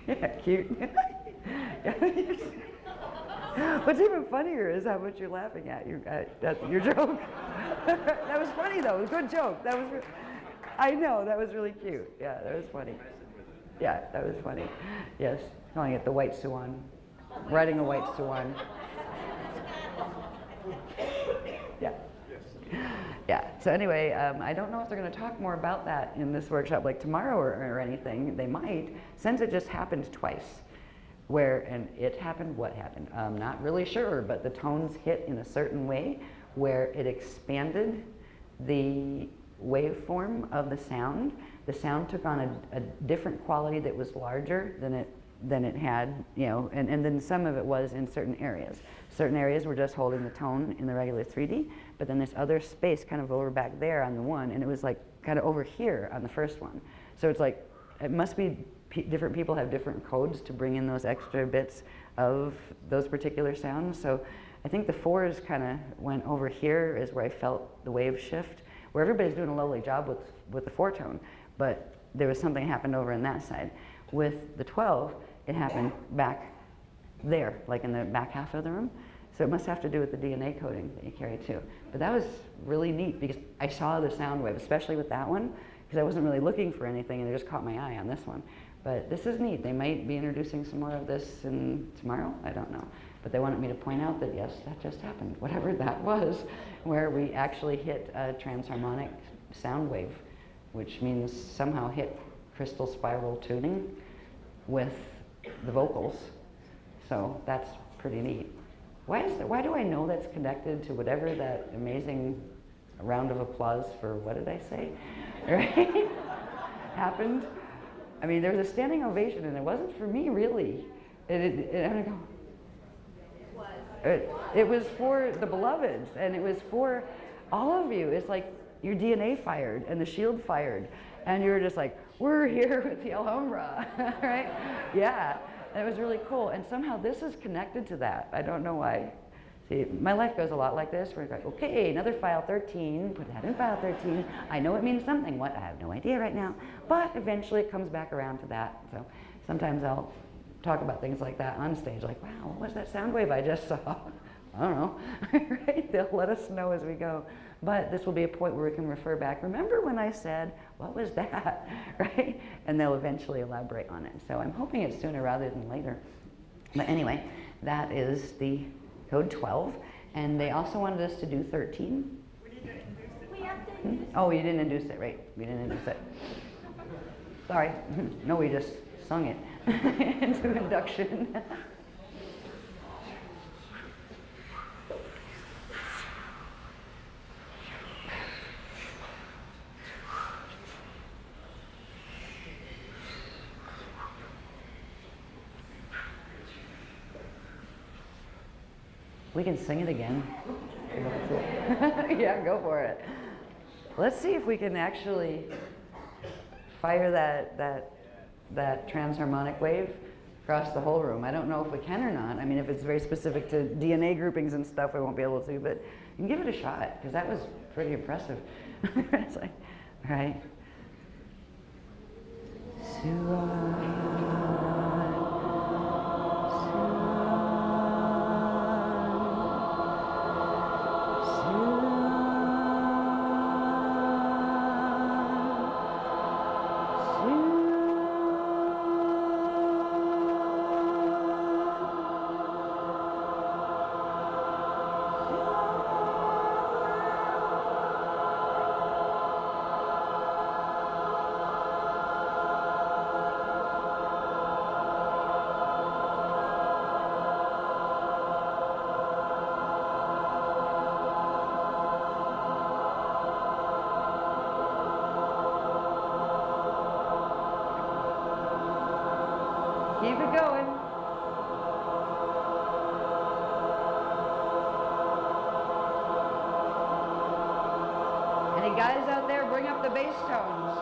Yeah, cute. What's even funnier is how much you're laughing at your joke. That was funny though. It was a good joke. I know, that was really cute. Yeah, that was funny. Yeah, that was funny. Yes, calling it the white swan. Riding a white swan. Yeah. Yeah, so anyway, I don't know if they're going to talk more about that in this workshop, like tomorrow or anything. They might, since it just happened twice. And it happened, what happened? I'm not really sure, but the tones hit in a certain way where it expanded the waveform of the sound. The sound took on a different quality that was larger than it had, and then some of it was in certain areas. Certain areas were just holding the tone in the regular 3D, but then this other space kind of over back there on the one, and it was like kind of over here on the first one. So it's like, it must be different people have different codes to bring in those extra bits of those particular sounds. So I think the 4s kind of went over here is where I felt the wave shift, where everybody's doing a lovely job with the 4-tone, but there was something that happened over in that side. With the 12, it happened back there, like in the back half of the room. So it must have to do with the DNA coding that you carry too. But that was really neat because I saw the sound wave, especially with that one, because I wasn't really looking for anything and it just caught my eye on this one. But this is neat. They might be introducing some more of this tomorrow. I don't know. But they wanted me to point out that yes, that just happened, whatever that was, where we actually hit a transharmonic sound wave, which means somehow hit crystal spiral tuning with the vocals. So that's pretty neat. Why do I know that's connected to whatever that amazing round of applause for, what did I say? Right? Happened? I mean, there was a standing ovation, and it wasn't for me, really. It was for the beloveds, and it was for all of you. It's like your DNA fired, and the shield fired, and you were just like, we're here with the Alhambra, right? Yeah, and it was really cool, and somehow this is connected to that. I don't know why. See, my life goes a lot like this, where it's like, okay, another file 13, put that in file 13. I know it means something. What? I have no idea right now. But eventually it comes back around to that. So sometimes I'll talk about things like that on stage, like, wow, what was that sound wave I just saw? I don't know, right? They'll let us know as we go. But this will be a point where we can refer back. Remember when I said, what was that, right? And they'll eventually elaborate on it. So I'm hoping it's sooner rather than later. But anyway, that is the code 12, and they also wanted us to do 13. We need to induce it. We have to induce it. Oh, you didn't induce it, right? We didn't induce it. Sorry. No, we just sung it into induction. We can sing it again. Yeah, go for it. Let's see if we can actually fire that transharmonic wave across the whole room. I don't know if we can or not. I mean, if it's very specific to DNA groupings and stuff, we won't be able to, but you can give it a shot, because that was pretty impressive. It's like, all right. Keep it going. Any guys out there, bring up the bass tones.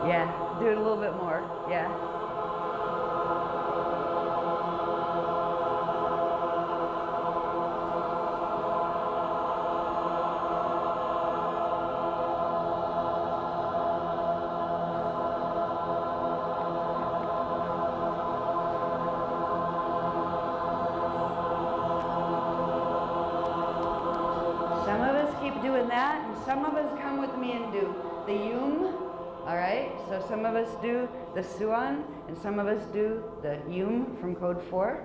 Yeah, do it a little bit more. Yeah. Some of us keep doing that, and some of us come with me and do the yum. All right, so some of us do the suan, and some of us do the yum from code 4.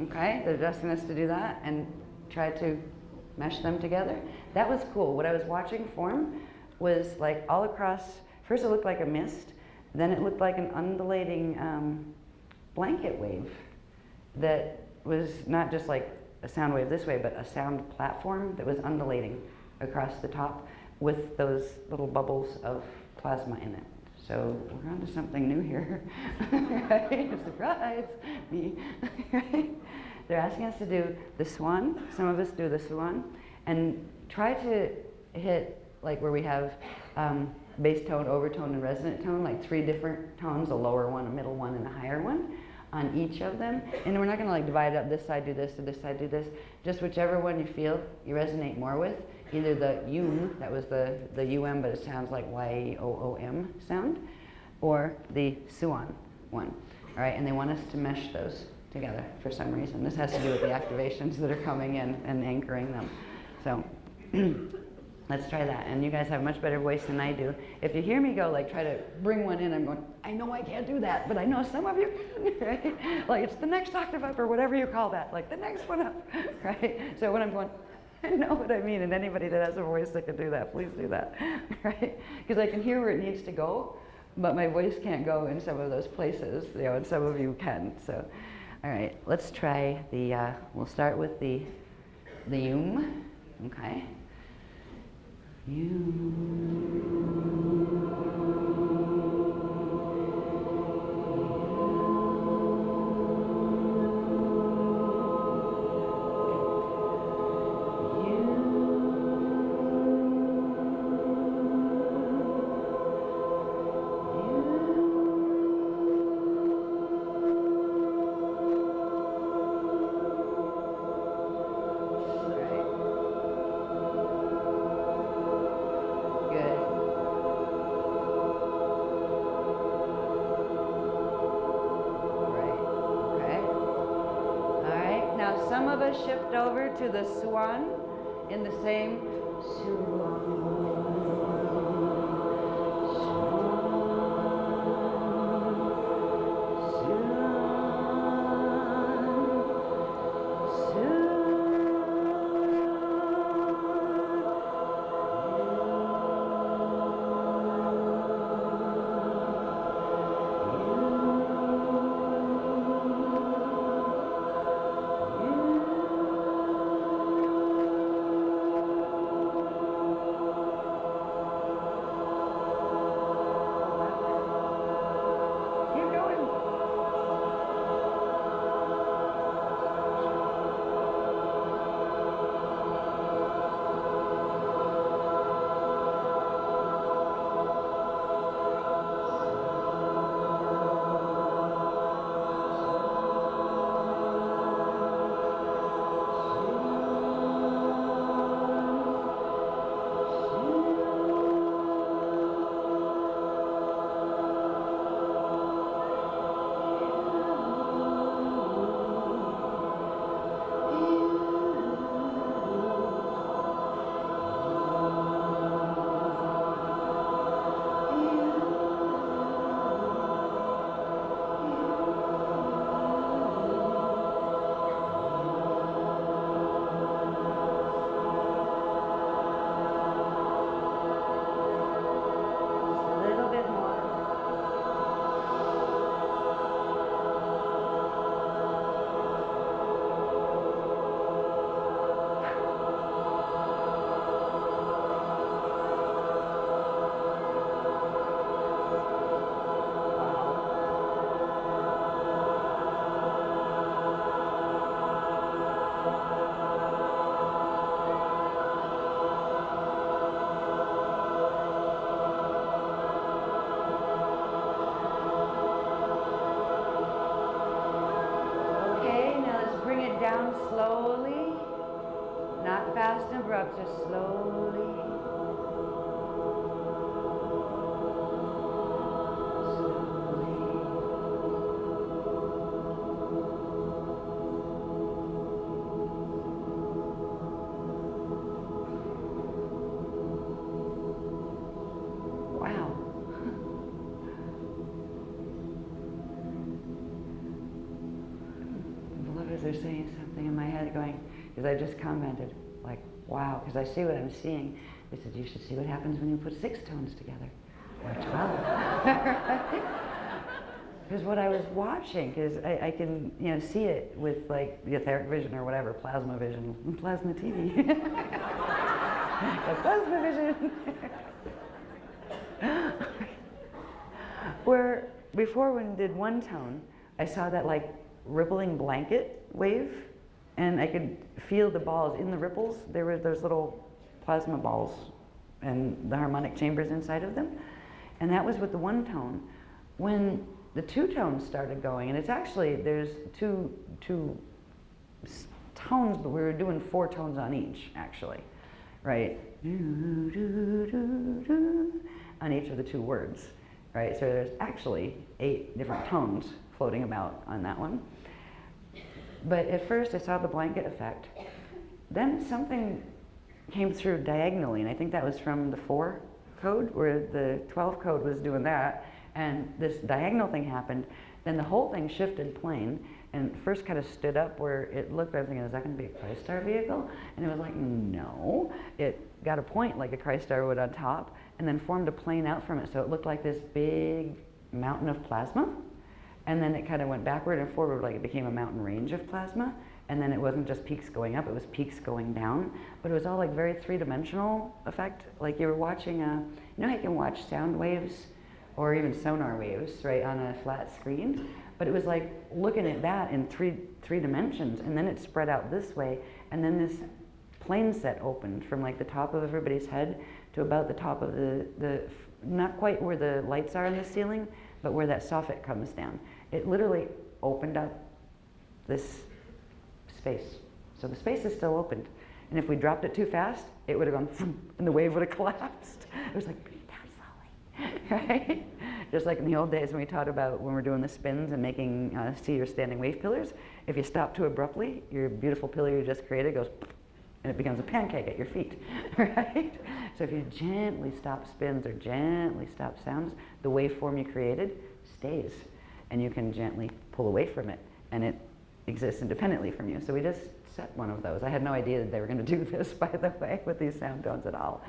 Okay, they're asking us to do that and try to mesh them together. That was cool. What I was watching form was like all across, first it looked like a mist, then it looked like an undulating blanket wave that was not just like a sound wave this way, but a sound platform that was undulating across the top with those little bubbles of plasma in it. So we're on to something new here. Right? Surprise! Me. Right? They're asking us to do the swan. Some of us do the swan. And try to hit like where we have bass tone, overtone, and resonant tone, like 3 different tones, a lower one, a middle one, and a higher one on each of them. And we're not going to like divide up this side do this, or this side do this. Just whichever one you feel you resonate more with. Either the yum, that was the um, but it sounds like Y-O-O-M sound, or the suan one. All right, and they want us to mesh those together for some reason. This has to do with the activations that are coming in and anchoring them. So let's try that. And you guys have much better voice than I do. If you hear me go, like try to bring one in, I'm going, I know I can't do that, but I know some of you can, right? Like it's the next octave up or whatever you call that, like the next one up, right? So when I'm going, I know what I mean, and anybody that has a voice that can do that, please do that, right? Because I can hear where it needs to go, but my voice can't go in some of those places, you know, and some of you can. So, all right, let's try the, we'll start with the yum, okay? Shift over to the swan in the same down slowly, not fast and abrupt, just slowly. They're saying something in my head going, because I just commented, like, wow, because I see what I'm seeing. They said, you should see what happens when you put 6 tones together, or 12. Because what I was watching, because I can, see it with like the etheric vision or whatever, plasma vision, plasma TV. The plasma vision. Where before when we did one tone, I saw that like rippling blanket wave, and I could feel the balls in the ripples. There were those little plasma balls and the harmonic chambers inside of them. And that was with the one tone. When the two tones started going, and it's actually, there's two tones, but we were doing 4 tones on each, actually, right? On each of the 2 words, right? So there's actually 8 different tones floating about on that one. But at first I saw the blanket effect. Then something came through diagonally, and I think that was from the 4 code, where the 12 code was doing that, and this diagonal thing happened. Then the whole thing shifted plane, and first kind of stood up where it looked, I was thinking, is that going to be a Christ star vehicle? And it was like, no. It got a point like a Christ star would on top, and then formed a plane out from it, so it looked like this big mountain of plasma. And then it kind of went backward and forward, like it became a mountain range of plasma. And then it wasn't just peaks going up, it was peaks going down. But it was all like very 3-dimensional effect. Like you were watching you know how you can watch sound waves or even sonar waves, right, on a flat screen? But it was like looking at that in three dimensions, and then it spread out this way, and then this plane set opened from like the top of everybody's head to about the top of the not quite where the lights are in the ceiling, but where that soffit comes down. It literally opened up this space. So the space is still opened. And if we dropped it too fast, it would have gone, vroom, and the wave would have collapsed. It was like, breathe down slowly, right? Just like in the old days when we taught about when we're doing the spins and making see your standing wave pillars, if you stop too abruptly, your beautiful pillar you just created goes, and it becomes a pancake at your feet, right? So if you gently stop spins or gently stop sounds, the waveform you created stays, and you can gently pull away from it, and it exists independently from you. So we just set one of those. I had no idea that they were going to do this, by the way, with these sound tones at all.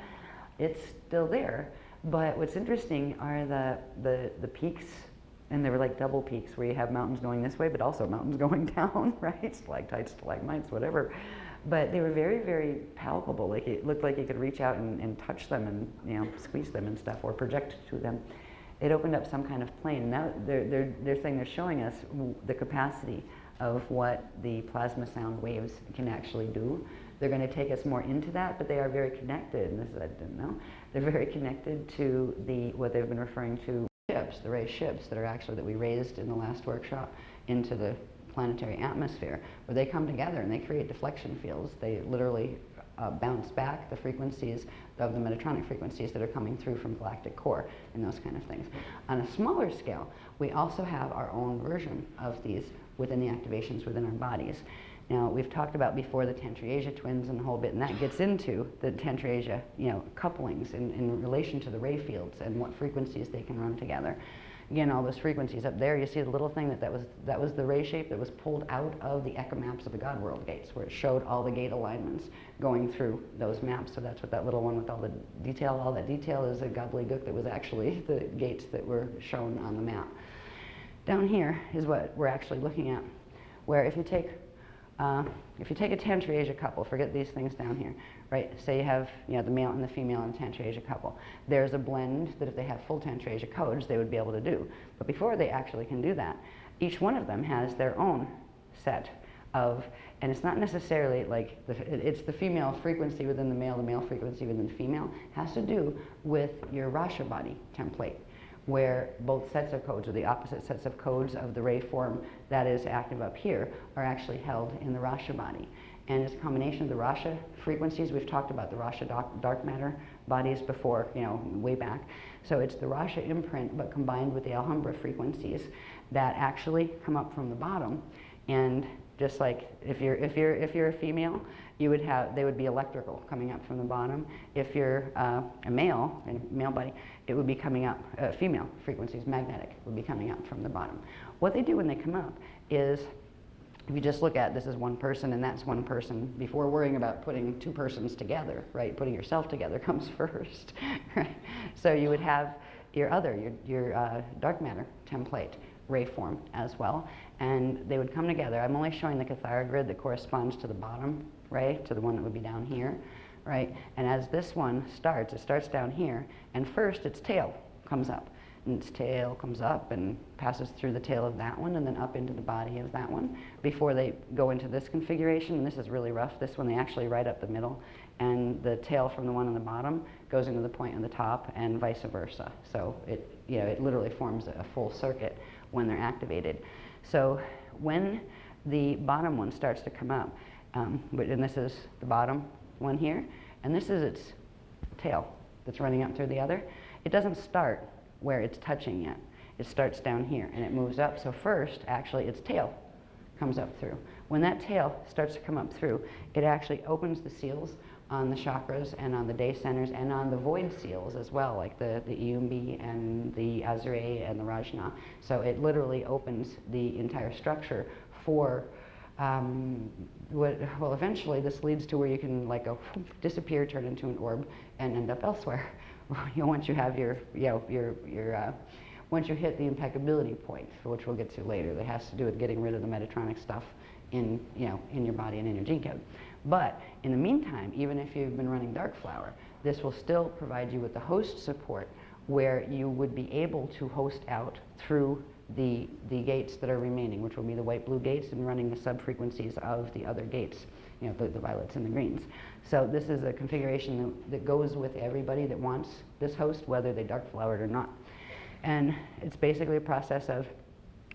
It's still there, but what's interesting are the peaks, and they were like double peaks where you have mountains going this way, but also mountains going down, right? Stalactites, stalagmites, whatever. But they were very, very palpable. Like it looked like you could reach out and touch them and squeeze them and stuff, or project to them. It opened up some kind of plane. Now they're saying they're showing us the capacity of what the plasma sound waves can actually do. They're going to take us more into that, but they are very connected, and this is I didn't know. They're very connected to what they've been referring to ships, the ray ships that we raised in the last workshop into the planetary atmosphere, where they come together and they create deflection fields. They literally bounce back the frequencies of the Metatronic frequencies that are coming through from galactic core and those kind of things. On a smaller scale, we also have our own version of these within the activations within our bodies. Now, we've talked about before the Tantriasia twins and the whole bit, and that gets into the Tantriasia, couplings in relation to the ray fields and what frequencies they can run together. Again, all those frequencies up there, you see the little thing that was the ray shape that was pulled out of the echo maps of the God World gates, where it showed all the gate alignments going through those maps. So that's what that little one with all that detail is a gobbledygook that was actually the gates that were shown on the map. Down here is what we're actually looking at, where if you take a Tantriasia couple, forget these things down here, right? Say you have the male and the female in a Tantriasia couple. There's a blend that if they have full Tantriasia codes, they would be able to do. But before they actually can do that, each one of them has their own set of, and it's not necessarily like, it's the female frequency within the male frequency within the female, has to do with your Rasha body template, where both sets of codes, or the opposite sets of codes of the ray form that is active up here, are actually held in the Rasha body. And it's a combination of the Rasha frequencies. We've talked about the Rasha dark matter bodies before, way back. So it's the Rasha imprint, but combined with the Alhambra frequencies that actually come up from the bottom. And just like if you're a female, they would be electrical coming up from the bottom. If you're a male, in a male body, it would be coming up, female frequencies, magnetic, would be coming up from the bottom. What they do when they come up is, if you just look at this is one person and that's one person, before worrying about putting two persons together, right? Putting yourself together comes first, right? So you would have your dark matter template ray form as well, and they would come together. I'm only showing the Cathara grid that corresponds to the bottom ray, to the one that would be down here, right? And as this one starts, it starts down here, and first its tail comes up. and its tail comes up and passes through the tail of that one and then up into the body of that one before they go into this configuration. And this is really rough. This one, they actually right up the middle, and the tail from the one on the bottom goes into the point on the top and vice versa. So it, you know, it literally forms a full circuit when they're activated. So when the bottom one starts to come up, and this is the bottom one here, and this is its tail that's running up through the other, it doesn't start where it's touching yet. It starts down here and it moves up. So first, actually, its tail comes up through. When that tail starts to come up through, it actually opens the seals on the chakras and on the day centers and on the void seals as well, like the Iumbi and the Azure and the Rajna. So it literally opens the entire structure for well, eventually this leads to where you can like go disappear, turn into an orb, and end up elsewhere. Once you have your once you hit the impeccability point, which we'll get to later, that has to do with getting rid of the Metatronic stuff in your body and in your gene code. But in the meantime, even if you've been running Dark Flower, this will still provide you with the host support where you would be able to host out through the gates that are remaining, which will be the white-blue gates, and running the sub-frequencies of the other gates, the violets and the greens. So this is a configuration that goes with everybody that wants this host, whether they dark flowered or not. And it's basically a process of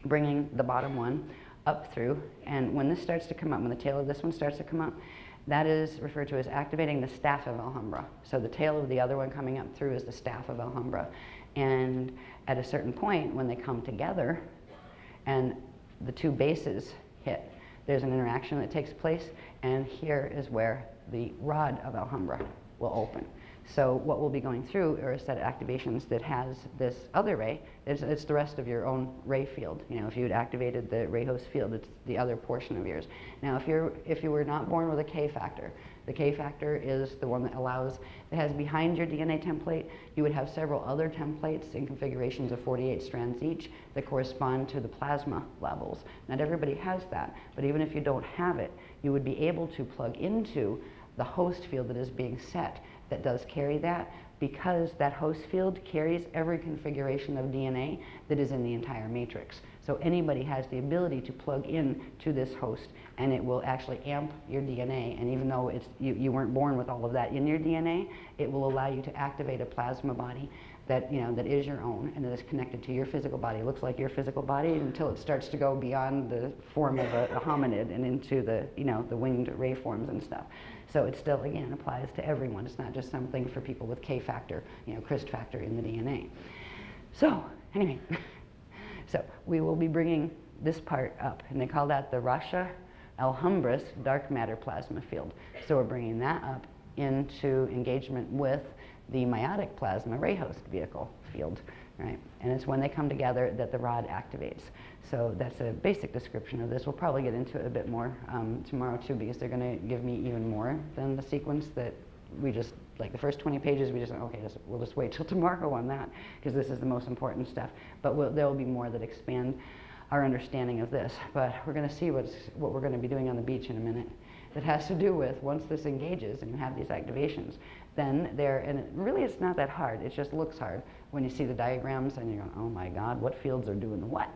bringing the bottom one up through, and when this starts to come up, when the tail of this one starts to come up, that is referred to as activating the staff of Alhambra. So the tail of the other one coming up through is the staff of Alhambra. And at a certain point, when they come together and the two bases hit, there's an interaction that takes place, and here is where the rod of Alhambra will open. So what we'll be going through are a set of activations that has this other ray. It's the rest of your own ray field. If you had activated the ray host field, it's the other portion of yours. Now, if you were not born with a K factor, the K factor is the one that has behind your DNA template, you would have several other templates in configurations of 48 strands each that correspond to the plasma levels. Not everybody has that, but even if you don't have it, you would be able to plug into the host field that is being set that does carry that, because that host field carries every configuration of DNA that is in the entire matrix. So anybody has the ability to plug in to this host, and it will actually amp your DNA. And even though you weren't born with all of that in your DNA, it will allow you to activate a plasma body that that is your own and that is connected to your physical body. It looks like your physical body until it starts to go beyond the form of a hominid and into the the winged ray forms and stuff. So it still, again, applies to everyone. It's not just something for people with K factor, Christ factor in the DNA. So anyway, so we will be bringing this part up, and they call that the Rasha Alhambras dark matter plasma field. So we're bringing that up into engagement with the meiotic plasma ray host vehicle field, right? And it's when they come together that the rod activates. So that's a basic description of this. We'll probably get into it a bit more tomorrow too, because they're going to give me even more than the sequence that we just, like the first 20 pages, we'll just wait till tomorrow on that, because this is the most important stuff. But there will be more that expand our understanding of this. But we're going to see what we're going to be doing on the beach in a minute. That has to do with, once this engages and you have these activations, then really it's not that hard, it just looks hard when you see the diagrams and you're going, oh my God, what fields are doing what,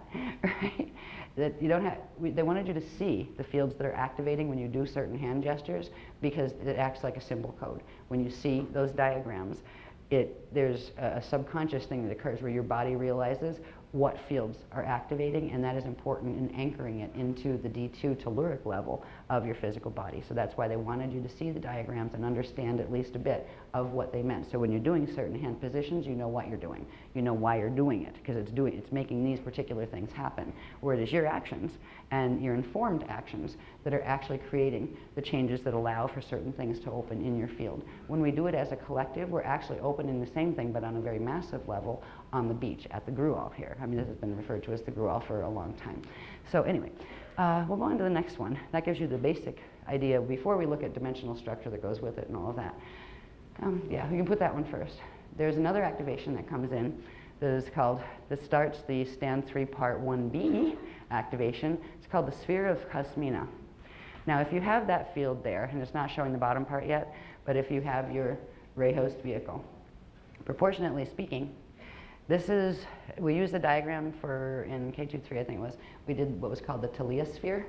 right? That you don't have, they wanted you to see the fields that are activating when you do certain hand gestures, because it acts like a symbol code. When you see those diagrams, there's a subconscious thing that occurs where your body realizes what fields are activating, and that is important in anchoring it into the D2 telluric level of your physical body. So that's why they wanted you to see the diagrams and understand at least a bit of what they meant. So when you're doing certain hand positions, you know what you're doing. You know why you're doing it, because it's making these particular things happen. Where it is your actions and your informed actions that are actually creating the changes that allow for certain things to open in your field. When we do it as a collective, we're actually opening the same thing, but on a very massive level on the beach at the Grual here. I mean, this has been referred to as the Grual for a long time. So anyway, we'll go on to the next one. That gives you the basic idea before we look at dimensional structure that goes with it and all of that. Yeah, we can put that one first. There's another activation that comes in that starts the stand 3 part 1b activation. It's called the sphere of Kasmina. Now, if you have that field there, and it's not showing the bottom part yet, but if you have your ray host vehicle, proportionately speaking, This is, we used the diagram for, in K23 I think it was, we did what was called the teliosphere.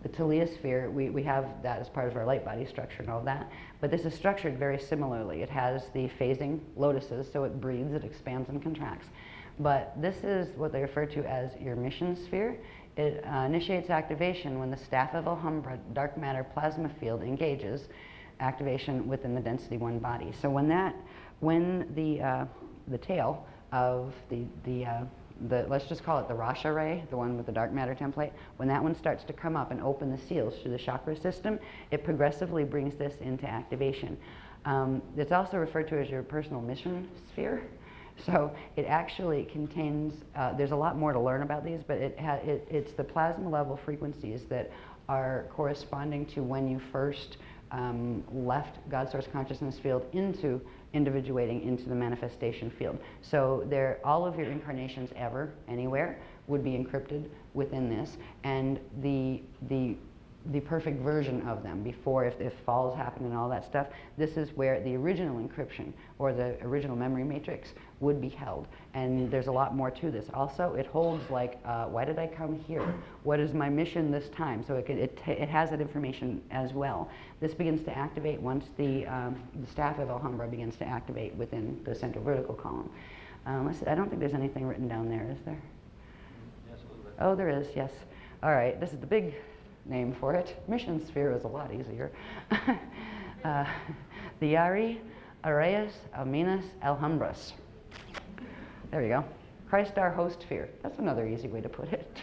The teliosphere, we have that as part of our light body structure and all that, but this is structured very similarly. It has the phasing lotuses, so it breathes, it expands and contracts. But this is what they refer to as your mission sphere. It initiates activation when the staff of Alhambra dark matter plasma field engages activation within the density 1 body. So when the tail of the let's just call it the Rasha ray, the one with the dark matter template, when that one starts to come up and open the seals through the chakra system, it progressively brings this into activation. It's also referred to as your personal mission sphere. So it actually contains, there's a lot more to learn about these, but it's the plasma level frequencies that are corresponding to when you first left God Source Consciousness field into individuating into the manifestation field. So all of your incarnations ever, anywhere, would be encrypted within this, and the perfect version of them before, if falls happen and all that stuff, this is where the original encryption or the original memory matrix would be held. And there's a lot more to this. Also, it holds like, why did I come here? What is my mission this time? So it has that information as well. This begins to activate once the staff of Alhambra begins to activate within the central vertical column. I don't think there's anything written down there, is there? Yes, a little bit. Oh, there is, yes. All right, this is the big name for it. Mission sphere is a lot easier. The Yari Arrayas Alminas Alhambras. There you go. Christ our host sphere. That's another easy way to put it.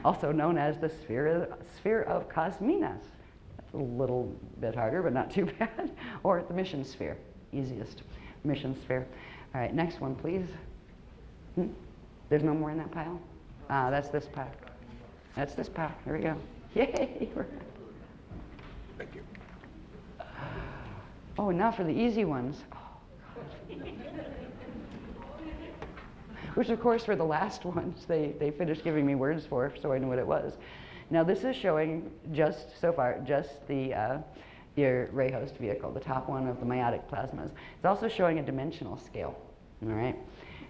Also known as the sphere of Cosminas. That's a little bit harder, but not too bad. Or the mission sphere. Easiest. Mission sphere. All right, next one, please. There's no more in that pile? That's this pile. That's this pile. Here we go. Yay! Thank you. Oh, now for the easy ones. Which, of course, were the last ones they finished giving me words for, so I knew what it was. Now, this is showing just, so far, just the your ray host vehicle, the top one of the meiotic plasmas. It's also showing a dimensional scale, all right?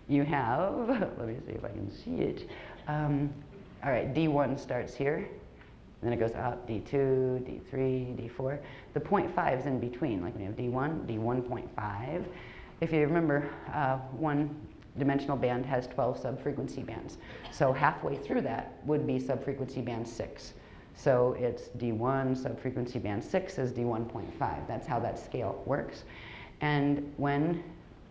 You have, let me see if I can see it. All right, D1 starts here. Then it goes up, D2, D3, D4. The 0.5 is in between, like when you have D1, D1.5. If you remember, one dimensional band has 12 subfrequency bands. So halfway through that would be subfrequency band 6. So it's D1, subfrequency band 6 is D1.5. That's how that scale works. And when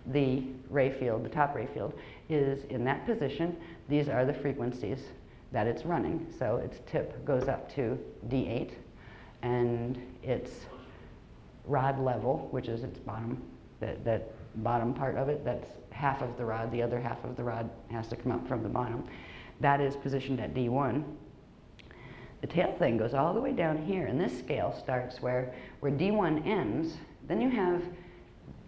the ray field, the top ray field, is in that position, these are the frequencies that it's running. So its tip goes up to D8, and its rod level, which is its bottom, that bottom part of it, that's half of the rod, the other half of the rod has to come up from the bottom. That is positioned at D1. The tail thing goes all the way down here, and this scale starts where D1 ends. Then you have,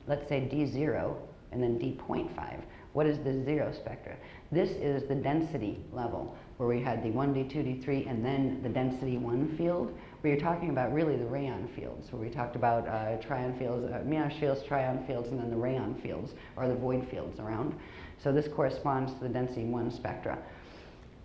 let's say, D0, and then D.5. What is the 0 spectra? This is the density level, where we had D1, D2, D3, and then the density 1 field, where you're talking about really the rayon fields, where we talked about trion fields, Miage fields, trion fields, and then the rayon fields, or the void fields around. So this corresponds to the density 1 spectra.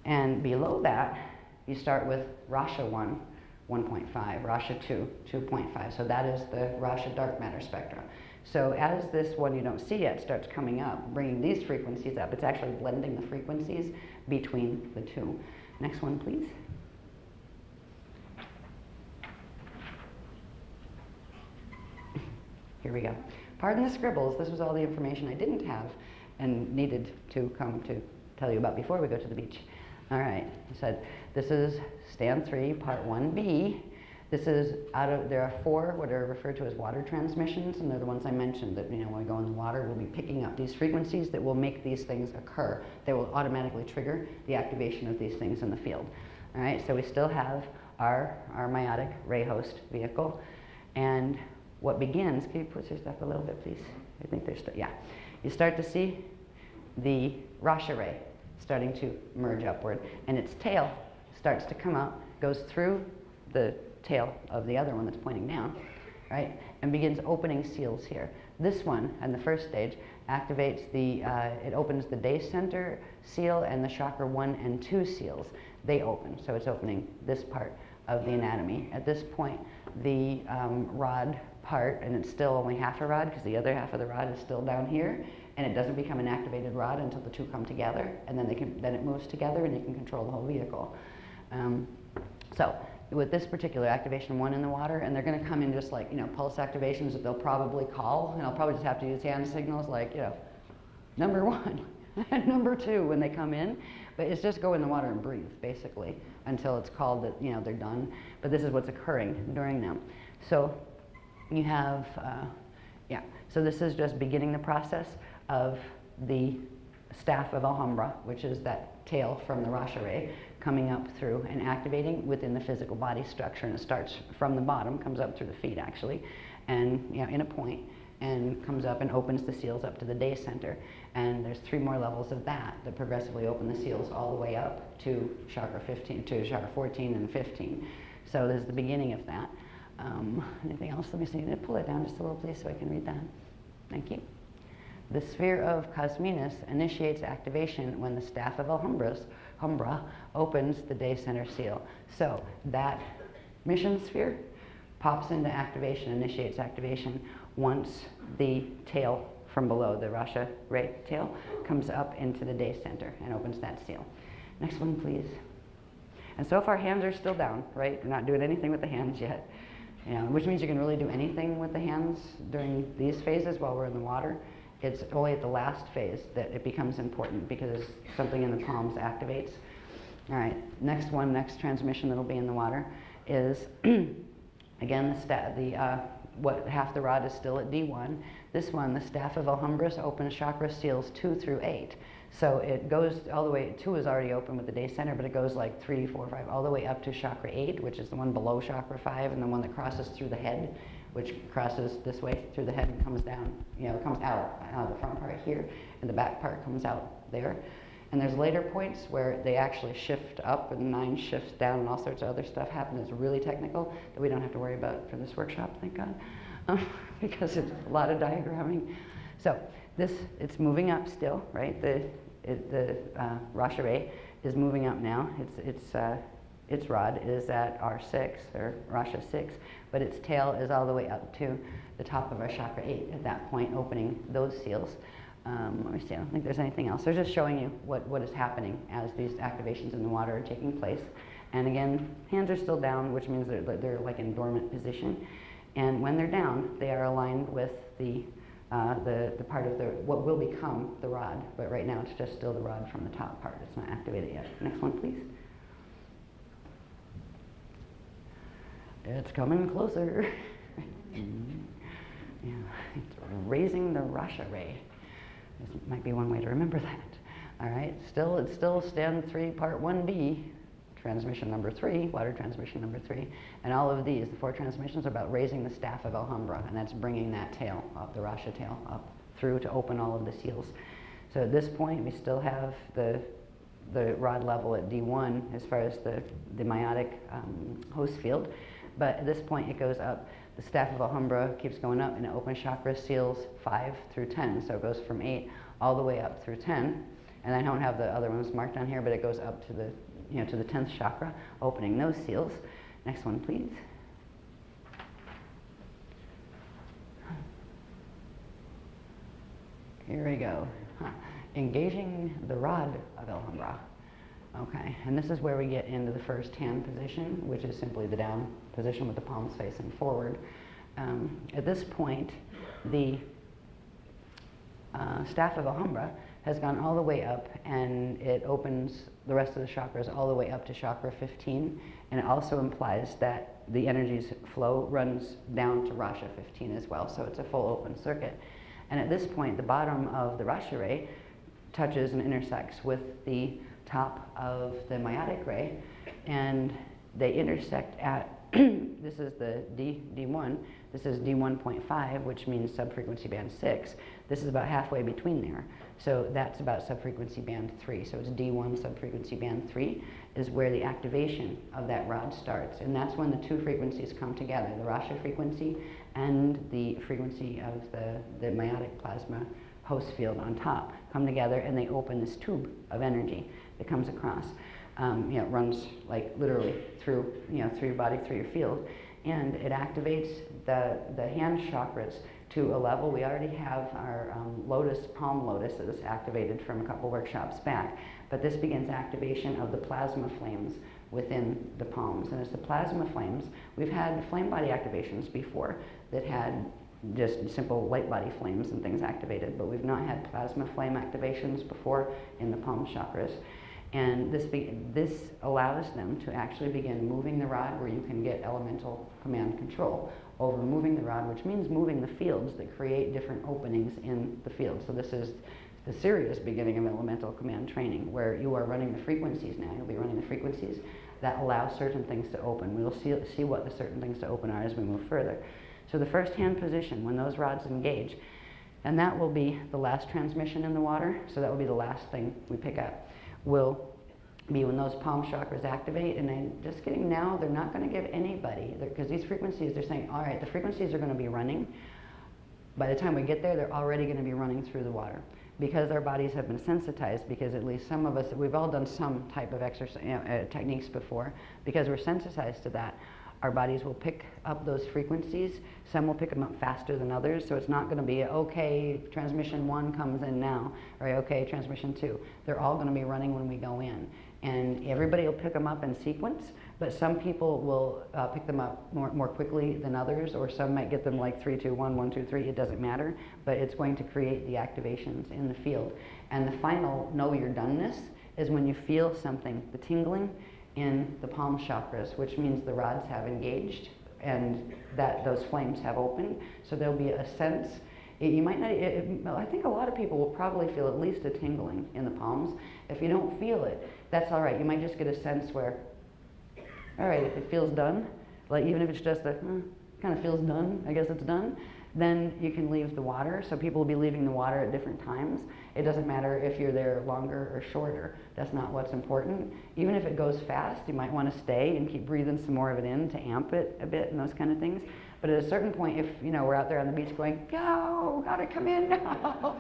And below that, you start with Rasha 1, 1.5, Rasha 2, 2.5. So that is the Rasha dark matter spectra. So as this one you don't see yet starts coming up, bringing these frequencies up, it's actually blending the frequencies between the two. Next one, please. Here we go. Pardon the scribbles. This was all the information I didn't have and needed to come to tell you about before we go to the beach. All right, I said this is stand 3, part 1B. This is there are 4 what are referred to as water transmissions, and they're the ones I mentioned that, when we go in the water, we'll be picking up these frequencies that will make these things occur. They will automatically trigger the activation of these things in the field. All right, so we still have our meiotic ray host vehicle, and what begins, can you push this up a little bit, please? I think there's, yeah. You start to see the Rasha ray starting to merge upward, and its tail starts to come out, goes through the tail of the other one that's pointing down, right, and begins opening seals here. This one, in the first stage, activates the, it opens the day center seal and the chakra 1 and 2 seals. They open, so it's opening this part of the anatomy. At this point, the rod part, and it's still only half a rod because the other half of the rod is still down here, and it doesn't become an activated rod until the two come together, and then then it moves together and you can control the whole vehicle. So with this particular activation 1 in the water, and they're going to come in just like, pulse activations that they'll probably call, and I'll probably just have to use hand signals like, number 1 and number 2 when they come in. But it's just go in the water and breathe, basically, until it's called that, they're done. But this is what's occurring during them. So you have, so this is just beginning the process of the staff of Alhambra, which is that tail from the Rasha ray, coming up through and activating within the physical body structure. And it starts from the bottom, comes up through the feet actually, and in a point, and comes up and opens the seals up to the day center. And there's 3 more levels of that progressively open the seals all the way up to chakra 15, to chakra 14 and 15. So this is the beginning of that. Anything else? Let me see. Pull it down just a little, please, so I can read that. Thank you. The sphere of Cosminus initiates activation when the staff of Alhambra opens the day center seal. So that mission sphere pops into activation, initiates activation once the tail from below, the Rasha ray tail, comes up into the day center and opens that seal. Next one, please. And so far, hands are still down, right? We're not doing anything with the hands yet, which means you can really do anything with the hands during these phases while we're in the water. It's only at the last phase that it becomes important because something in the palms activates. All right, next transmission that'll be in the water is, again, what half the rod is still at D1. This one, the staff of Alhambra, opens chakra seals 2 through 8. So it goes all the way, 2 is already open with the day center, but it goes like 3, 4, 5, all the way up to chakra 8, which is the one below chakra 5, and the one that crosses through the head, which crosses this way through the head and comes down, comes out of the front part here, and the back part comes out there. And there's later points where they actually shift up and 9 shifts down and all sorts of other stuff happen. It's really technical that we don't have to worry about for this workshop, thank God, because it's a lot of diagramming. So it's moving up still, right? The Rasha ray is moving up now. Its rod is at R6, or Rasha 6, but its tail is all the way up to the top of our chakra 8 at that point, opening those seals. Let me see, I don't think there's anything else. They're just showing you what is happening as these activations in the water are taking place. And again, hands are still down, which means they're like in dormant position. And when they're down, they are aligned with the part of what will become the rod. But right now, it's just still the rod from the top part. It's not activated yet. Next one, please. It's coming closer. Yeah, it's raising the Rasha ray. This might be one way to remember that. All right, it's still stand 3, part 1B, transmission number 3, water transmission number 3. And all of these, the 4 transmissions, are about raising the staff of Alhambra, and that's bringing that tail up, the Rasha tail, up through to open all of the seals. So at this point, we still have the rod level at D1 as far as the meiotic host field. But at this point, it goes up. The staff of Alhambra keeps going up, and it opens chakra seals 5 through 10. So it goes from 8 all the way up through 10. And I don't have the other ones marked on here, but it goes up to the, to the 10th chakra, opening those seals. Next one, please. Here we go. Engaging the rod of Alhambra. Okay, and this is where we get into the first hand position, which is simply the down position with the palms facing forward. At this point, the staff of Alhambra has gone all the way up, and it opens the rest of the chakras all the way up to chakra 15, and it also implies that the energy's flow runs down to Rasha 15 as well, so it's a full open circuit. And at this point, the bottom of the Rasha ray touches and intersects with the top of the meiotic ray, and they intersect at this is the D1, this is D1.5, which means subfrequency band 6. This is about halfway between there. So that's about subfrequency band 3. So it's D1 subfrequency band 3 is where the activation of that rod starts. And that's when the 2 frequencies come together, the Rasha frequency and the frequency of the meiotic plasma host field on top come together, and they open this tube of energy that comes across. It runs like literally through, through your body, through your field, and it activates the hand chakras to a level. We already have our palm lotuses activated from a couple workshops back, but this begins activation of the plasma flames within the palms. And it's the plasma flames. We've had flame body activations before that had just simple light body flames and things activated, but we've not had plasma flame activations before in the palm chakras. And this allows them to actually begin moving the rod, where you can get elemental command control over moving the rod, which means moving the fields that create different openings in the field. So this is the serious beginning of elemental command training, where you are running the frequencies now. You'll be running the frequencies that allow certain things to open. We'll see what the certain things to open are as we move further. So the first hand position, when those rods engage, and that will be the last transmission in the water, so that will be the last thing we pick up, will be when those palm chakras activate. And I'm just kidding, now they're not going to give anybody, because these frequencies, they're saying, all right, the frequencies are going to be running. By the time we get there, they're already going to be running through the water. Because our bodies have been sensitized, because at least some of us, we've all done some type of exercise, techniques before, because we're sensitized to that. Our bodies will pick up those frequencies. Some will pick them up faster than others, so it's not going to be, okay, transmission 1 comes in now, or okay, transmission 2. They're all going to be running when we go in. And everybody will pick them up in sequence, but some people will pick them up more quickly than others, or some might get them like 3, 2, 1, 1, 2, 3, it doesn't matter, but it's going to create the activations in the field. And the final know you're doneness is when you feel something, the tingling in the palm chakras, which means the rods have engaged and that those flames have opened. So there'll be a sense, you might not, I think a lot of people will probably feel at least a tingling in the palms. If you don't feel it, that's all right. You might just get a sense where, all right, if it feels done, like even if it's just a, kind of feels done, I guess it's done, then you can leave the water. So people will be leaving the water at different times. It doesn't matter if you're there longer or shorter. That's not what's important. Even if it goes fast, you might want to stay and keep breathing some more of it in to amp it a bit and those kind of things. But at a certain point, if we're out there on the beach going, go, gotta come in now.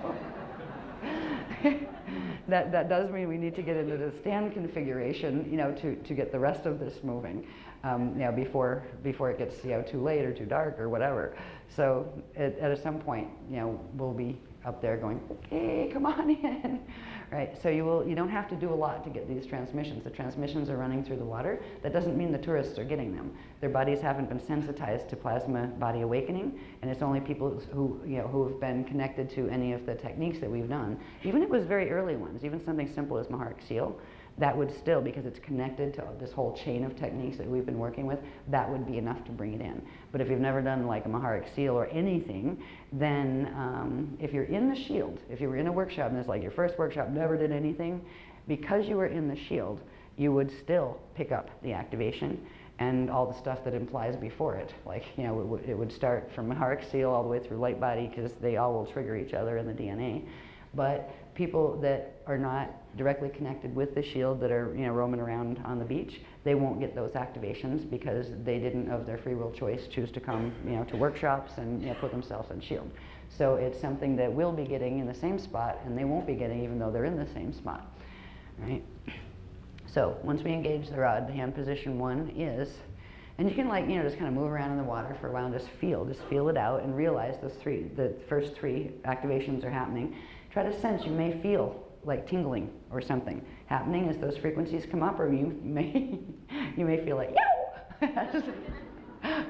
that does mean we need to get into the stand configuration, to get the rest of this moving, before it gets too late or too dark or whatever. So at some point, we'll be up there going, okay, come on in, right? So you don't have to do a lot to get these transmissions. The transmissions are running through the water. That doesn't mean the tourists are getting them. Their bodies haven't been sensitized to plasma body awakening, and it's only people who have been connected to any of the techniques that we've done. Even if it was very early ones, even something simple as Maharic Seal, that would still, because it's connected to this whole chain of techniques that we've been working with, that would be enough to bring it in. But if you've never done like a Maharic Seal or anything, then if you're in the shield, if you were in a workshop and it's like your first workshop, never did anything, because you were in the shield, you would still pick up the activation and all the stuff that implies before it. Like, it would start from Maharic Seal all the way through light body, because they all will trigger each other in the DNA. But people that are not directly connected with the shield, that are roaming around on the beach, they won't get those activations because they didn't, of their free will choice, choose to come to workshops and put themselves on shield. So it's something that we'll be getting in the same spot, and they won't be getting even though they're in the same spot, right? So once we engage the rod, the hand position 1 is, and you can just kind of move around in the water for a while and just feel it out and realize the first 3 activations are happening. Try to sense, you may feel like tingling or something happening as those frequencies come up, or you may feel like, yo,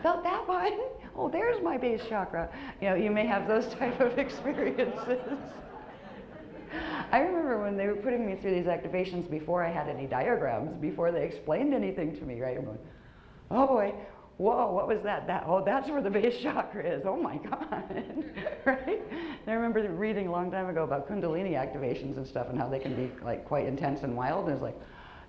felt that one. Oh, there's my base chakra. You may have those type of experiences. I remember when they were putting me through these activations before I had any diagrams, before they explained anything to me, right? I'm going, oh boy, whoa, what was that? That's where the base chakra is. Oh my God, right? And I remember reading a long time ago about Kundalini activations and stuff and how they can be like quite intense and wild. And it's like,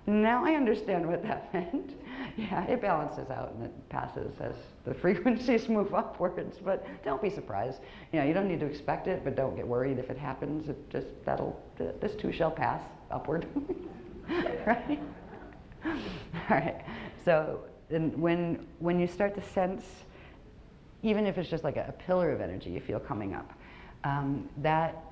now I understand what that meant. Yeah, it balances out and it passes as the frequencies move upwards. But don't be surprised. You don't need to expect it, but don't get worried if it happens. It just this too shall pass upward, right? All right. So. And when you start to sense, even if it's just like a pillar of energy you feel coming up, that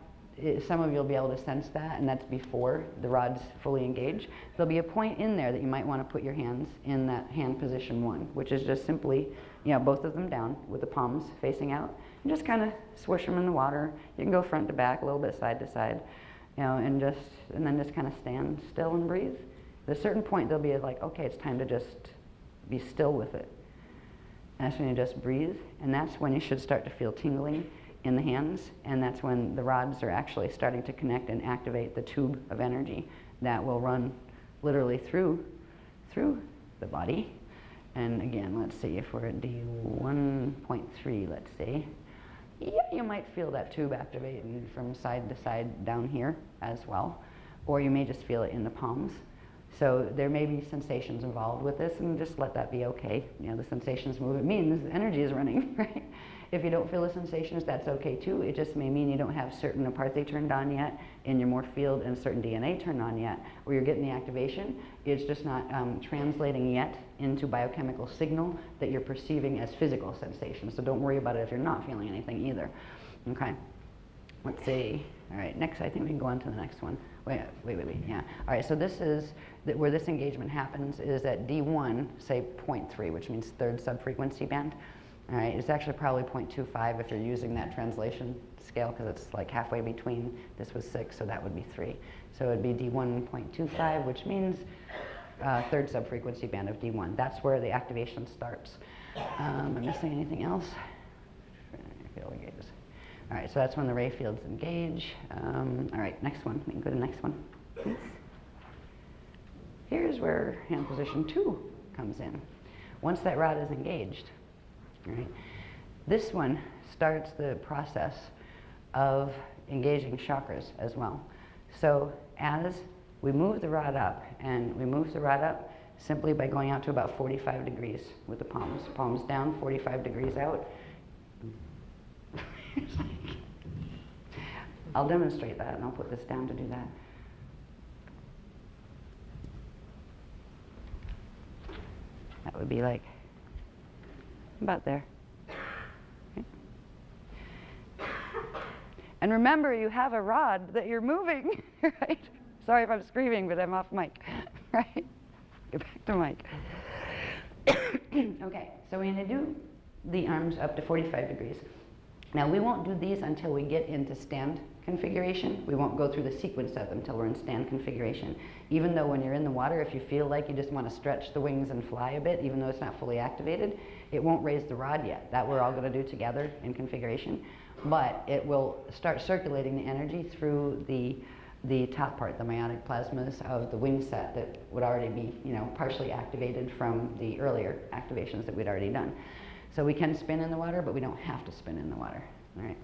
some of you will be able to sense that, and that's before the rod's fully engaged. There'll be a point in there that you might want to put your hands in that hand position 1, which is just simply, both of them down with the palms facing out, and just kind of swish them in the water. You can go front to back, a little bit side to side, and then just kind of stand still and breathe. At a certain point, they'll be like, okay, it's time to just be still with it. And that's when you just breathe, and that's when you should start to feel tingling in the hands, and that's when the rods are actually starting to connect and activate the tube of energy that will run literally through the body. And again, let's see if we're at D1.3, let's see. Yeah, you might feel that tube activating from side to side down here as well, or you may just feel it in the palms. So there may be sensations involved with this, and just let that be okay. The sensations move. It means energy is running, right? If you don't feel the sensations, that's okay too. It just may mean you don't have certain aparte turned on yet in your morph field and certain DNA turned on yet, where you're getting the activation. It's just not translating yet into biochemical signal that you're perceiving as physical sensations. So don't worry about it if you're not feeling anything either. Okay, let's see. All right, next, I think we can go on to the next one. Wait, yeah. All right, so this is where this engagement happens is at D1, say 0.3, which means third subfrequency band. All right, it's actually probably 0.25 if you're using that translation scale, because it's like halfway between. This was 6, so that would be 3. So it would be D1.25, which means third subfrequency band of D1. That's where the activation starts. Am I missing anything else? Field engages. All right, so that's when the ray fields engage. All right, next one. We can go to the next one, please. Here's where hand position 2 comes in. Once that rod is engaged, right, this one starts the process of engaging chakras as well. So as we move the rod up, and we move the rod up simply by going out to about 45 degrees with the palms. Palms down, 45 degrees out. I'll demonstrate that, and I'll put this down to do that. That would be like about there. Okay. And remember, you have a rod that you're moving, right? Sorry if I'm screaming, but I'm off mic, right? Get back to mic. Okay, so we're going to do the arms up to 45 degrees. Now, we won't do these until we get into stand configuration. We won't go through the sequence of them until we're in stand configuration. Even though when you're in the water, if you feel like you just want to stretch the wings and fly a bit, even though it's not fully activated, it won't raise the rod yet. That we're all going to do together in configuration. But it will start circulating the energy through the top part, the meiotic plasmas of the wing set that would already be, partially activated from the earlier activations that we'd already done. So we can spin in the water, but we don't have to spin in the water. All right.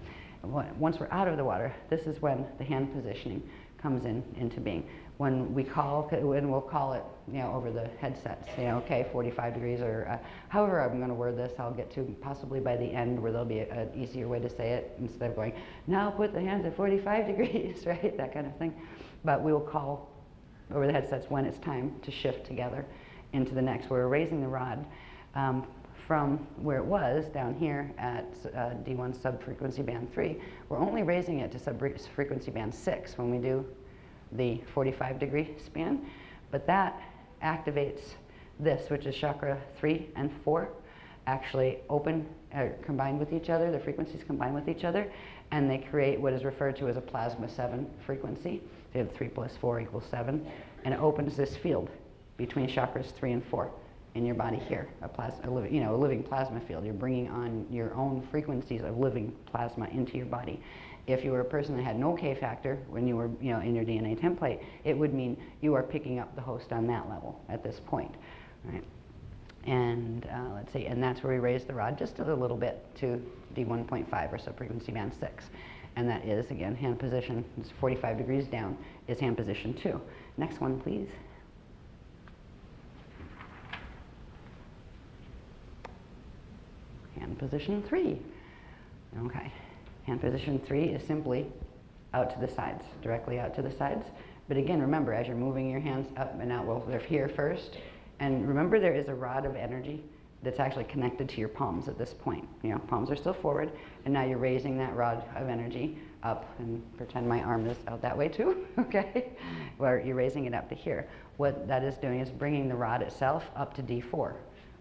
Once we're out of the water, this is when the hand positioning comes into being. When we'll call it, over the headsets, okay, 45 degrees, or however I'm going to word this, I'll get to possibly by the end where there'll be an easier way to say it instead of going, now put the hands at 45 degrees, right, that kind of thing. But we will call over the headsets when it's time to shift together into the next. We're raising the rod from where it was down here at D1 subfrequency band 3, we're only raising it to subfrequency band 6 when we do the 45 degree span, but that activates this, which is chakra 3 and 4, actually combined with each other, the frequencies combine with each other, and they create what is referred to as a plasma 7 frequency. So you have 3 plus 4 equals 7, and it opens this field between chakras 3 and 4. In your body here, a living plasma field. You're bringing on your own frequencies of living plasma into your body. If you were a person that had no K factor when you were, in your DNA template, it would mean you are picking up the host on that level at this point, right? And let's see, and that's where we raise the rod just a little bit to D1.5 or subfrequency band 6, and that is again hand position. It's 45 degrees down is hand position 2. Next one, please. Hand position 3. Okay. Hand position 3 is simply out to the sides, directly out to the sides. But again, remember, as you're moving your hands up and out, well, they're here first. And remember, there is a rod of energy that's actually connected to your palms at this point. You know, palms are still forward, and now you're raising that rod of energy up, and pretend my arm is out that way too, okay? Where you're raising it up to here. What that is doing is bringing the rod itself up to D4,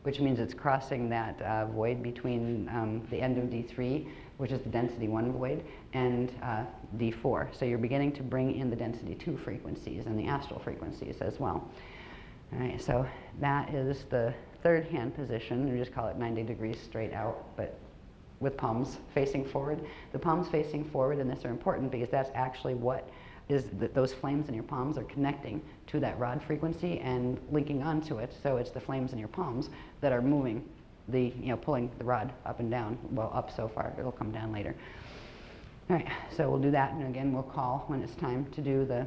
which means it's crossing that void between the end of D3, which is the density 1 void, and D4. So you're beginning to bring in the density 2 frequencies and the astral frequencies as well. All right, so that is the third hand position. We just call it 90 degrees straight out, but with palms facing forward. The palms facing forward in this are important because that's actually what is those flames in your palms are connecting to that rod frequency and linking onto it. So it's the flames in your palms that are moving pulling the rod up and down. Well, up so far, it'll come down later. All right, so we'll do that, and again, we'll call when it's time to do the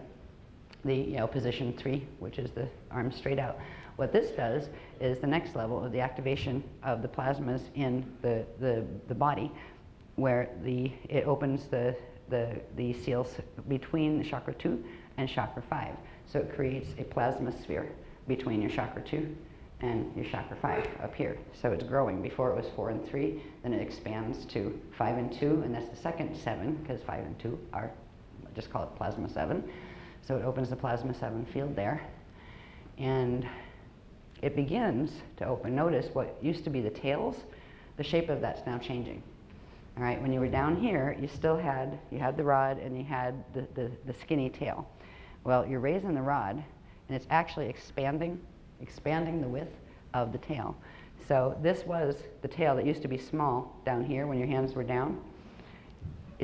position 3, which is the arms straight out. What this does is the next level of the activation of the plasmas in the body, where it opens the seals between chakra 2 and chakra 5. So it creates a plasma sphere between your chakra 2 and your chakra 5 up here. So it's growing. Before it was 4 and 3, then it expands to 5 and 2, and that's the second 7, because 5 and 2 are, just call it plasma 7. So it opens the plasma 7 field there, and it begins to open. Notice what used to be the tails, the shape of that's now changing. All right, when you were down here, you still had the rod and you had the skinny tail. Well, you're raising the rod, and it's actually expanding the width of the tail. So this was the tail that used to be small down here when your hands were down.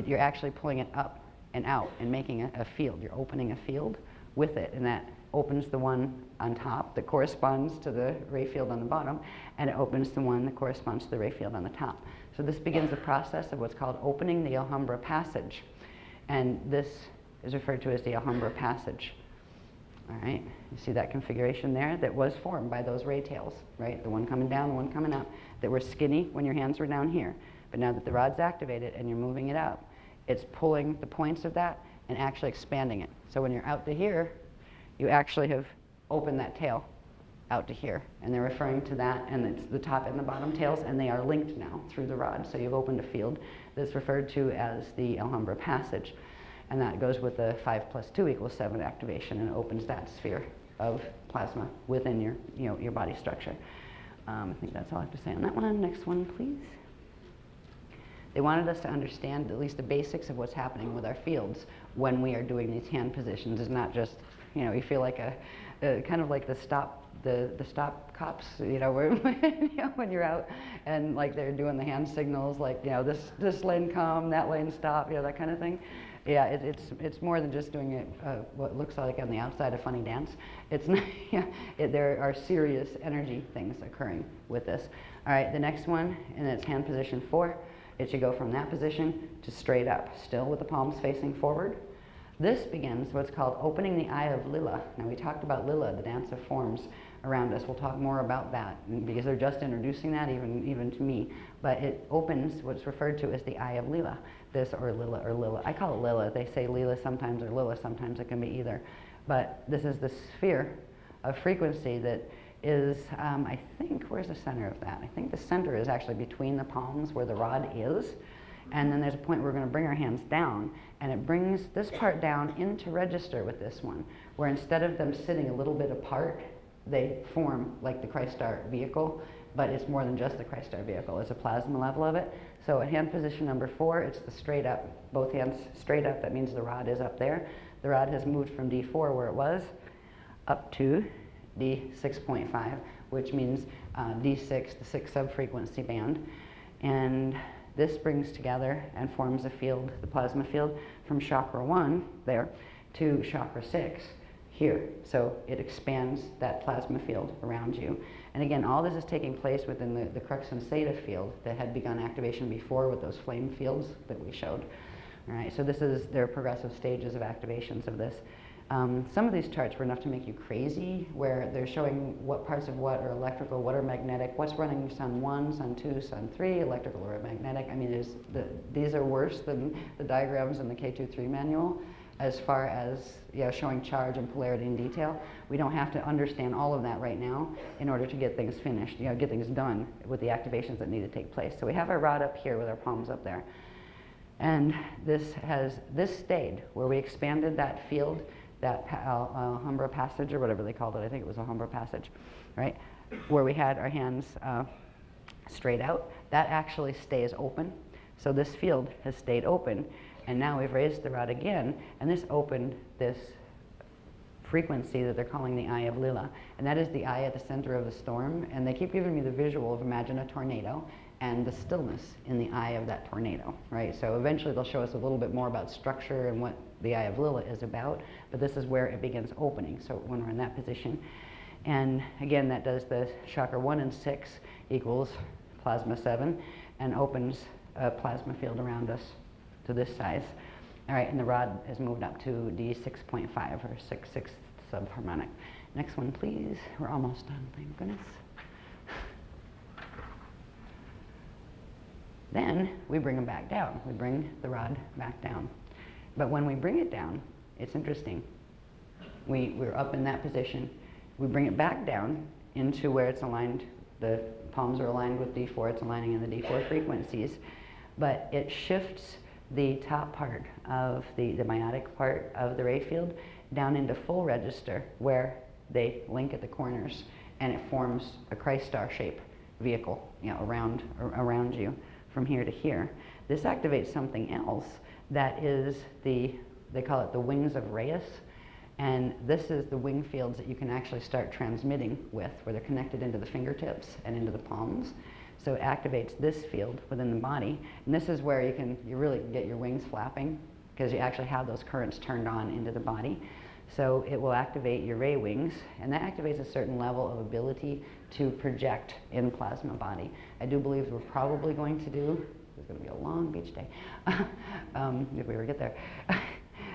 You're actually pulling it up and out and making a field. You're opening a field with it, and that opens the one on top that corresponds to the ray field on the bottom, and it opens the one that corresponds to the ray field on the top. So this begins the process of what's called opening the Alhambra passage, and this is referred to as the Alhambra passage. All right, you see that configuration there that was formed by those ray tails, right? The one coming down, the one coming up, that were skinny when your hands were down here. But now that the rod's activated and you're moving it up, it's pulling the points of that and actually expanding it. So when you're out to here, you actually have opened that tail out to here. And they're referring to that, and it's the top and the bottom tails, and they are linked now through the rod. So you've opened a field that's referred to as the Alhambra passage. And that goes with the 5 + 2 = 7 activation, and opens that sphere of plasma within your body structure. I think that's all I have to say on that one. Next one, please. They wanted us to understand at least the basics of what's happening with our fields when we are doing these hand positions. It's not just, you feel like kind of like the stop cops, where when you're out and like they're doing the hand signals, like this lane come, that lane stop, that kind of thing. Yeah, it's more than just doing it what looks like on the outside a funny dance. It's not, there are serious energy things occurring with this. All right, the next one, and it's hand position 4. It should go from that position to straight up, still with the palms facing forward. This begins what's called opening the eye of Lila. Now we talked about Lila, the dance of forms around us. We'll talk more about that because they're just introducing that even to me. But it opens what's referred to as the eye of Lila. This or Lila. I call it Lila. They say Lila sometimes or Lila sometimes. It can be either. But this is the sphere of frequency that is, I think, where's the center of that? I think the center is actually between the palms where the rod is. And then there's a point where we're going to bring our hands down, and it brings this part down into register with this one, where instead of them sitting a little bit apart, they form like the Christ Star vehicle, but it's more than just the Christ Star vehicle. It's a plasma level of it. So at hand position number 4, it's the straight up, both hands straight up. That means the rod is up there. The rod has moved from D4 where it was up to D6.5, which means D6, the 6 subfrequency band. And this brings together and forms a field, the plasma field, from chakra 1 there to chakra 6 here. So it expands that plasma field around you. And again, all this is taking place within the crux and theta field that had begun activation before with those flame fields that we showed. All right, so there are progressive stages of activations of this. Some of these charts were enough to make you crazy, where they're showing what parts of what are electrical, what are magnetic, what's running sun 1, sun 2, sun 3, electrical or magnetic. I mean, these are worse than the diagrams in the K23 manual, as far as showing charge and polarity in detail. We don't have to understand all of that right now in order to get things finished, get things done with the activations that need to take place. So we have our rod up here with our palms up there. And this stayed where we expanded that field, that Alhambra passage, or whatever they called it. I think it was Alhambra passage, right? Where we had our hands straight out. That actually stays open. So this field has stayed open. And now we've raised the rod again, and this opened this frequency that they're calling the eye of Lila. And that is the eye at the center of the storm. And they keep giving me the visual of, imagine a tornado and the stillness in the eye of that tornado, right? So eventually they'll show us a little bit more about structure and what the eye of Lila is about, but this is where it begins opening. So when we're in that position, and again, that does the chakra 1 and 6 equals plasma 7, and opens a plasma field around us to this size. All right, and the rod has moved up to D6.5 or 6/6 subharmonic. Next one, please. We're almost done, thank goodness. Then we bring them back down. We bring the rod back down. But when we bring it down, it's interesting. We're up in that position. We bring it back down into where it's aligned. The palms are aligned with D4. It's aligning in the D4 frequencies. But it shifts the top part of the meiotic part of the ray field down into full register where they link at the corners, and it forms a Christ star shape vehicle, around you from here to here. This activates something else that is they call it the wings of Reyes, and this is the wing fields that you can actually start transmitting with, where they're connected into the fingertips and into the palms. So it activates this field within the body, and this is where you really get your wings flapping, because you actually have those currents turned on into the body. So it will activate your ray wings, and that activates a certain level of ability to project in plasma body. I do believe we're probably going to do, it's going to be a long beach day, if we ever get there.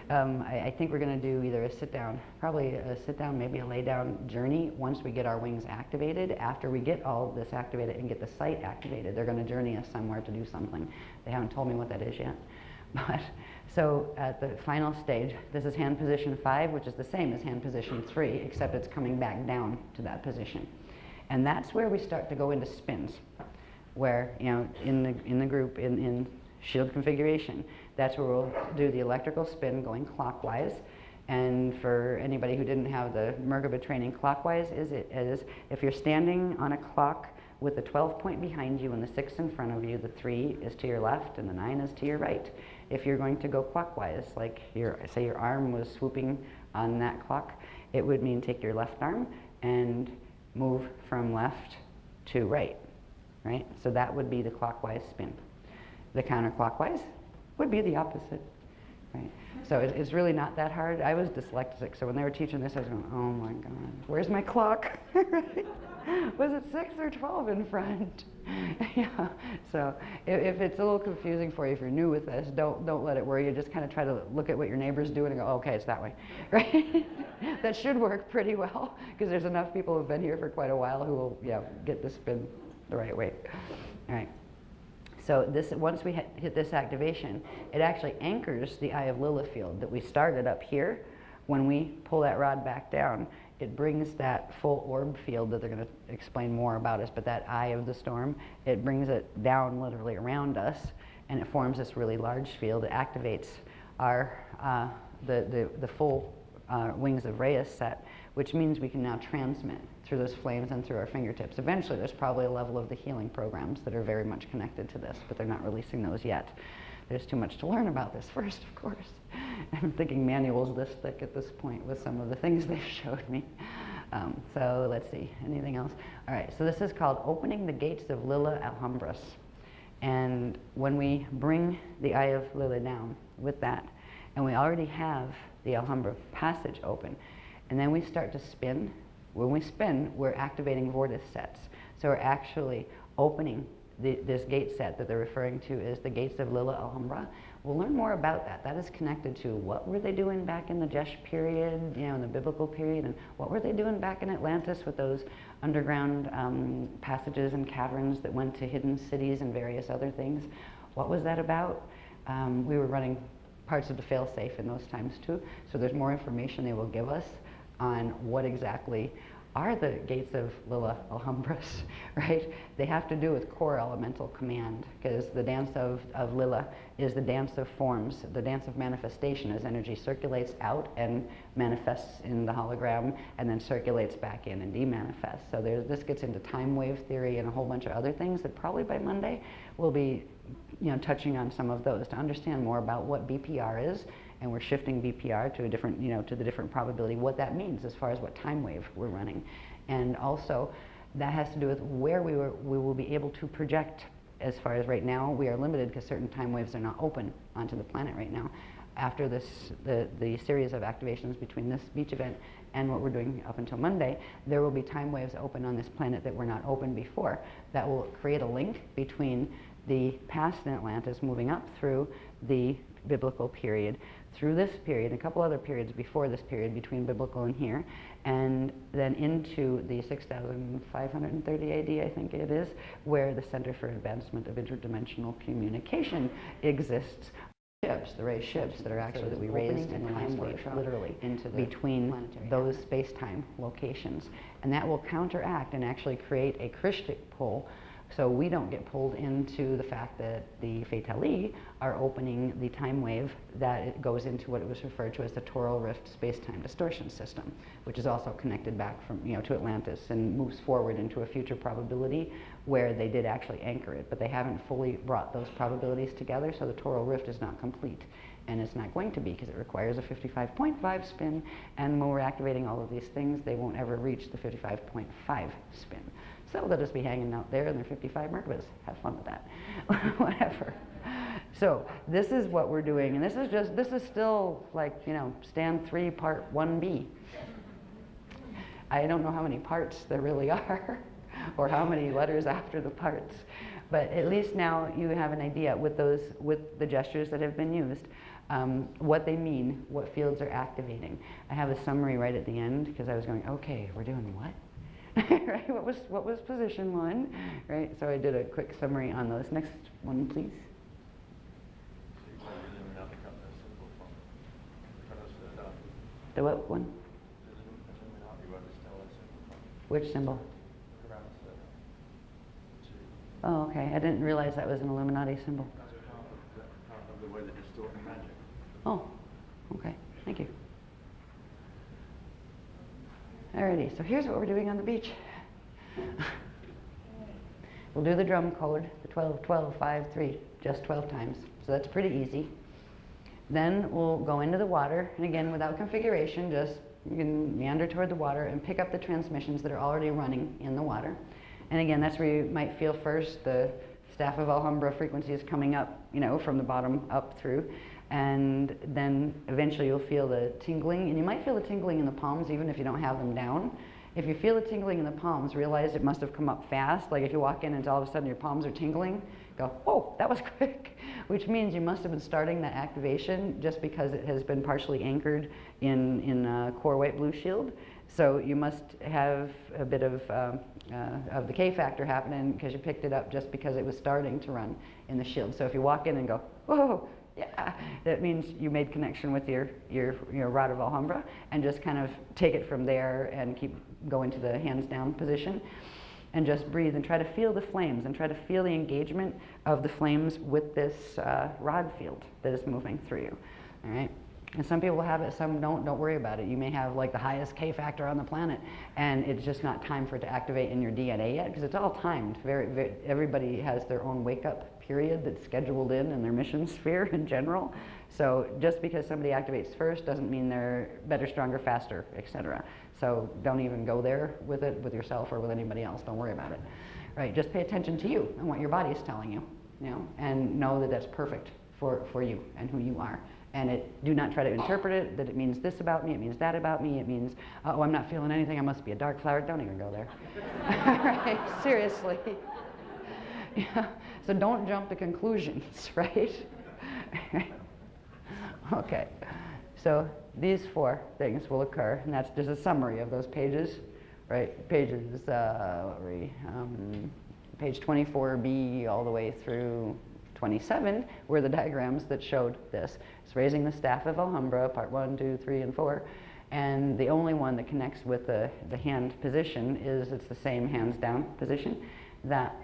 I think we're going to do either a sit-down, probably a sit-down, maybe a lay-down journey once we get our wings activated. After we get all this activated and get the site activated, they're going to journey us somewhere to do something. They haven't told me what that is yet. But so at the final stage, this is hand position 5, which is the same as hand position 3, except it's coming back down to that position. And that's where we start to go into spins, where, in the group, in shield configuration, that's where we'll do the electrical spin going clockwise. And for anybody who didn't have the Merkaba training, clockwise is if you're standing on a clock with the 12 point behind you and the 6 in front of you, the 3 is to your left and the 9 is to your right. If you're going to go clockwise, like say your arm was swooping on that clock, it would mean take your left arm and move from left to right, right? So that would be the clockwise spin. The counterclockwise would be the opposite, right? So it's really not that hard. I was dyslexic, so when they were teaching this, I was going, oh my God, where's my clock? Right? Was it 6 or 12 in front? Yeah. So if it's a little confusing for you, if you're new with this, don't let it worry you. Just kind of try to look at what your neighbor's doing and go, oh, okay, it's that way, right? That should work pretty well, because there's enough people who've been here for quite a while who will, get the spin the right way. All right. So once we hit this activation, it actually anchors the eye of Lila field that we started up here. When we pull that rod back down, it brings that full orb field that they're going to explain more about us, but that eye of the storm, it brings it down literally around us, and it forms this really large field. It activates our the full wings of Reyes set, which means we can now transmit through those flames and through our fingertips. Eventually, there's probably a level of the healing programs that are very much connected to this, but they're not releasing those yet. There's too much to learn about this first, of course. I'm thinking manuals this thick at this point with some of the things they've showed me. So let's see, anything else? All right, so this is called Opening the Gates of Lila Alhambras. And when we bring the eye of Lila down with that, and we already have the Alhambra passage open, and then we start to spin. When we spin, we're activating vortice sets. So we're actually opening this gate set that they're referring to as the gates of Lila Alhambra. We'll learn more about that. That is connected to what were they doing back in the Jesh period, in the biblical period, and what were they doing back in Atlantis with those underground passages and caverns that went to hidden cities and various other things. What was that about? We were running parts of the fail-safe in those times too. So there's more information they will give us on what exactly are the gates of Lila Alhambras, right? They have to do with core elemental command, because the dance of Lila is the dance of forms, the dance of manifestation, as energy circulates out and manifests in the hologram and then circulates back in and demanifests. So this gets into time wave theory and a whole bunch of other things that probably by Monday we'll be touching on some of those to understand more about what BPR is. And we're shifting BPR to a different, to the different probability, what that means as far as what time wave we're running. And also, that has to do with where we will be able to project. As far as right now, we are limited because certain time waves are not open onto the planet right now. After this, the series of activations between this beach event and what we're doing up until Monday, there will be time waves open on this planet that were not open before. That will create a link between the past in Atlantis moving up through the biblical period, through this period, a couple other periods before this period between biblical and here, and then into the 6530 AD, I think it is, where the Center for Advancement of Interdimensional Communication exists. Ships, the raised ships that are actually that we raised in the last workshop, literally into between those space-time locations, and that will counteract and actually create a Christic pull. So we don't get pulled into the fact that the Fatali are opening the time wave that it goes into what it was referred to as the Toral Rift space-time distortion system, which is also connected back from to Atlantis and moves forward into a future probability where they did actually anchor it, but they haven't fully brought those probabilities together, so the Toral Rift is not complete. And it's not going to be because it requires a 55.5 spin, and when we're activating all of these things, they won't ever reach the 55.5 spin. So they'll just be hanging out there in their 55 Merkabas. Have fun with that. Whatever. So this is what we're doing, and this is still like, stand 3, part 1B. I don't know how many parts there really are, or how many letters after the parts, but at least now you have an idea with the gestures that have been used, what they mean, what fields are activating. I have a summary right at the end because I was going, okay, we're doing what? Right? What was position 1? Right? So I did a quick summary on those. Next one, please. The what one? Which symbol? Oh, okay. I didn't realize that was an Illuminati symbol. The way they distort magic. Oh, okay. Thank you. Alrighty, so here's what we're doing on the beach. We'll do the drum code, the 12, 12, 5, 3, just 12 times. So that's pretty easy. Then we'll go into the water, and again, without configuration, just you can meander toward the water and pick up the transmissions that are already running in the water. And again, that's where you might feel first the Staff of Alhambra frequencies coming up, from the bottom up through. And then eventually you'll feel the tingling, and you might feel the tingling in the palms even if you don't have them down. If you feel the tingling in the palms, realize it must have come up fast. Like if you walk in and all of a sudden your palms are tingling, go, whoa, that was quick. Which means you must have been starting that activation just because it has been partially anchored in core white blue shield. So you must have a bit of the K factor happening because you picked it up just because it was starting to run in the shield. So if you walk in and go, whoa, yeah, that means you made connection with your rod of Alhambra, and just kind of take it from there and keep going to the hands down position. And just breathe and try to feel the flames and try to feel the engagement of the flames with this rod field that is moving through you. All right. And some people have it, some don't. Don't worry about it. You may have like the highest K factor on the planet, and it's just not time for it to activate in your DNA yet, because it's all timed. Everybody has their own wake-up period that's scheduled in their mission sphere in general. So just because somebody activates first doesn't mean they're better, stronger, faster, etc. So don't even go there with it, with yourself or with anybody else. Don't worry about it. Right? Just pay attention to you and what your body is telling you, and know that that's perfect for you and who you are. And do not try to interpret it, that it means this about me, it means that about me, it means, oh, I'm not feeling anything, I must be a dark flower. Don't even go there. Right? Seriously. Yeah. So don't jump to conclusions, right? Okay. So these 4 things will occur, and that's just a summary of those pages, right? Pages, page 24B all the way through 27 were the diagrams that showed this. It's raising the staff of Alhambra, part 1, 2, 3, and 4. And the only one that connects with the hand position is it's the same hands down position that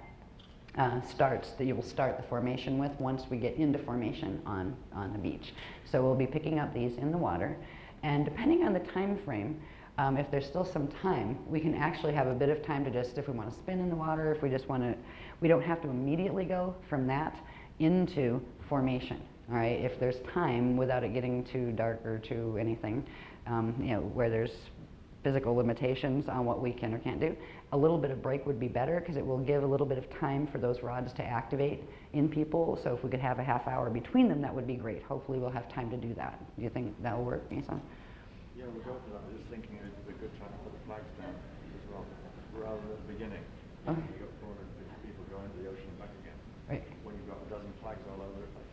that you will start the formation with once we get into formation on the beach. So we'll be picking up these in the water, and depending on the time frame, if there's still some time, we can actually have a bit of time to just, if we want to spin in the water, if we just want to, we don't have to immediately go from that into formation. All right, if there's time without it getting too dark or too anything, you know, where there's physical limitations on what we can or can't do, a little bit of break would be better because it will give a little bit of time for those rods to activate in people. So if we could have a half hour between them, that would be great. Hopefully we'll have time to do that. Do you think that will work, Nissan? Yeah, we'll go for that. I was just thinking it would be a good time to put the flags down as well, rather than at the beginning. Okay. You've got 450 people going to the ocean and back again. Right. When you've got a dozen flags all over the place.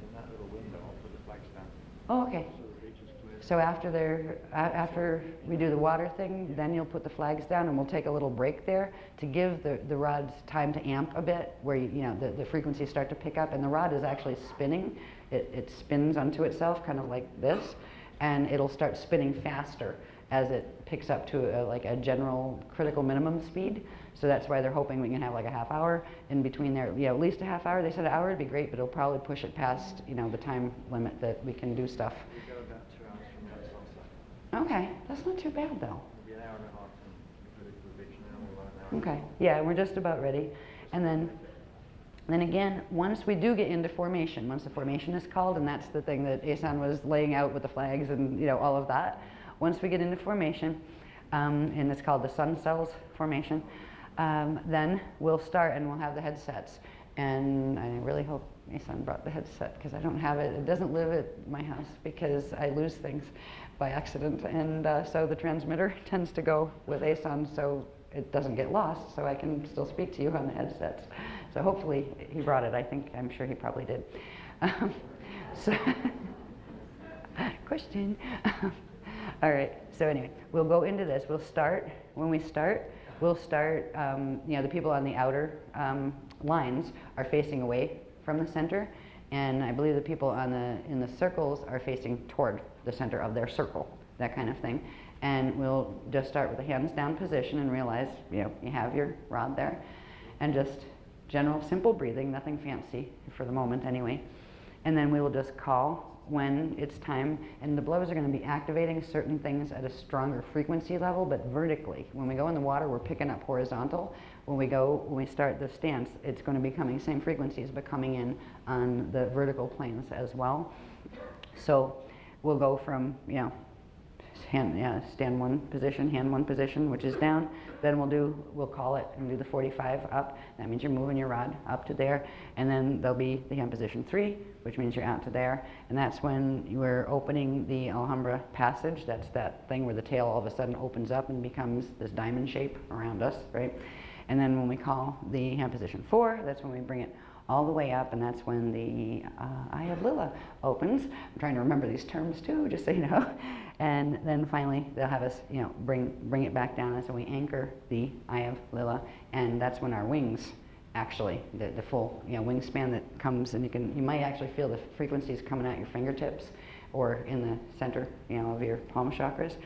In that little window, I'll put the flags down. Oh, okay. So the beach is clear. So after we do the water thing, then you'll put the flags down, and we'll take a little break there to give the rods time to amp a bit, where you know the frequencies start to pick up, and the rod is actually spinning. It spins unto itself, kind of like this, and it'll start spinning faster as it picks up to like a general critical minimum speed. So that's why they're hoping we can have like a half hour in between there. Yeah, at least a half hour. They said an hour would be great, but it'll probably push it past, you know, the time limit that we can do stuff. We go about 2 hours from that sunset. Okay, that's not too bad though. It'll be an hour and a half from the beach now, we'll run an hour. Okay, yeah, we're just about ready. And then again, once we do get into formation, once the formation is called, and that's the thing that Asan was laying out with the flags and, you know, all of that. Once we get into formation, and it's called the sun cells formation, then we'll start and we'll have the headsets. And I really hope Asan brought the headset because I don't have it. It doesn't live at my house because I lose things by accident. And so the transmitter tends to go with Asan so it doesn't get lost, so I can still speak to you on the headsets. So hopefully he brought it. I'm sure he probably did. So question. All right, so anyway, we'll go into this. We'll start, when we start, we'll start, you know, the people on the outer lines are facing away from the center, and I believe the people in the circles are facing toward the center of their circle, that kind of thing. And we'll just start with a hands down position and realize, you know, you have your rod there, and just general simple breathing, nothing fancy for the moment anyway. And then we will just call when it's time, and the blows are going to be activating certain things at a stronger frequency level, but vertically. When we go in the water, we're picking up horizontal. When we start the stance, it's going to be coming same frequencies, but coming in on the vertical planes as well. So we'll go from, you know, stand one position, hand one position, which is down. Then we'll call it and do the 45 up. That means you're moving your rod up to there. And then there'll be the hand position 3, which means you're out to there. And that's when you're opening the Alhambra passage. That's that thing where the tail all of a sudden opens up and becomes this diamond shape around us, right? And then when we call the hand position 4, that's when we bring it all the way up, and that's when the Eye of Lila opens. I'm trying to remember these terms too, just so you know. And then finally, they'll have us, you know, bring it back down, and so we anchor the Eye of Lila, and that's when our wings, actually, the full, you know, wingspan that comes, and you might actually feel the frequencies coming out your fingertips, or in the center, you know, of your palm chakras,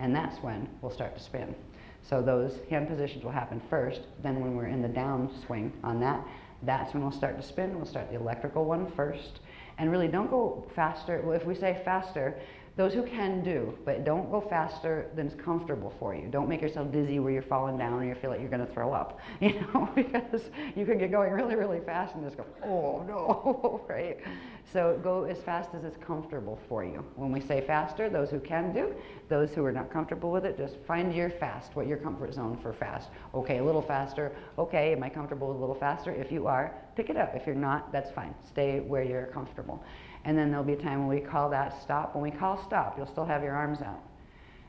and that's when we'll start to spin. So those hand positions will happen first. Then when we're in the down swing on that, that's when we'll start to spin. We'll start the electrical one first. And really don't go faster. Well, if we say faster, those who can do, but don't go faster than is comfortable for you. Don't make yourself dizzy where you're falling down or you feel like you're going to throw up, you know, because you can get going really, really fast and just go, oh no, right? So go as fast as is comfortable for you. When we say faster, those who can do, those who are not comfortable with it, just find your fast, what your comfort zone for fast. Okay, a little faster. Okay, am I comfortable with a little faster? If you are, pick it up. If you're not, that's fine. Stay where you're comfortable. And then there'll be a time when we call that stop. When we call stop, you'll still have your arms out.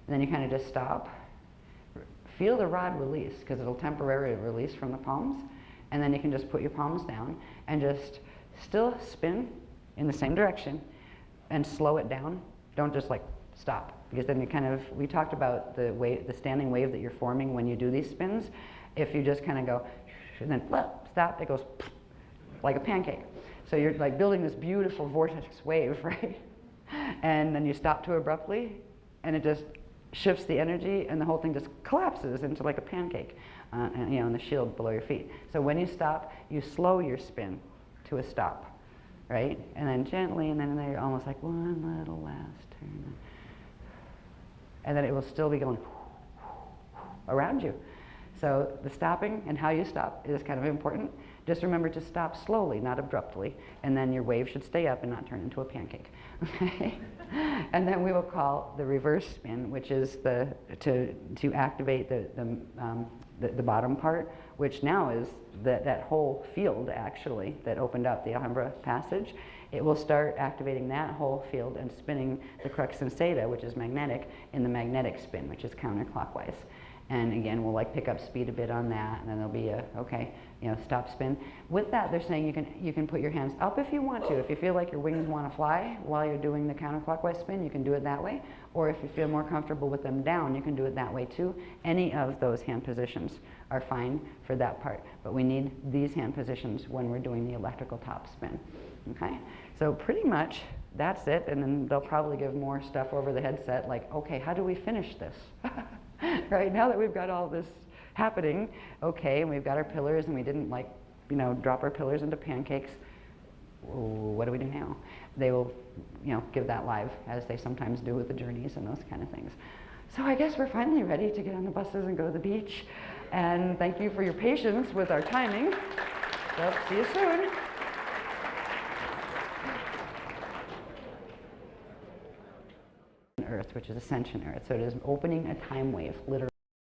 And then you kind of just stop. Feel the rod release, because it'll temporarily release from the palms. And then you can just put your palms down and just still spin in the same direction and slow it down. Don't just like stop, because then you kind of, we talked about the standing wave that you're forming when you do these spins. If you just kind of go and then stop, it goes like a pancake. So you're like building this beautiful vortex wave, right? And then you stop too abruptly, and it just shifts the energy, and the whole thing just collapses into like a pancake, and, you know, in the shield below your feet. So when you stop, you slow your spin to a stop, right? And then gently, and then you're almost like one little last turn. And then it will still be going around you. So the stopping and how you stop is kind of important. Just remember to stop slowly, not abruptly, and then your wave should stay up and not turn into a pancake. Okay? And then we will call the reverse spin, which is to activate the bottom part, which now is that whole field actually that opened up the Alhambra passage. It will start activating that whole field and spinning the crux and theta, which is magnetic, in the magnetic spin, which is counterclockwise. And again, we'll like pick up speed a bit on that, and then there'll be a, okay, you know, stop spin. With that, they're saying you can put your hands up if you want to. If you feel like your wings want to fly while you're doing the counterclockwise spin, you can do it that way. Or if you feel more comfortable with them down, you can do it that way too. Any of those hand positions are fine for that part. But we need these hand positions when we're doing the electrical top spin. Okay? So pretty much that's it, and then they'll probably give more stuff over the headset, like, okay, how do we finish this? Right, now that we've got all this happening, okay, and we've got our pillars, and we didn't, like, you know, drop our pillars into pancakes, what do we do now? They will, you know, give that live, as they sometimes do with the journeys and those kind of things. So I guess we're finally ready to get on the buses and go to the beach, and thank you for your patience with our timing. So see you soon. Earth, which is ascension Earth. So it is opening a time wave, literally.